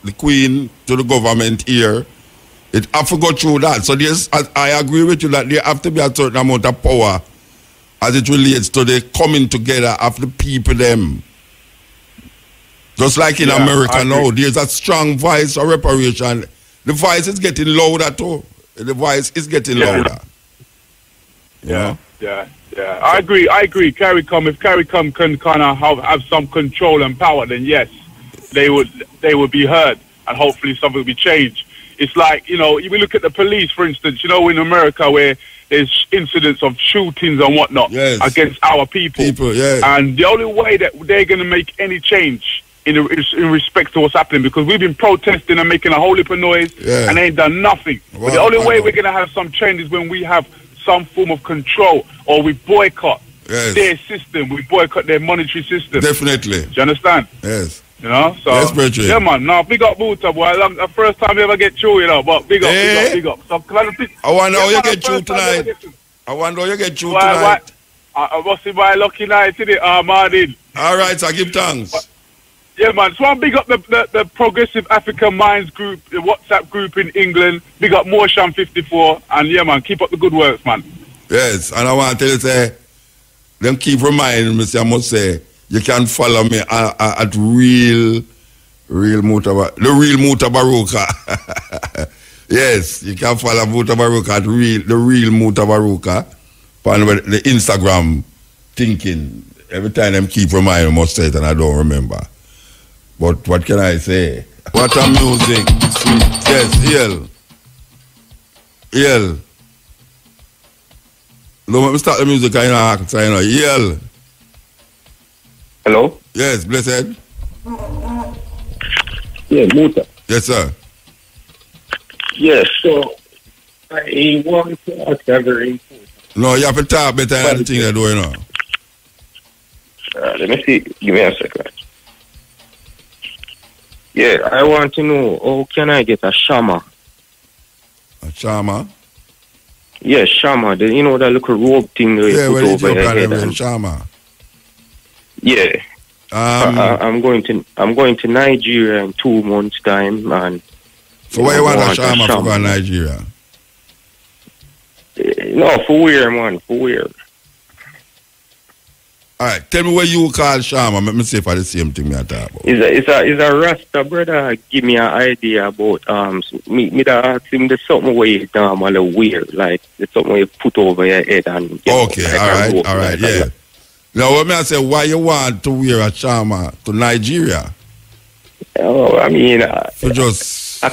the Queen to the government here. It have to go through that. So yes, I agree with you that there have to be a certain amount of power as it relates to the coming together of the people them. Just like in America now, there's a strong voice of reparation. The voice is getting louder too. The voice is getting louder. Yeah. I agree. CARICOM, if CARICOM can kind of have some control and power, then yes, they would be heard, and hopefully something will be changed. It's like, you know, if we look at the police, for instance, you know, in America where there's incidents of shootings and whatnot against our people. And the only way that they're going to make any change in respect to what's happening, because we've been protesting and making a whole heap of noise and they ain't done nothing. Well, but the only way we're going to have some change is when we have some form of control, or we boycott their system, we boycott their monetary system. Definitely. Do you understand? Yes. You know, so yes, Bridget. yeah, man. Now big up Muta, boy. The first time you ever get through, you know. But big up, big up. So, I wonder how you get through tonight. I wonder how you get through tonight. I must be my lucky night today, Martin. All right, so I give thanks. Yeah, man. So I'm big up the Progressive African Minds group, the WhatsApp group in England. Big up Motion 54, and yeah, man, keep up the good works, man. Yes, and I want to tell you, say, them keep reminding me, say, I must say, you can follow me at real Mutabaruka. Yes, you can follow Mutabaruka at the real Mutabaruka on the Instagram thinking. Every time them keep reminding me, must say it, and I don't remember. But what can I say? What a music, sweet. Yes, Yell. Don't let me start the music, I know. Yell. Hello? Yes, blessed. Yeah, Muta. Yes, sir. Yes, so I want to ask a very important. No, you have to talk better than the thing they're doing now. Let me see. Give me a second. Yeah, I want to know, how can I get a shama? A shama? Yeah, shama. The, you know that little rope thing they put over your head. And shama. Yeah. I'm going to Nigeria in 2 months' time, and so why you want a shama for going to Nigeria? No, for where, man? For where? All right, tell me what you call shama. Let me see if I the same thing me I talk about. It's a Rasta brother. Give me an idea about me that ask him there's something where you normally wear, like it's something you put over your head and. Okay, like all right, yeah. Now, what me I say? Why you want to wear a shama to Nigeria? Oh, I mean, so just a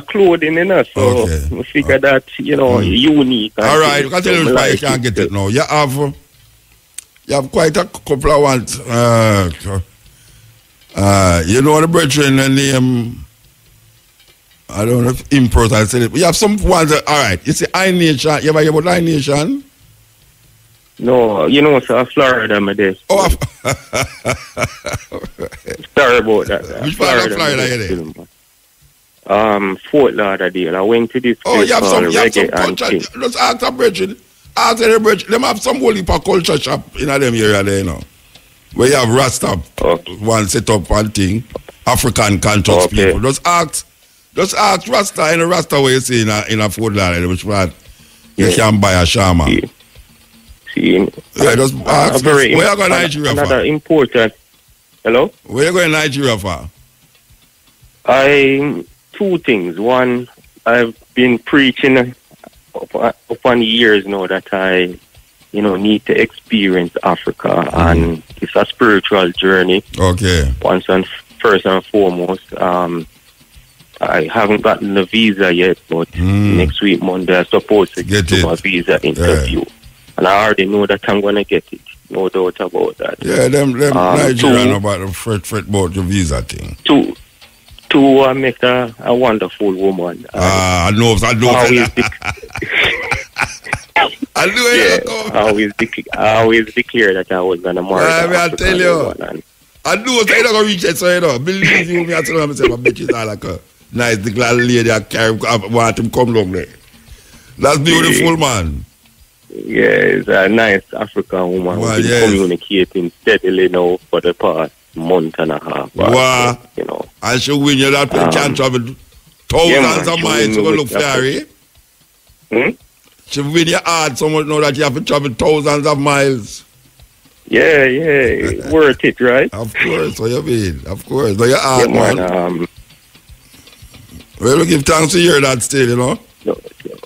clothing, you know. So okay. I figure that unique. All right, I tell you why you can't get it now. You have quite a couple of ones. You know the brethren name. I don't know if import I said it. But you have some ones that, all right. You see I Nation. You ever hear about I Nation? No, you know, so Florida, my day. Oh, sorry about that. Which part of Florida are you there? Fort Lauderdale. I went to this place you have some and culture. Just ask the brethren. Ask the brethren. Them have some whole heap of culture shop in them area there, you know. Where you have Rasta, one set up one thing. African conscious people. Just ask Rasta in a Rasta way you see in a Fort Lauderdale, which part you can buy a shama. Yeah, just ask. Where you going to Nigeria for? Another important. Hello? Where you going to Nigeria for? 2 things. One, I've been preaching upon years now that I, need to experience Africa, and it's a spiritual journey. Okay. First and foremost, I haven't gotten the visa yet, but next week Monday I'm supposed to get my visa interview. Yeah. And I already know that I'm going to get it. No doubt about that. Yeah, them Nigerian know about the fret about the visa thing. Two, I met a wonderful woman. I know. I always declare that I was going to marry her. I tell you. I know I'm not going to reach it, so believe you me, I tell myself, I bet you it's like a nice little lady I want him come along there. That's beautiful, man. Yeah, it's a nice African woman. We've been communicating steadily now for the past month and a half. Wow. And she win you that you can travel thousands of miles to go look for her. She win your heart so much now that you have to travel thousands of miles. Yeah, worth it, right? Of course, what you mean? Of course. But your heart, man. Well, we give thanks to hear that still, you know.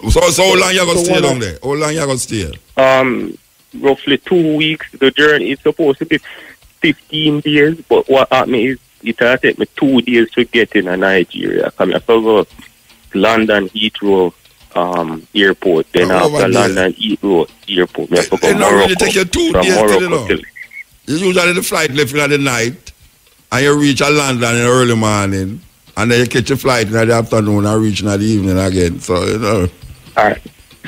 So how long you going to stay down there? How long you going to stay? Roughly 2 weeks. The journey is supposed to be 15 days, but what happened is it will take me 2 days to get in Nigeria. I have to go London Heathrow airport, then after London Heathrow airport, I have to go Morocco. Really take you 2 days till usually the flight left in the night, and you reach London in the early morning. And then you catch a flight in the afternoon and reach in the evening again. So, All right.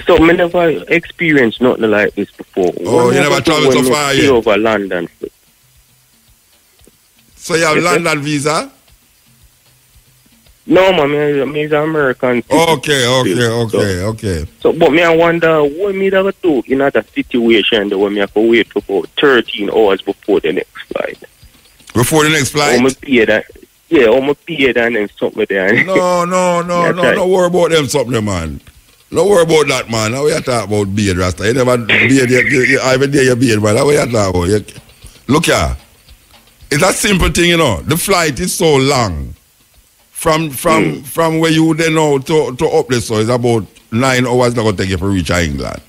So, I never experienced nothing like this before. Oh, you never traveled so far yet? Over London. So you have London visa? No, man, I'm an American citizen. Okay. So, but me I wonder what me that do in that situation that when me have to wait for about 13 hours before the next flight. Before the next flight? I'm going to pay that. Yeah, I'm going to pay that and something there. No, don't worry about them something, man. Don't worry about that, man. How you talk about beard, Rasta? You never beard, every day you beard, man. How you talk about? Look here. It's a simple thing, you know. The flight is so long. From where you then know to up there, so it's about 9 hours that going to take you to reach England.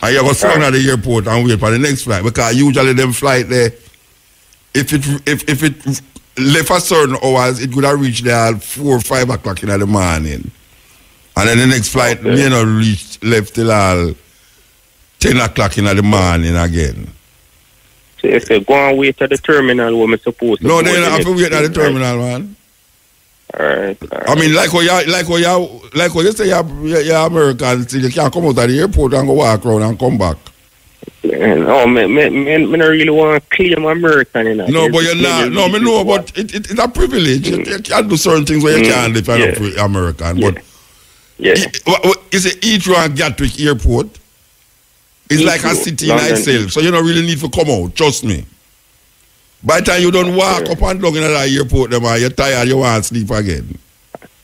And you go stand at the airport and wait for the next flight. Because usually them flight there, if it left a certain hours, it could have reached there at 4 or 5 o'clock in the morning. And then the next flight, you know, left till 10 o'clock in the morning again. So if you go and wait at the terminal where I'm supposed to no, they don't have to wait at the terminal, man. Alright. I mean, like what you say, you're American, so you can't come out of the airport and go walk around and come back. No, me don't really want to claim American in that. No, but you're not. No, me know, but it's a privilege. You can't do certain things where you can't if you're not American. But is it Heathrow and Gatwick Airport? It's like a city in itself, so you don't really need to come out. Trust me. By the time you don't walk up and down in that airport, you're tired, you want to sleep again.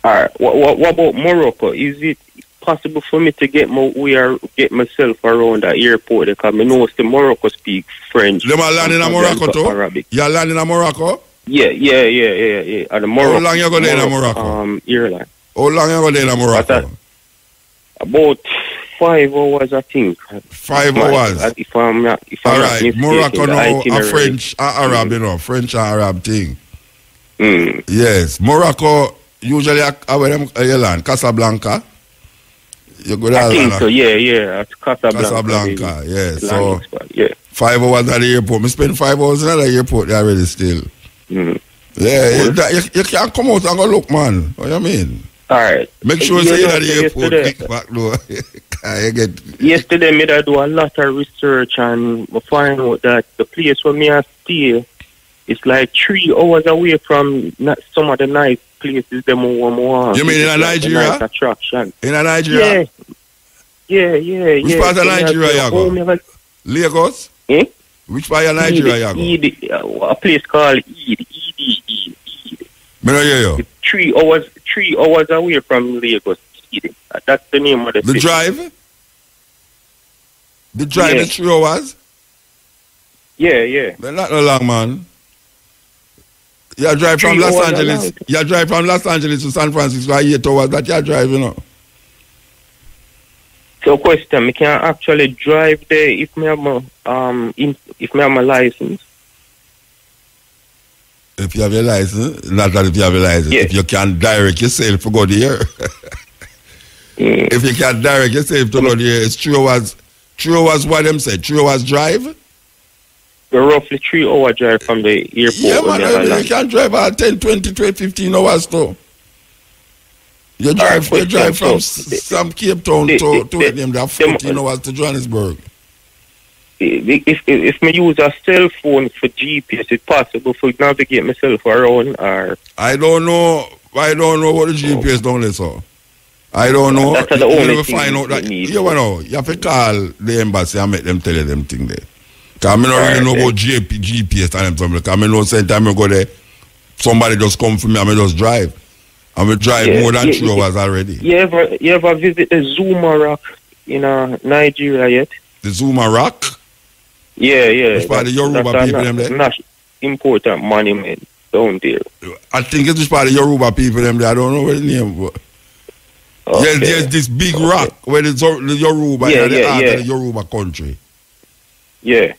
Alright, what about Morocco? Is it possible for me to get myself around the airport? Because I know the Morocco speak French. Them are landing in Morocco too? Arabic. You're landing in Morocco? Yeah. At the Morocco, how long you go there in Morocco? Airline. How long you go there in Morocco? About 5 hours, I think. 5 hours. If I'm not Morocco now a French and Arab, you know, French and Arab thing. Yes, Morocco usually where them you land, Casablanca. You go there. I think so. Yeah. At Casablanca. Yeah. So 5 hours at the airport. Me spend 5 hours at the airport there already still. Yeah, you can't come out and go look, man. What you mean? Alright. Make sure you at the airport. Click back, no. Yesterday, I do a lot of research and I find out that the place where I stay is like 3 hours away from some of the nice places them want. You mean in Nigeria? Nice attraction. In Nigeria? Yeah. Which part of Nigeria you go? Lagos? Which part of Nigeria you go? A place called Eid. Me no hear you. 3 hours away from Lagos. That's the name of the city. Drive? The drive is 3 hours? Yeah. They're not no long, man. You drive from Los Angeles. You drive from Los Angeles to San Francisco 8 hours. That you drive, you know. So, question: I can actually drive there if I have my license. If you have your license, not that if you have your license. If you can direct yourself to go there. If you can direct yourself to go there, it's 3 hours. 3 hours, what them say? 3 hours drive? Roughly 3 hour drive from the airport. Yeah, man, you can drive at 10, 20, 15 hours too. You drive from some Cape Town to them, they have 14 hours to Johannesburg. If I use a cell phone for GPS, it's possible for navigate myself around, or I don't know what the GPS down there, so I don't know. That's the only thing find out that you know. You have to call the embassy and make them tell you them thing there. Cause I don't really know about GPS and them. Cause I know sometime I go there, somebody just come for me and I just drive. And we drive more than 3 hours already. You ever visit the Zuma Rock in Nigeria yet? The Zuma Rock? Yeah. Which part of the Yoruba people them there? Not important monument down there. I think it's just part of the Yoruba people them there. I don't know what the name was. Yes, there's this big rock where the Yoruba in the heart of the Yoruba country. Yeah,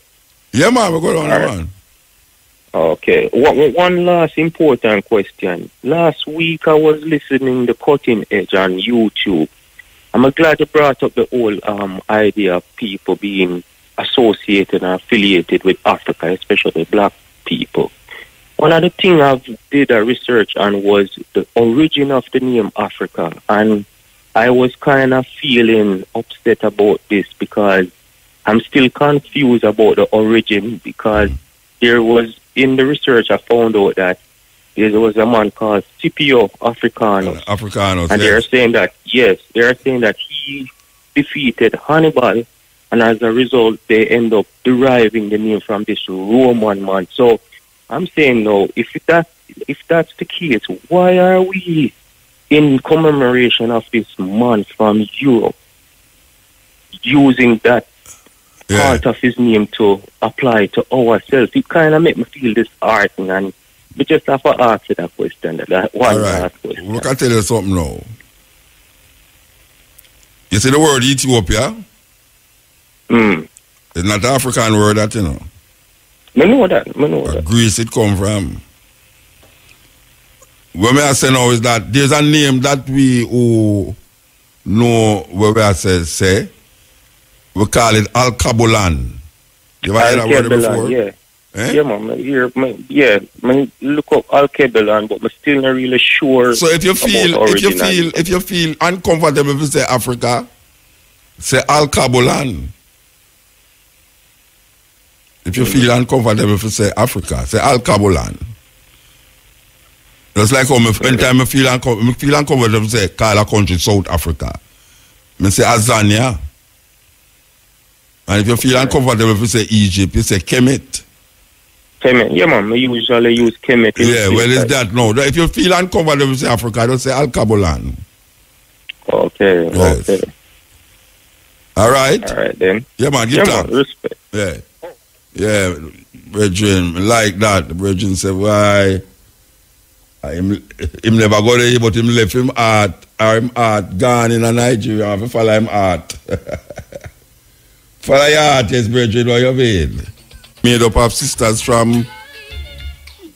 man, we're going on, man. Okay. One last important question. Last week I was listening to Cutting Edge on YouTube. I'm glad you brought up the whole idea of people being associated and affiliated with Africa, especially black people. One of the things I did a research on was the origin of the name Africa, and I was kind of feeling upset about this because I'm still confused about the origin, because there was in the research I found out that there was a man called Scipio Africanus. Africanus, and yes. they're saying that, he defeated Hannibal, and as a result, they end up deriving the name from this Roman man. So I'm saying now, if that's the case, why are we in commemoration of this man from Europe using that part of his name to apply to ourselves? It kind of make me feel disheartened, and we just have to ask that question. That one last question. Look, I tell you something now. You see the word Ethiopia? It's not the African word that, you know. I know that. Greece it come from. What I say now is that there's a name that we who know what we say. We call it Al-Kabulan. You ever heard that word before? Yeah. Yeah, man. Look up Al-Kabulan, but I'm still not really sure. So if you feel uncomfortable if you say Africa, say Al-Kabulan. If you feel uncomfortable if you say Africa, say Al-Kabulan. It's like anytime I feel uncomfortable, say call a country South Africa. I say Azania. And if you feel uncomfortable if you say Egypt, you say Kemet. Kemet, yeah, man. I usually use Kemet. Yeah, well, it's that now. If you feel uncomfortable if you say Africa, don't say Al-Kabulan. Okay, yes. okay. All right? All right, then. Yeah, man, give thanks. Respect. Yeah. Yeah, Brethren, like that. The Brethren said, why? Him never go there, but him left him heart gone in Nigeria. I have to follow him heart. Follow your heart, yes, Brethren, what you mean? Made up of sisters from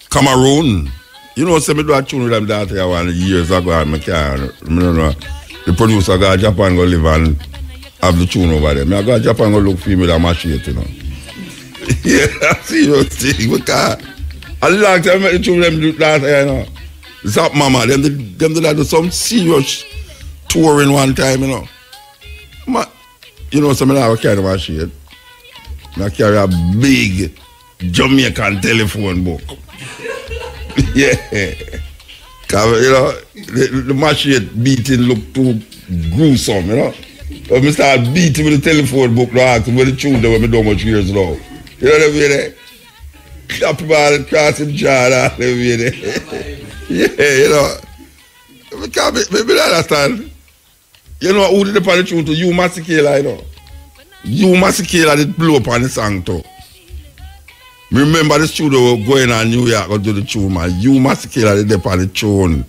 Cameroon. You know, say me do a tune with them that years ago, and I don't know. The producer got Japan go live and have the tune over there. I got Japan go look for me with a machine, you know. Yeah, serious thing. Because a long time I make the tune them do that, you know. Zap Mama, them do some serious touring one time, you know. You know, some of them carry my shit. I carry a big Jamaican telephone book. Yeah. You know, the machine beating look too gruesome, you know. So I start beating with the telephone book, like, with the tune that when I do much years now. You know what I mean? Clap him all across him jaw, that yeah, you know. Maybe I understand. You know who did the party tune to? You Masikela, you know. You Masikela did blow up on the song too. Remember the studio going on New York to do the tune, man. You Masikela did the party tune.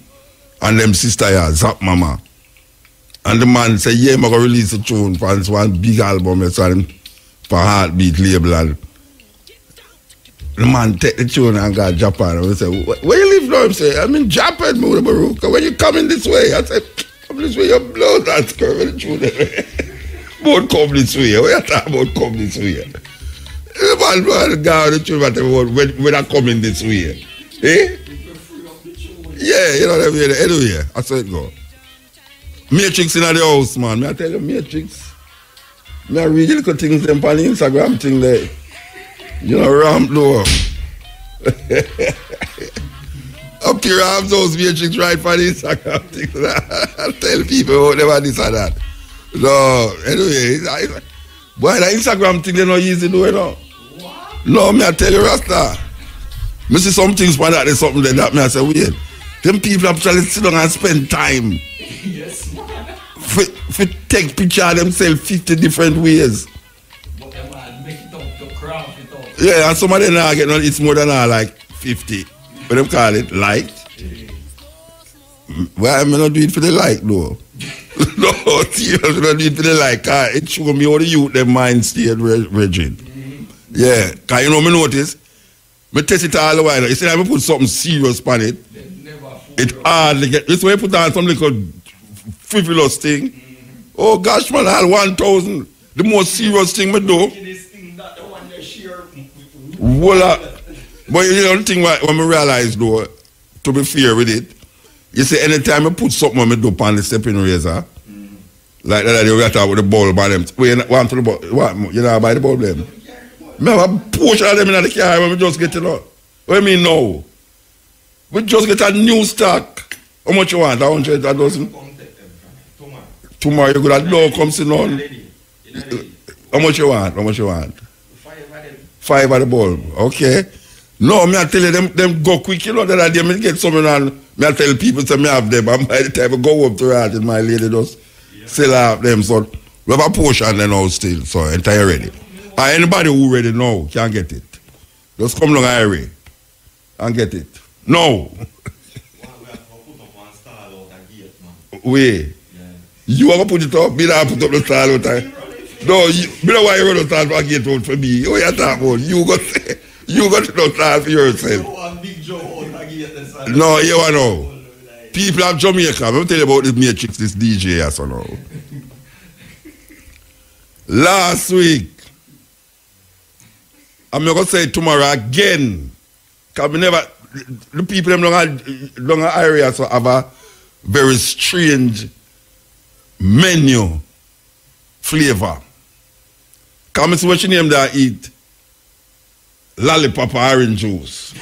And them sister here, Zap Mama. And the man said, yeah, I'm going to release the tune for this one big album for Heartbeat label. And the man take the tune and got Japan. And we say, where you live now? I say, I'm in Japan, Mutabaruka. When you coming this way? I say, come this way, you blow that curve in the tune. Both come this way. What are you talking about come this way? The man go on the tune when I coming this way. Eh? Yeah, you know what I mean? Anyway, that's how it go. Matrix in the house, man. May I tell you, Matrix? May I read little things them on the Instagram thing there. You know, ramp door. Up here, I have those Matrix right for the Instagram thing. I tell people about never this or that. No, anyway, boy, the Instagram thing they not easy to do, you know. No, me I tell you, Rasta. Me see some things for that, there's something like that. Me I say, wait. Them people actually sit down and spend time. Yes, man. For take picture of themselves 50 different ways. But them make it up to craft it up. Yeah, and some of them now get no, it's more than like 50. What them call it? Like? Why am I not doing it for the like though? No, seriously, not doing it for the like. It show me how the youth them mind state rigid. Yeah, because you know me notice. Me test it all the while. You see, I put something serious on it. It hardly get. This way you put on some little frivolous thing. Oh gosh, man, I had 1,000. The most serious thing me do. Voila. But you know the thing when I realize though, to be fair with it, you see, anytime I put something on me do on the stepping razor, like that, you got with the bulb on them. Wait, want to the bulb? What? You know, buy the bulb them. I have a portion of them in the car when we just get it out. What do you mean no? We just get a new stock. How much you want? 100, a dozen? Tomorrow you got a door comes in on. How much you want? How much you want? 5 at the bulb. Okay. No, me I tell you, them go quick, you know, that I me get something and me I tell people to me have them, and by the time I go up to that, my lady just still have them, so we have a portion then now still, so entire ready. And anybody who ready now can get it. Just come along highway and get it. No. Wait. You want to put it up? Me not put up the stall out there. No, me don't want you run the stall for a gate out for me. What you talking about? You got to do stall for yourself. No, you know. People of Jamaica, I'm tell you about this Matrix, this DJ as well. Last week, I'm not going to say it tomorrow again. Because we never, the people in long areas have a very strange menu flavor. Come and see what you name that eat. Lollipop orange juice.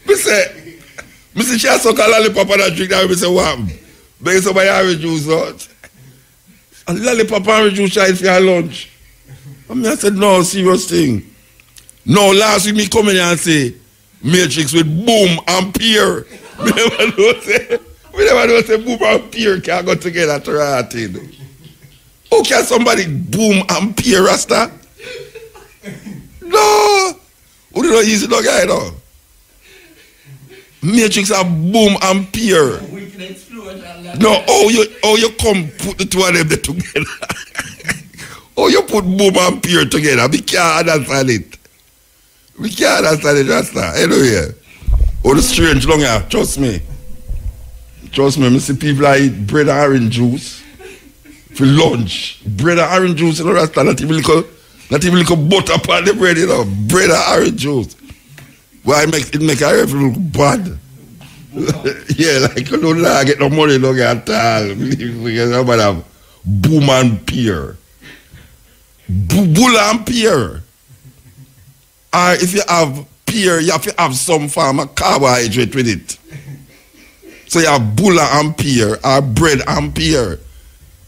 Me say she has suck a lollipop and I drink that. Me say what? Bring some orange juice out. A lollipop orange juice is for your lunch. And I said, no, serious thing. No, last week me come in here and say Matrix with boom and peer. We never know say boom and peer can go together to rotting. How can somebody boom and peer, Rasta? No. Who did not easy no guy though? Matrix are boom and peer. No, oh you come put the two of them together. Oh, you put boom and peer together. We can't understand it. We can't understand it, Rasta. Anyway. Oh, the strange long hair. Trust me. Trust me, I see people that eat bread and orange juice for lunch. Bread and orange juice, you know, Rasta. Not even little butter upon the bread, you know. Bread and orange juice. Why it make everything look bad? Yeah, like you don't get no money long at all. Because nobody have boom and peer. Bull and peer. Or if you have peer, you have to have some form of carbohydrate with it. So you have bull and peer, or bread and peer.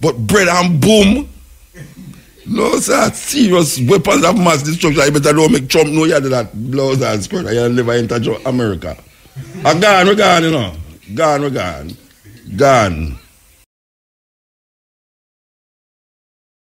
But bread and boom, no, sir, serious weapons of mass destruction. You better don't make Trump know you had that blouse and skirt and you never enter America. Gone, we're gone, you know. Gone.